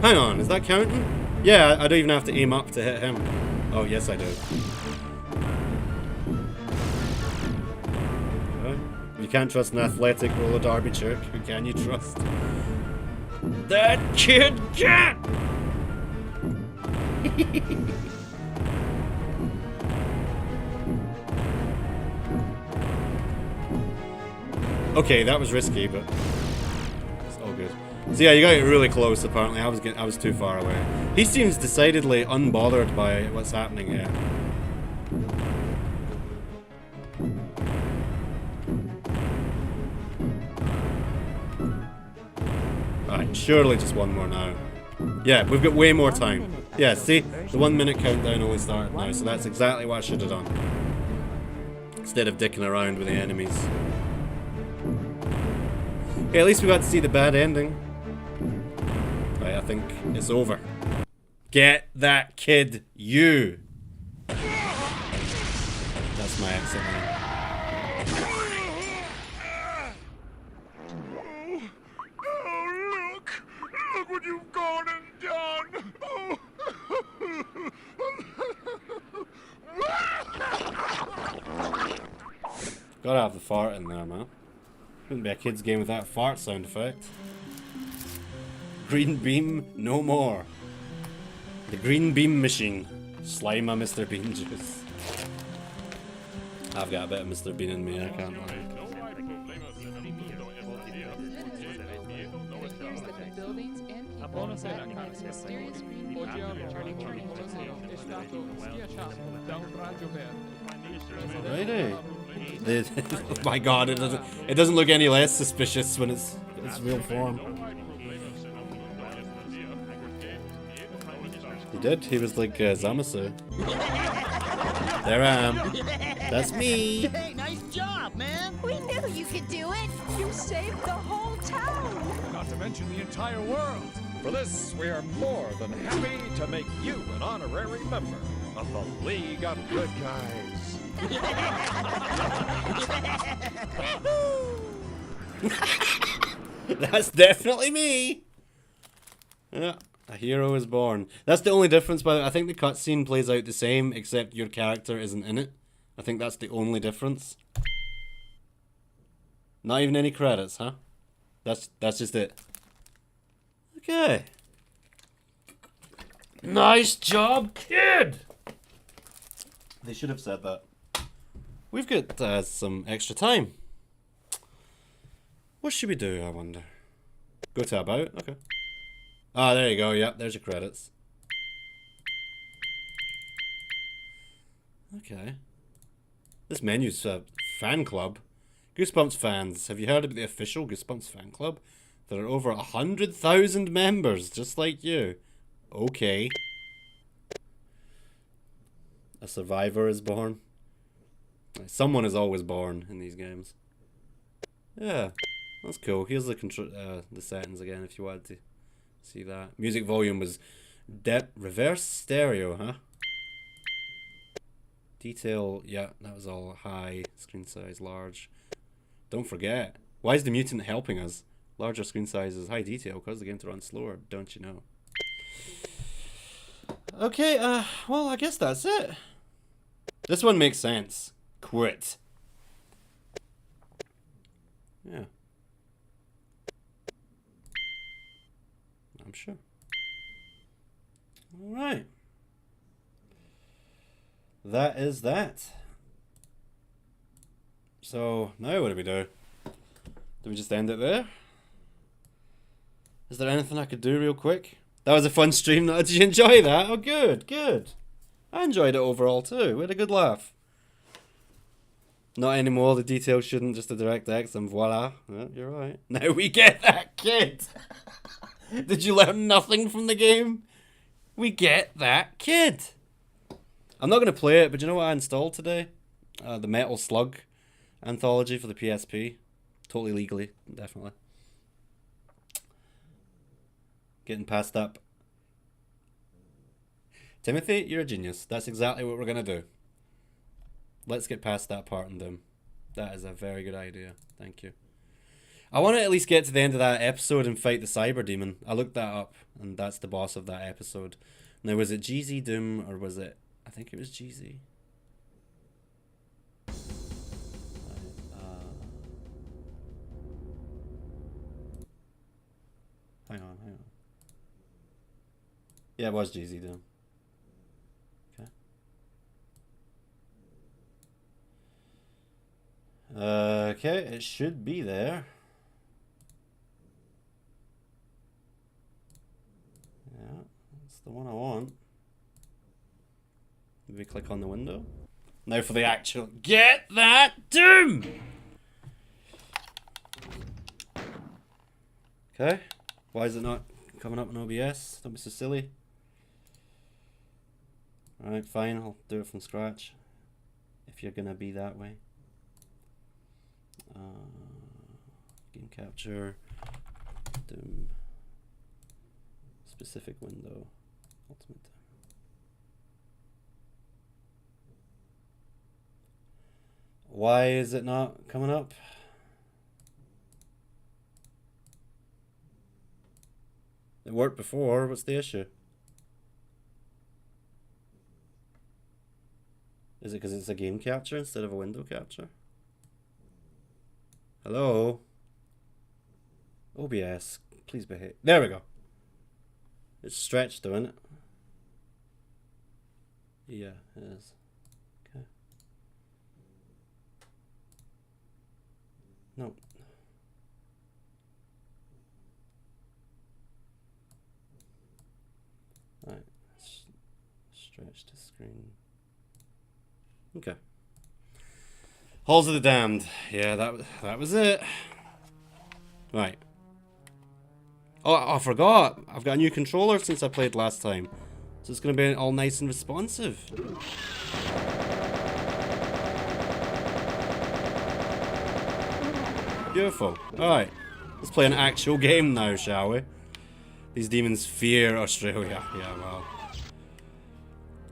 Hang on, is that counting? Yeah, I don't even have to aim up to hit him. Oh, yes I do. You can't trust an athletic roller derby jerk. Who can you trust? That kid can! Okay, that was risky, but it's all good. So yeah, you got it really close. Apparently, I was too far away. He seems decidedly unbothered by what's happening here. Alright, surely just one more now. Yeah, we've got way more time. Yeah, see? The 1 minute countdown only started now, so that's exactly what I should have done. Instead of dicking around with the enemies. Okay, at least we got to see the bad ending. Right, I think it's over. Get that kid, you! That's my exit line. Look what you've gone and done! Oh. Gotta have the fart in there, man. Couldn't be a kid's game without fart sound effect. Green beam, no more. The green beam machine. Slime my Mr. Bean juice. I've got a bit of Mr. Bean in me, I can't lie. Buonasera, cari mysterious green geometry è stato schiacciato da un raggio verde. Alrighty. Oh my god, it doesn't look any less suspicious when it's its real form. He did. He was like Zamasu. There I am. That's me. Hey, nice job, man. We knew you could do it. You saved the whole town! Not to mention the entire world. For this, we are more than happy to make you an honorary member of the League of Good Guys. That's definitely me. Yeah, a hero is born. That's the only difference, but I think the cutscene plays out the same, except your character isn't in it. I think that's the only difference. Not even any credits, huh? That's just it. Okay. Nice job, kid! They should have said that. We've got some extra time. What should we do, I wonder? Go to about? Okay. Ah, there you go. Yep, there's your credits. Okay. This menu's a fan club. Goosebumps fans. Have you heard about the official Goosebumps fan club? There are over 100,000 members, just like you. Okay. A survivor is born. Someone is always born in these games. Yeah, that's cool. Here's the settings again if you wanted to see that. Music volume was reverse stereo, huh? Detail, yeah, that was all high. Screen size large. Don't forget. Why is the mutant helping us? Larger screen size is high detail, cause the game to run slower, don't you know? Okay, well, I guess that's it. This one makes sense. Quit. Yeah. I'm sure. Alright. That is that. So, now what do we do? Do we just end it there? Is there anything I could do real quick? That was a fun stream. Did you enjoy that? Oh, good, good. I enjoyed it overall too. We had a good laugh. Not anymore. The details shouldn't. Just a DirectX and voila. Yeah, you're right. Now we get that kid. Did you learn nothing from the game? We get that kid. I'm not going to play it, but you know what I installed today? The Metal Slug anthology for the PSP. Totally legally, definitely. Getting passed up. Timothy, you're a genius. That's exactly what we're going to do. Let's get past that part in Doom. That is a very good idea. Thank you. I want to at least get to the end of that episode and fight the Cyber Demon. I looked that up, and that's the boss of that episode. Now, was it GZ Doom, or was it... I think it was GZ. Hang on. Yeah, it was GZ Doom. Okay, it should be there. Yeah, that's the one I want. Maybe click on the window. Now for the actual... Get that Doom! Okay. Why is it not coming up in OBS? Don't be so silly. Alright, fine. I'll do it from scratch. If you're gonna be that way. Game capture, Doom, specific window, ultimate. Why is it not coming up? It worked before. What's the issue? Is it because it's a game capture instead of a window capture? Hello? OBS, please behave. There we go. It's stretched, though, isn't it? Yeah, it is. Okay. No. Right. Stretch to screen. Okay. Halls of the Damned. Yeah, that was it. Right. Oh, I forgot. I've got a new controller since I played last time. So it's going to be all nice and responsive. Beautiful. Alright. Let's play an actual game now, shall we? These demons fear Australia. Yeah, well.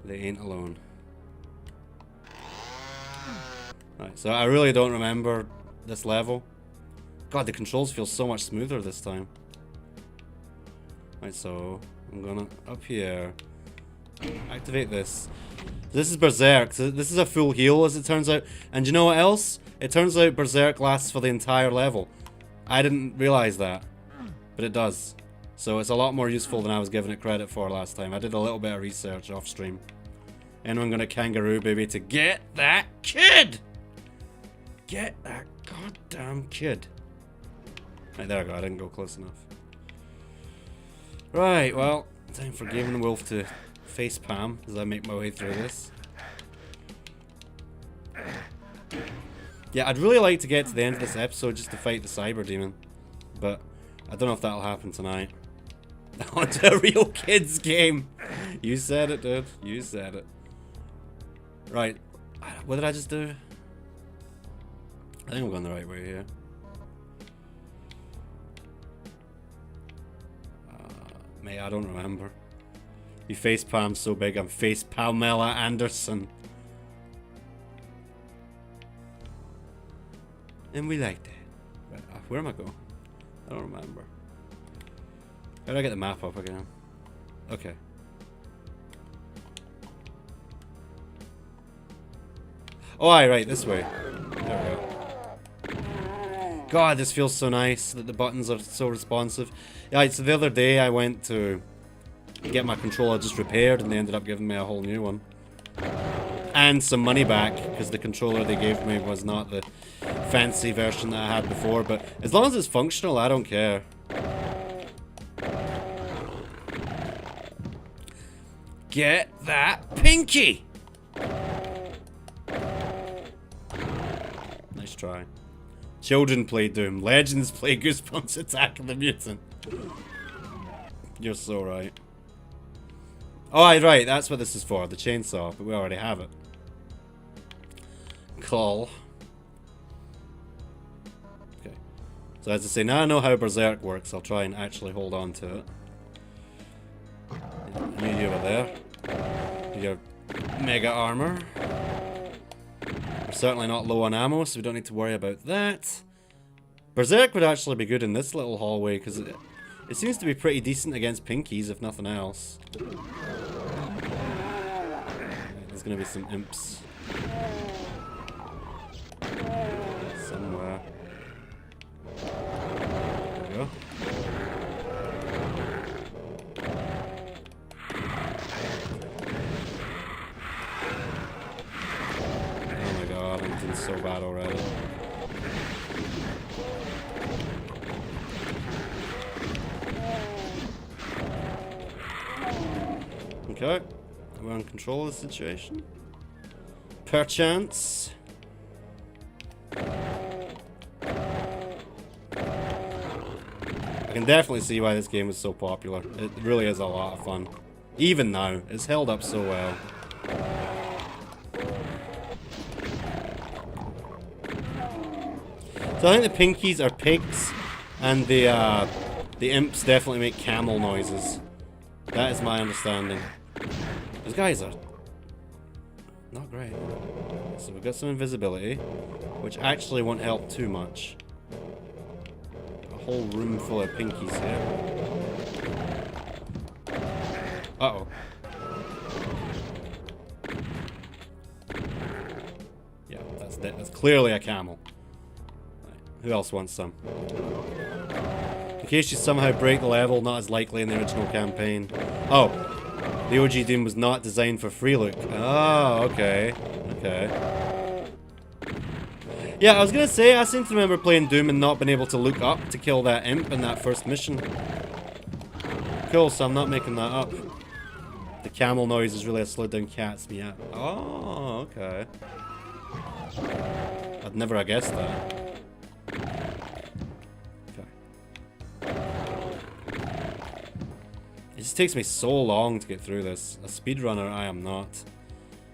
They ain't alone. Right, so I really don't remember this level. God, the controls feel so much smoother this time. Right, so I'm gonna up here activate this. This is Berserk. So this is a full heal, as it turns out. And you know what else? It turns out Berserk lasts for the entire level. I didn't realize that, but it does. So it's a lot more useful than I was giving it credit for last time. I did a little bit of research off stream. Anyone gonna kangaroo baby to get that kid? Get that goddamn kid. Right, there I go. I didn't go close enough. Right, well, time for Game and Wolf to facepalm as I make my way through this. Yeah, I'd really like to get to the end of this episode just to fight the cyber demon, but I don't know if that'll happen tonight. On to a real kids game. You said it, dude. You said it. Right, what did I just do? I think I'm going the right way here. Mate, I don't remember. You facepalm so big, I'm facepalmella Anderson. And we like that. Right, where am I going? I don't remember. How do I get the map up again? Okay. Oh, aye, right, this way. There we go. God, this feels so nice that the buttons are so responsive. Yeah, so the other day I went to get my controller just repaired and they ended up giving me a whole new one. And some money back, because the controller they gave me was not the fancy version that I had before, but as long as it's functional, I don't care. Get that pinky! Nice try. Children play Doom. Legends play Goosebumps Attack of the Mutant. You're so right. Oh, right, that's what this is for. The chainsaw, but we already have it. Cool. Okay. So as I say, now I know how Berserk works, I'll try and actually hold on to it. I need you over there. Your mega armor. We're certainly not low on ammo, so we don't need to worry about that. Berserk would actually be good in this little hallway, because it seems to be pretty decent against pinkies, if nothing else. There's gonna be some imps. Somewhere. There we go. Oh my god, I'm doing so bad already. Okay, we're in control of the situation. Perchance. I can definitely see why this game is so popular. It really is a lot of fun. Even now, it's held up so well. So I think the pinkies are pigs, and the imps definitely make camel noises. That is my understanding. Those guys are not great. So we've got some invisibility, which actually won't help too much. A whole room full of pinkies here. Uh-oh. Yeah, that's clearly a camel. Right, who else wants some? In case you somehow break the level, not as likely in the original campaign. Oh, the OG Doom was not designed for free look. Oh, okay. Okay. Yeah, I was gonna say, I seem to remember playing Doom and not being able to look up to kill that imp in that first mission. Cool, so I'm not making that up. The camel noise is really a slowed down cat's meow. Oh, okay. I'd never have guessed that. It just takes me so long to get through this. A speedrunner I am not.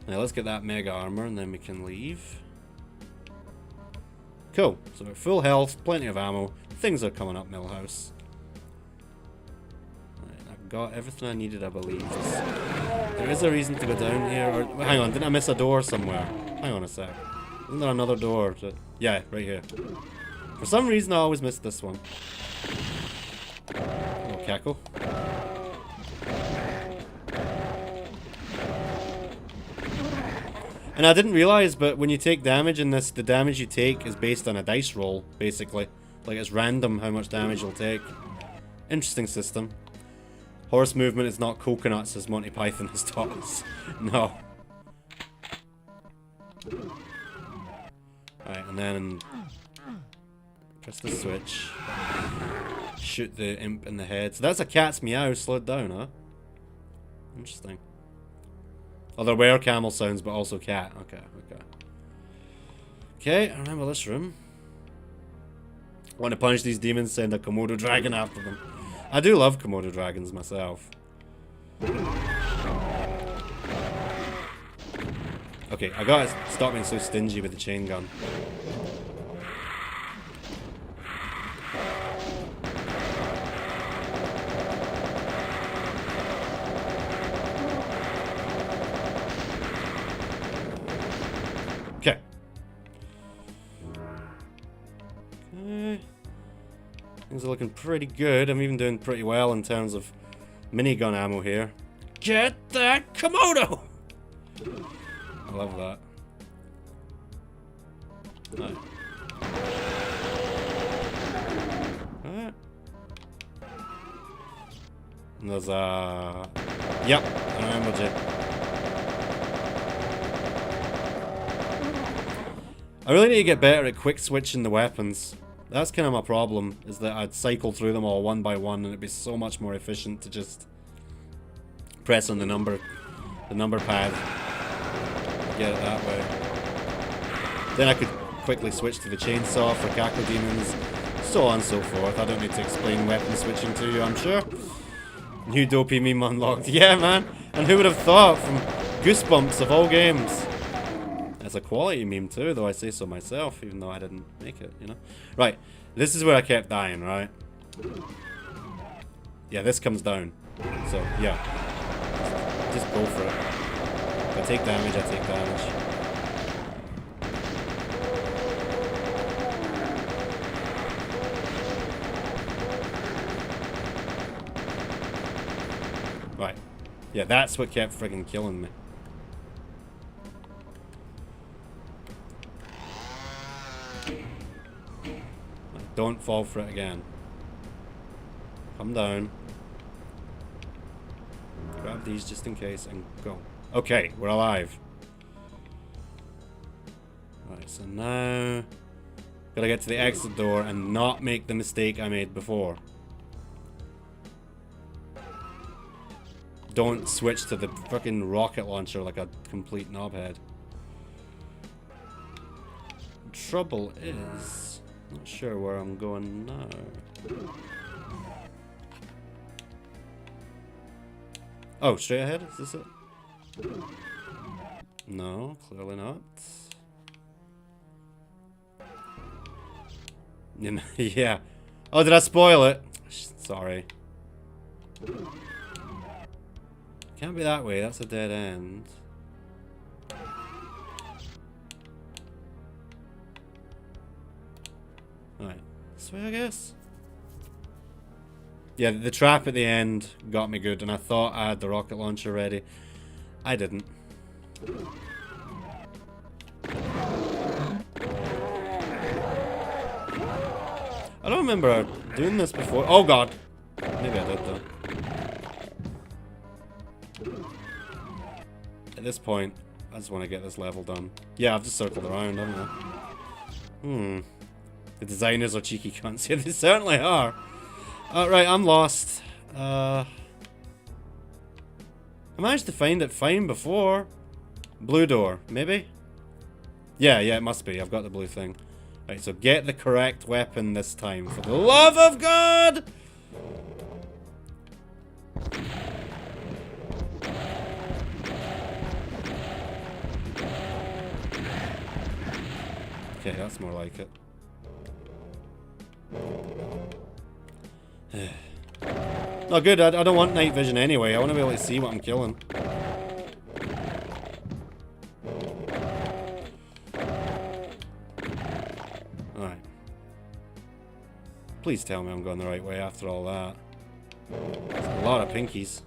Now let's get that mega armor and then we can leave. Cool. So we're full health, plenty of ammo. Things are coming up, Millhouse. Right, I've got everything I needed, I believe. There is a reason to go down here. Or, hang on, didn't I miss a door somewhere? Hang on a sec. Isn't there another door? Yeah, right here. For some reason I always miss this one. Oh, cackle. And I didn't realize, but when you take damage in this, the damage you take is based on a dice roll, basically. Like, it's random how much damage you'll take. Interesting system. Horse movement is not coconuts, as Monty Python has taught us. No. Alright, and then... press the switch. Shoot the imp in the head. So that's a cat's meow slowed down, huh? Interesting. Oh, there were camel sounds, but also cat. Okay, okay. Okay, I remember this room. Want to punch these demons, send a Komodo dragon after them. I do love Komodo dragons myself. Okay, I gotta stop being so stingy with the chain gun. Okay. Things are looking pretty good. I'm even doing pretty well in terms of minigun ammo here. Get that Komodo! I love that. Right. Alright. And there's a... Yep, I remembered you. I really need to get better at quick switching the weapons. That's kind of my problem, is that I'd cycle through them all one by one and it'd be so much more efficient to just press on the number pad. Get it that way. Then I could quickly switch to the chainsaw for cackle demons, so on and so forth. I don't need to explain weapon switching to you, I'm sure. New dopey meme unlocked. Yeah, man. And who would have thought, from Goosebumps of all games. It's a quality meme too, though I say so myself, even though I didn't make it, you know? Right, this is where I kept dying, right? Yeah, this comes down. So, yeah. Just go for it. If I take damage, I take damage. Right. Yeah, that's what kept friggin' killing me. Don't fall for it again. Come down. Grab these just in case and go. Okay, we're alive. Right, so now... gotta get to the exit door and not make the mistake I made before. Don't switch to the fucking rocket launcher like a complete knobhead. Trouble is... not sure where I'm going now. Oh, straight ahead? Is this it? No, clearly not. Yeah. Oh, did I spoil it? Sorry. Can't be that way, that's a dead end. Alright, this way I guess? Yeah, the trap at the end got me good, and I thought I had the rocket launcher ready. I didn't. I don't remember doing this before. Oh god! Maybe I did though. At this point, I just want to get this level done. Yeah, I've just circled around, haven't I? The designers are cheeky cunts. Yeah, they certainly are. Right, I'm lost. I managed to find it fine before. Blue door, maybe? Yeah, it must be. I've got the blue thing. Right, so get the correct weapon this time. For the love of God! Okay, that's more like it. No, good. I don't want night vision anyway. I want to be able to see what I'm killing. Alright. Please tell me I'm going the right way after all that. That's a lot of pinkies.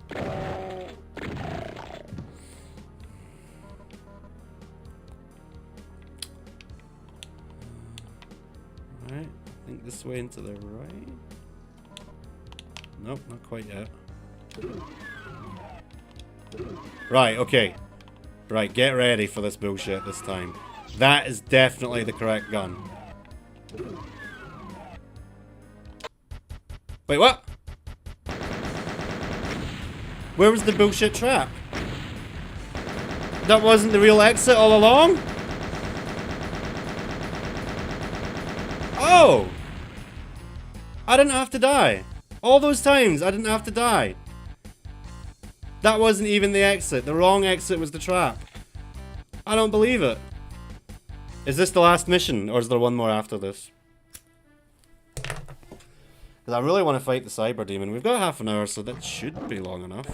Alright. I think this way into the right. Nope, not quite yet. Right, okay. Right, get ready for this bullshit this time. That is definitely the correct gun. Wait, what? Where was the bullshit trap? That wasn't the real exit all along? Oh! I didn't have to die. All those times, I didn't have to die. That wasn't even the exit. The wrong exit was the trap. I don't believe it. Is this the last mission, or is there one more after this? Because I really want to fight the cyber demon. We've got half an hour, so that should be long enough.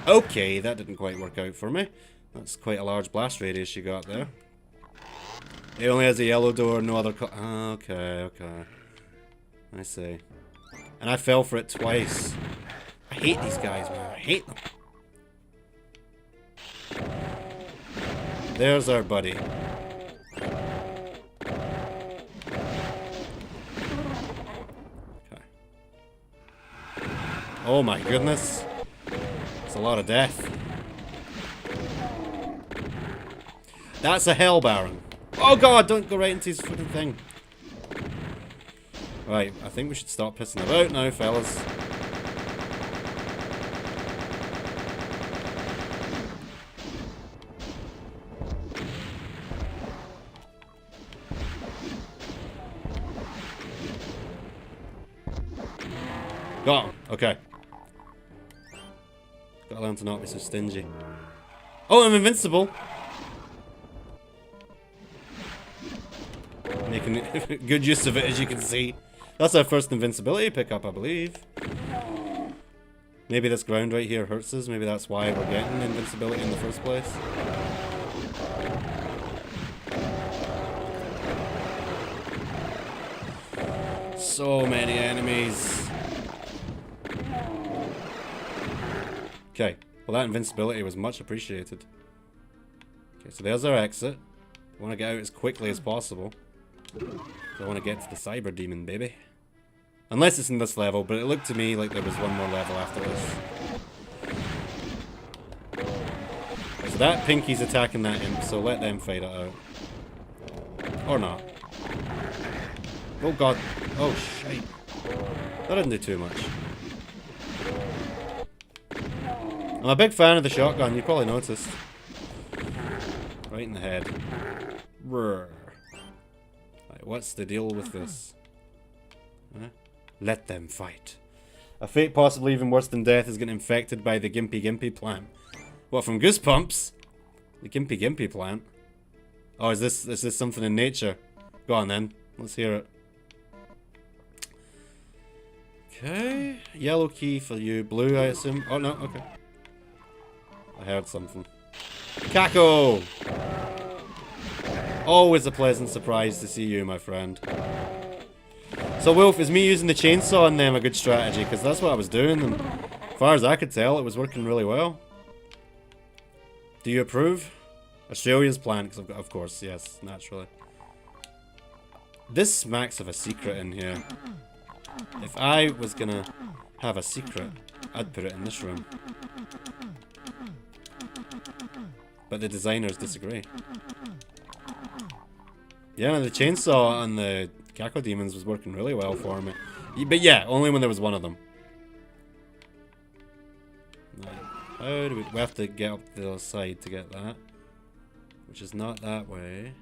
Okay, that didn't quite work out for me. That's quite a large blast radius you got there. It only has a yellow door, no other okay. I see. And I fell for it twice. I hate these guys, man. I hate them. There's our buddy. Okay. Oh my goodness. It's a lot of death. That's a Hell Baron. Oh god, don't go right into his fucking thing. Right, I think we should stop pissing about now, fellas. Got him. Okay. Gotta learn to not be so stingy. Oh, I'm invincible! Making good use of it, as you can see. That's our first invincibility pickup, I believe. Maybe this ground right here hurts us. Maybe that's why we're getting invincibility in the first place. So many enemies. Okay, well that invincibility was much appreciated. Okay, so there's our exit. I want to get out as quickly as possible. So I want to get to the cyber demon, baby. Unless it's in this level, but it looked to me like there was one more level after this. So that Pinky's attacking that imp, so let them fight it out. Or not. Oh god. Oh shite. That didn't do too much. I'm a big fan of the shotgun, you probably noticed. Right in the head. Brrr. Right, what's the deal with this? Huh? Let them fight. A fate possibly even worse than death is getting infected by the Gimpy plant. What, from Goosebumps? The Gimpy plant? Oh, is this something in nature? Go on then, let's hear it. Okay, yellow key for you, blue I assume. Oh no, okay. I heard something. Kako! Always a pleasant surprise to see you, my friend. So, Wolf, is me using the chainsaw on them a good strategy? Because that's what I was doing, and as far as I could tell, it was working really well. Do you approve? Australia's plan, because of course, yes, naturally. This smacks of a secret in here. If I was gonna have a secret, I'd put it in this room. But the designers disagree. Yeah, the chainsaw on the Kako demons was working really well for me. But yeah, only when there was one of them. Right. How do we have to get up to the other side to get that? Which is not that way.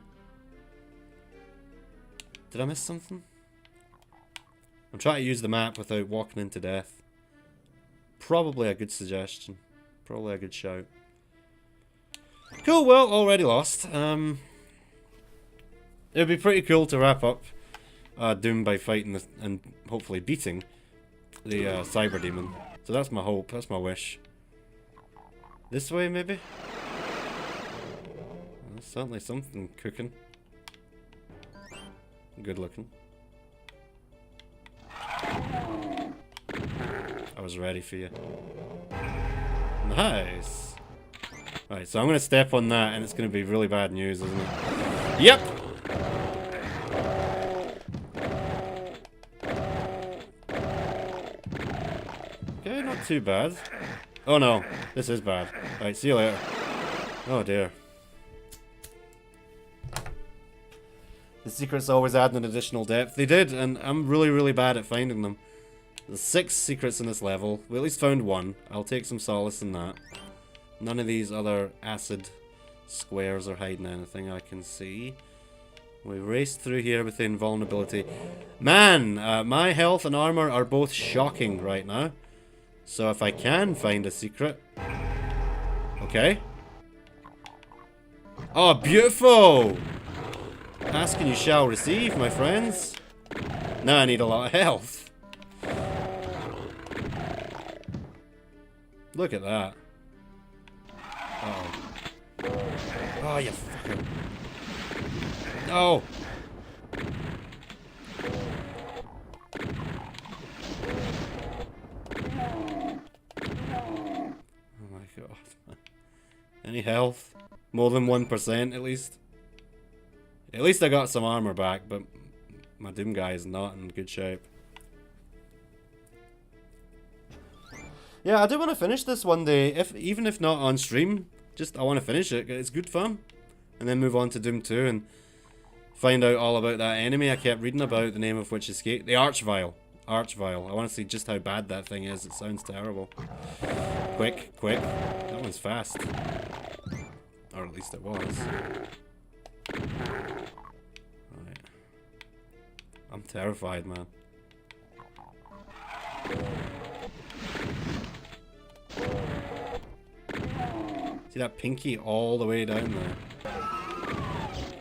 Did I miss something? I'm trying to use the map without walking into death. Probably a good suggestion. Probably a good shout. Cool, well, already lost. It would be pretty cool to wrap up Doom by fighting and hopefully beating the Cyber Demon. So that's my hope, that's my wish. This way, maybe? There's certainly something cooking. Good looking. I was ready for you. Nice! Right, so I'm gonna step on that and it's gonna be really bad news, isn't it? Yep! Okay, not too bad. Oh no, this is bad. Right, see you later. Oh dear. The secrets always add an additional depth. They did, and I'm really, really bad at finding them. There's 6 secrets in this level. We at least found 1. I'll take some solace in that. None of these other acid squares are hiding anything I can see. We raced through here with the invulnerability. Man, my health and armor are both shocking right now. So if I can find a secret... Okay. Oh, beautiful! Ask and you shall receive, my friends. Now I need a lot of health. Look at that. Uh-oh. Oh, you fucker. No! Oh my god. Any health? More than 1% at least? At least I got some armor back, but my Doom guy is not in good shape. Yeah, I do want to finish this one day, even if not on stream. Just, I want to finish it, it's good fun. And then move on to Doom 2 and find out all about that enemy I kept reading about, the name of which escaped. The Archvile. Archvile. I want to see just how bad that thing is, it sounds terrible. Quick, quick. That one's fast. Or at least it was. Right. I'm terrified, man. See that pinky all the way down there?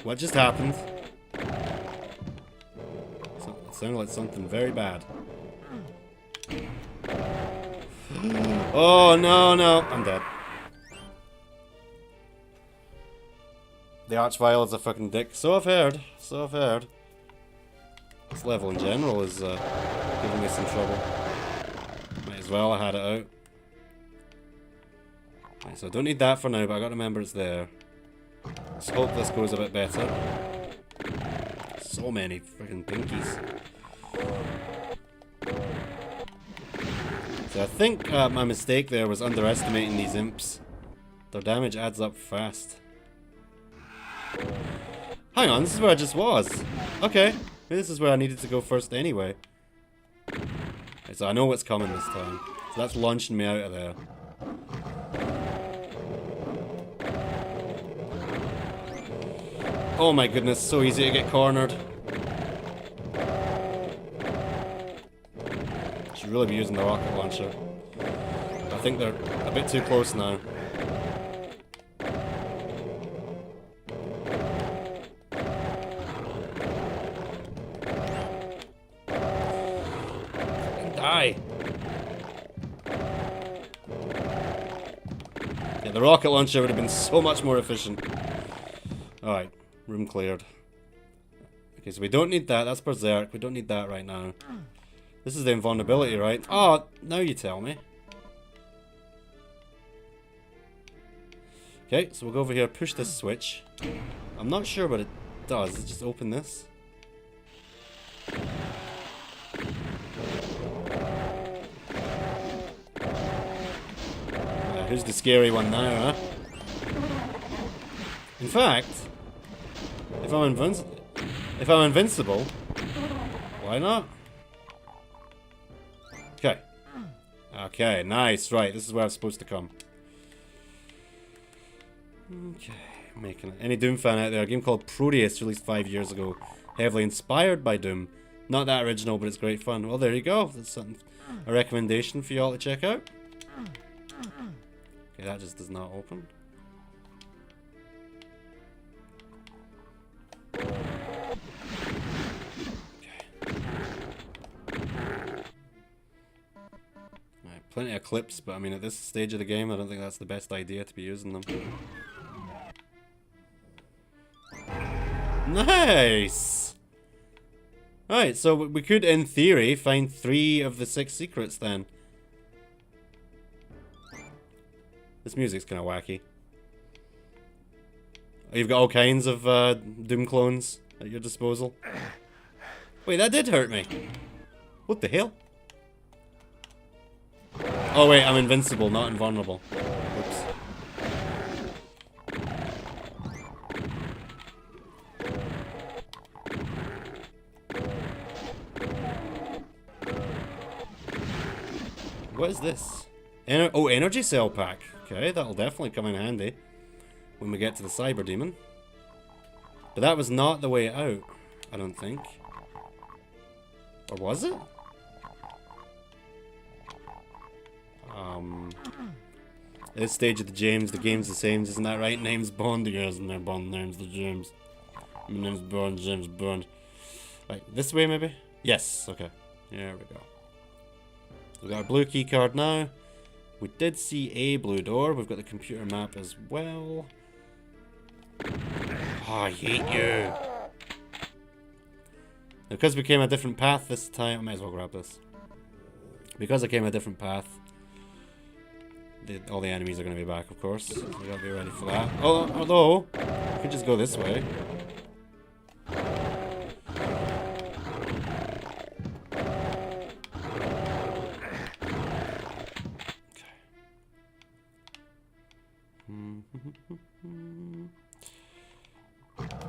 What just happened? It sounded like something very bad. Oh, no, no. I'm dead. The Archvile is a fucking dick. So I've heard. So I've heard. This level in general is giving me some trouble. Might as well, I had it out. Right, so I don't need that for now, but I gotta remember it's there. Let's hope this goes a bit better. So many freaking pinkies. So I think my mistake there was underestimating these imps. Their damage adds up fast. Hang on, this is where I just was. Okay, maybe this is where I needed to go first anyway. Right, so I know what's coming this time. So that's launching me out of there. Oh my goodness, so easy to get cornered. Should really be using the rocket launcher. I think they're a bit too close now. Die! Yeah, the rocket launcher would have been so much more efficient. Alright, room cleared. Okay, so we don't need that. That's Berserk. We don't need that right now. This is the invulnerability, right? Oh, now you tell me. Okay, so we'll go over here, push this switch. I'm not sure what it does. Let's just open this. Who's the scary one now, huh? In fact, if I'm invincible, why not? Okay. Okay, nice. Right, this is where I'm supposed to come. Okay, making it. Any Doom fan out there? A game called Proteus, released 5 years ago. heavily inspired by Doom. Not that original, but it's great fun. Well, there you go. That's something, a recommendation for y'all to check out. Okay, that just does not open. Plenty of clips, but I mean at this stage of the game I don't think that's the best idea to be using them. Nice! Right, so we could in theory find 3 of the 6 secrets then. This music's kinda wacky. You've got all kinds of Doom clones at your disposal. Wait, that did hurt me! What the hell? Oh wait, I'm invincible, not invulnerable. Oops. What is this? Energy cell pack. Okay, that'll definitely come in handy when we get to the cyber demon. But that was not the way out, I don't think. Or was it? At this stage of the game's the same, isn't that right? Name's Bond, yes, and their Bond name's the James. My name's Bond, James Bond. Right, this way maybe? Yes, okay. There we go. We've got our blue key card now. We did see a blue door. We've got the computer map as well. Oh, I hate you. Because we came a different path this time, I might as well grab this. Because I came a different path, all the enemies are going to be back, of course. So we gotta be ready for that. Oh, although, we could just go this way.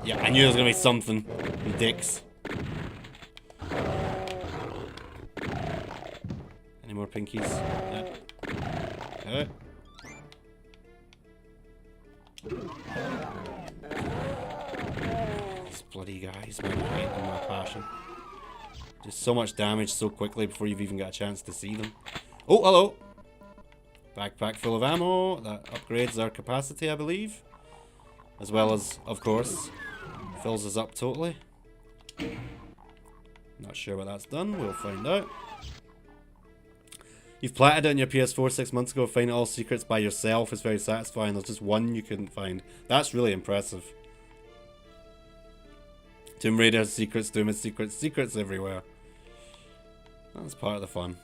Yeah, I knew there was going to be something. You dicks. Any more pinkies? Yeah. Okay. These bloody guys, man, I hate them with a passion. Just so much damage so quickly before you've even got a chance to see them. Oh, hello! Backpack full of ammo. That upgrades our capacity, I believe. As well as, of course, fills us up totally. Not sure what that's done. We'll find out. You've platted it on your PS4 6 months ago. Finding all secrets by yourself is very satisfying. There's just one you couldn't find. That's really impressive. Tomb Raider secrets, Doom is secrets, secrets everywhere. That's part of the fun.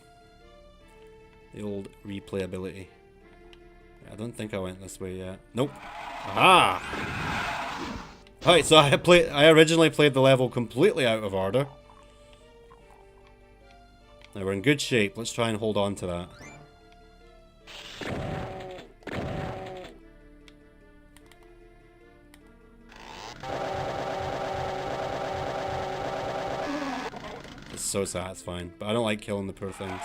The old replayability. I don't think I went this way yet. Nope. Aha! Alright, so I originally played the level completely out of order. Now we're in good shape. Let's try and hold on to that. It's so satisfying, but I don't like killing the poor things.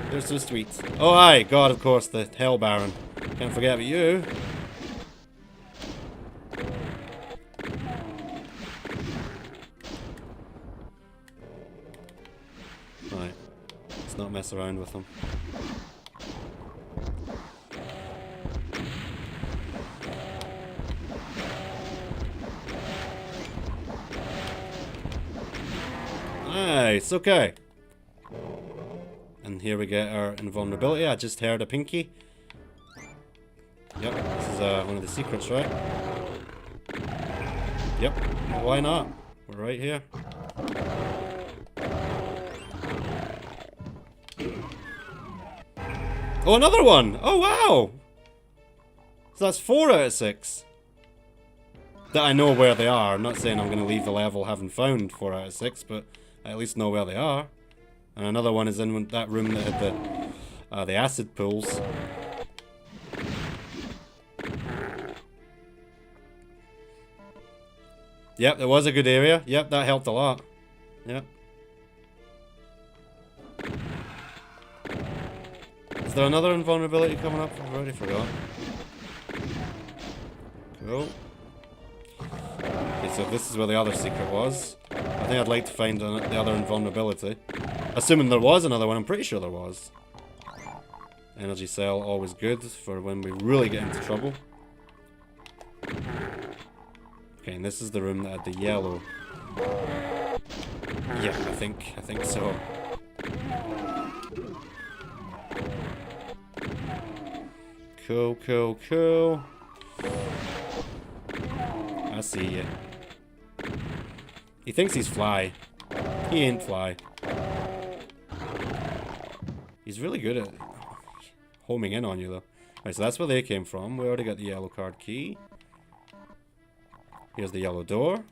They're so sweet. Oh aye, God, of course, the Hell Baron. Can't forget about you. Right, let's not mess around with them. Nice, okay. And here we get our invulnerability. I just heard a pinky. Yep, this is one of the secrets, right? Yep, well, why not? We're right here. Oh, another one! Oh, wow! So that's 4 out of 6. That I know where they are. I'm not saying I'm going to leave the level having found 4 out of 6, but I at least know where they are. And another one is in that room that had the acid pools. Yep, there was a good area. Yep, that helped a lot. Yep. Is there another invulnerability coming up? I've already forgot. Cool. Okay, so so this is where the other secret was. I think I'd like to find the other invulnerability. Assuming there was another one, I'm pretty sure there was. Energy cell, always good for when we really get into trouble. Okay, and this is the room that had the yellow. Yeah, I think so. Cool, cool, cool. I see you. He thinks he's Fly. He ain't Fly. He's really good at homing in on you, though. Right, so that's where they came from. We already got the yellow card key. Here's the yellow door.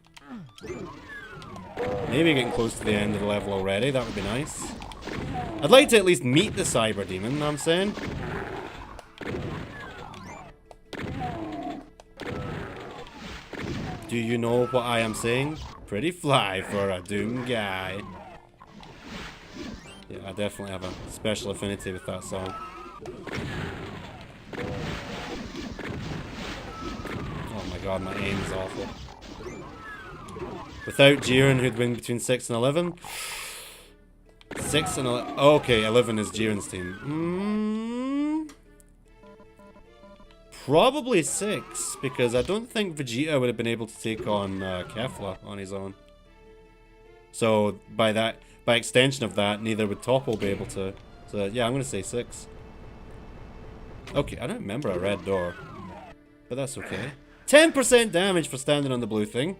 Maybe getting close to the end of the level already. That would be nice. I'd like to at least meet the cyber demon, you know what I'm saying? Do you know what I am saying? Pretty fly for a Doom guy. Yeah, I definitely have a special affinity with that song. Oh my god, my aim is awful. Without Jiren, who'd win between 6 and 11. 6 and 11. Oh, okay, 11 is Jiren's team. Probably 6, because I don't think Vegeta would have been able to take on Kefla on his own. So by extension of that, neither would Toppo be able to. So yeah, I'm gonna say 6. Okay, I don't remember a red door, but that's okay. 10% damage for standing on the blue thing.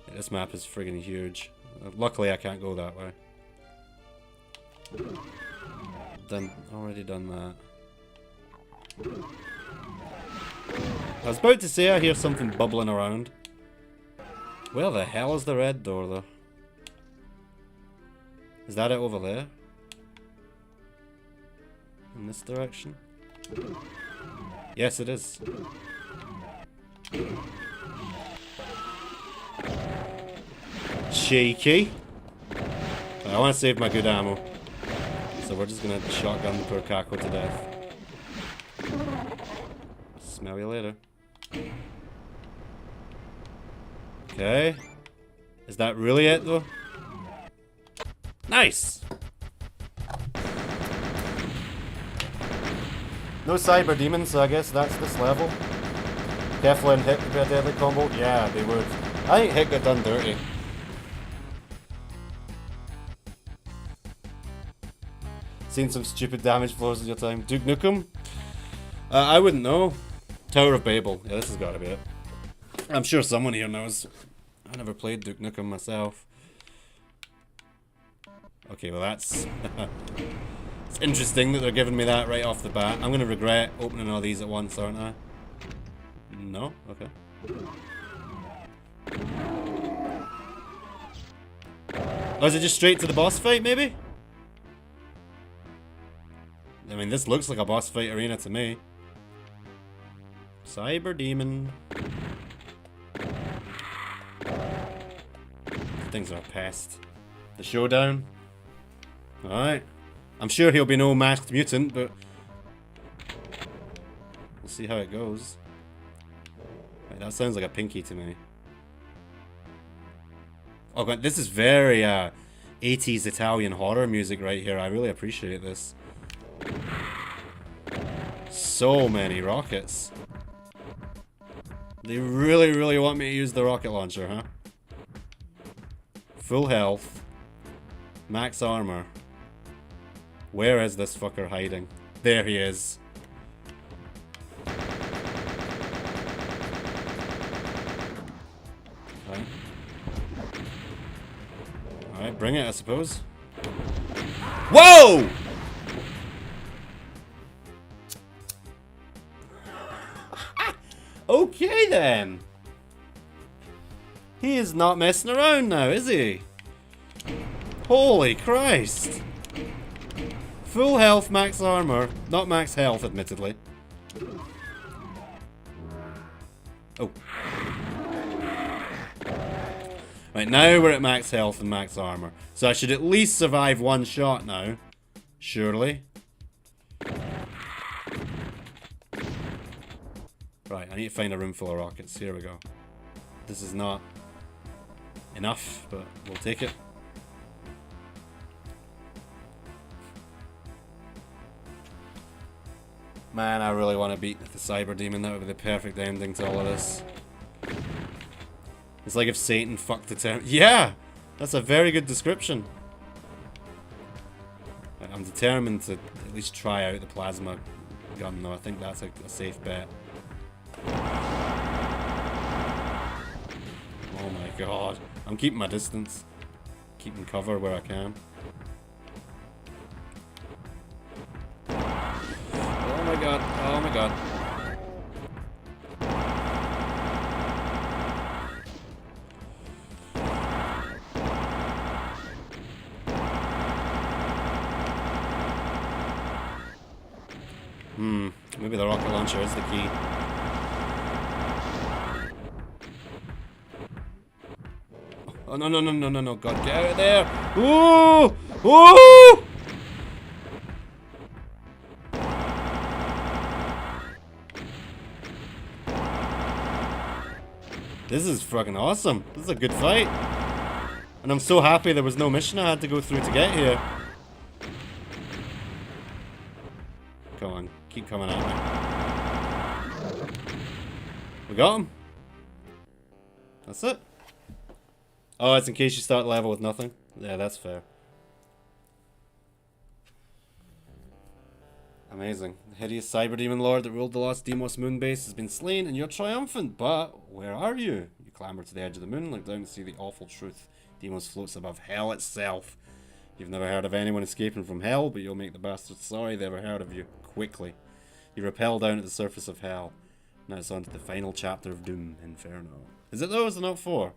Yeah, this map is friggin' huge. Luckily, I can't go that way. Already done that. I was about to say I hear something bubbling around. Where the hell is the red door, though? Is that it over there? In this direction? Yes, it is. Cheeky. I want to save my good ammo. So we're just gonna shotgun the poor Kako to death. Smell you later. Okay. Is that really it, though? Nice! No cyber demons, so I guess that's this level. Kefla and Hit would be a deadly combo? Yeah, they would. I think Hit got done dirty. Seen some stupid damage flows in your time. Duke Nukem? I wouldn't know. Tower of Babel. Yeah, this has got to be it. I'm sure someone here knows. I never played Duke Nukem myself. Okay, well that's... it's interesting that they're giving me that right off the bat. I'm going to regret opening all these at once, aren't I? No? Okay. Oh, is it just straight to the boss fight, maybe? I mean, this looks like a boss fight arena to me. Cyber Demon. Things are a pest. The showdown. Alright. I'm sure he'll be no masked mutant, but we'll see how it goes. Right, that sounds like a pinky to me. Oh god, this is very 80s Italian horror music right here. I really appreciate this. So many rockets. They really, really want me to use the rocket launcher, huh? Full health. Max armor. Where is this fucker hiding? There he is. Okay. Alright, bring it, I suppose. Whoa! Okay then. He is not messing around now, is he? Holy Christ. Full health, max armor. Not max health, admittedly. Oh. Right, now we're at max health and max armor. So I should at least survive one shot now. Surely. Right, I need to find a room full of rockets. Here we go. this is not enough, but we'll take it. Man, I really want to beat the Cyber Demon. That would be the perfect ending to all of this. It's like if Satan fucked the Terror. Yeah! That's a very good description. I'm determined to at least try out the plasma gun, though. I think that's a safe bet. Oh my god. I'm keeping my distance. Keeping cover where I can. Oh my god. Oh my god. Maybe the rocket launcher is the key. Oh, no, no, no, no, no, no. God, get out of there. Ooh! Ooh! This is fucking awesome. This is a good fight. And I'm so happy there was no mission I had to go through to get here. Come on. Keep coming at me. We got him. That's it. Oh, it's in case you start level with nothing. Yeah, that's fair. Amazing. The hideous cyber demon lord that ruled the lost Deimos moon base has been slain, and you're triumphant. But where are you? You clamber to the edge of the moon, look down to see the awful truth. Deimos floats above hell itself. You've never heard of anyone escaping from hell, but you'll make the bastards sorry they ever heard of you. Quickly. You rappel down at the surface of hell. Now it's on to the final chapter of Doom, Inferno. Is it though? Is it not 4?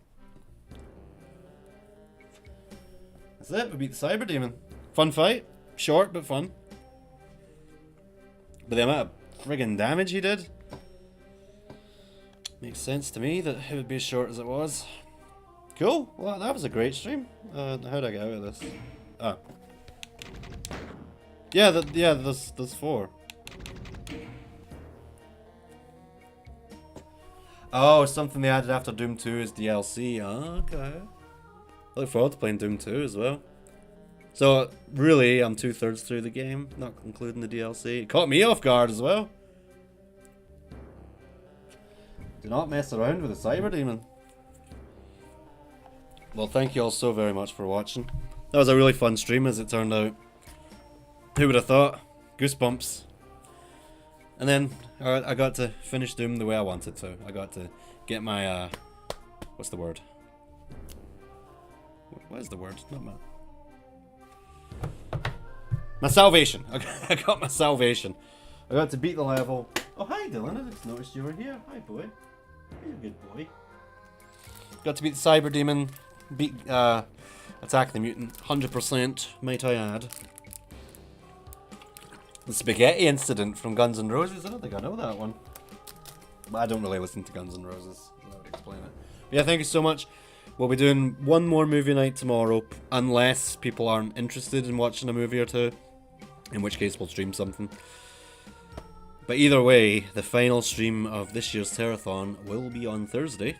That's it. We beat the cyber demon. Fun fight. Short, but fun. But the amount of friggin' damage he did makes sense to me that it would be as short as it was. Cool. Well, that was a great stream. How'd I get out of this? Ah. Yeah, there's 4. Oh, something they added after Doom 2 is DLC. Oh, okay. I look forward to playing Doom 2 as well. So, really, I'm 2/3 through the game, not including the DLC. It caught me off guard as well. Do not mess around with a cyber demon. Well, thank you all so very much for watching. That was a really fun stream, as it turned out. Who would have thought? Goosebumps. And then I got to finish Doom the way I wanted to. I got to get my, what's the word? What is the word? Not my salvation. I got my salvation. I got to beat the level. Oh, hi Dylan, I just noticed you were here. Hi boy. You're a good boy. Got to beat the cyber demon. Beat, attack the mutant. 100%, might I add. The spaghetti incident from Guns N' Roses. I don't think I know that one. But I don't really listen to Guns N' Roses, so that would explain it. But yeah, thank you so much. We'll be doing one more movie night tomorrow, unless people aren't interested in watching a movie or two, in which case we'll stream something. But either way, the final stream of this year's Terrorthon will be on Thursday.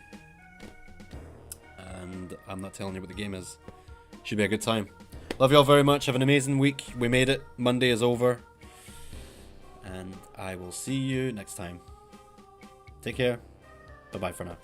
And I'm not telling you what the game is. Should be a good time. Love you all very much. Have an amazing week. We made it. Monday is over. And I will see you next time. Take care. Bye-bye for now.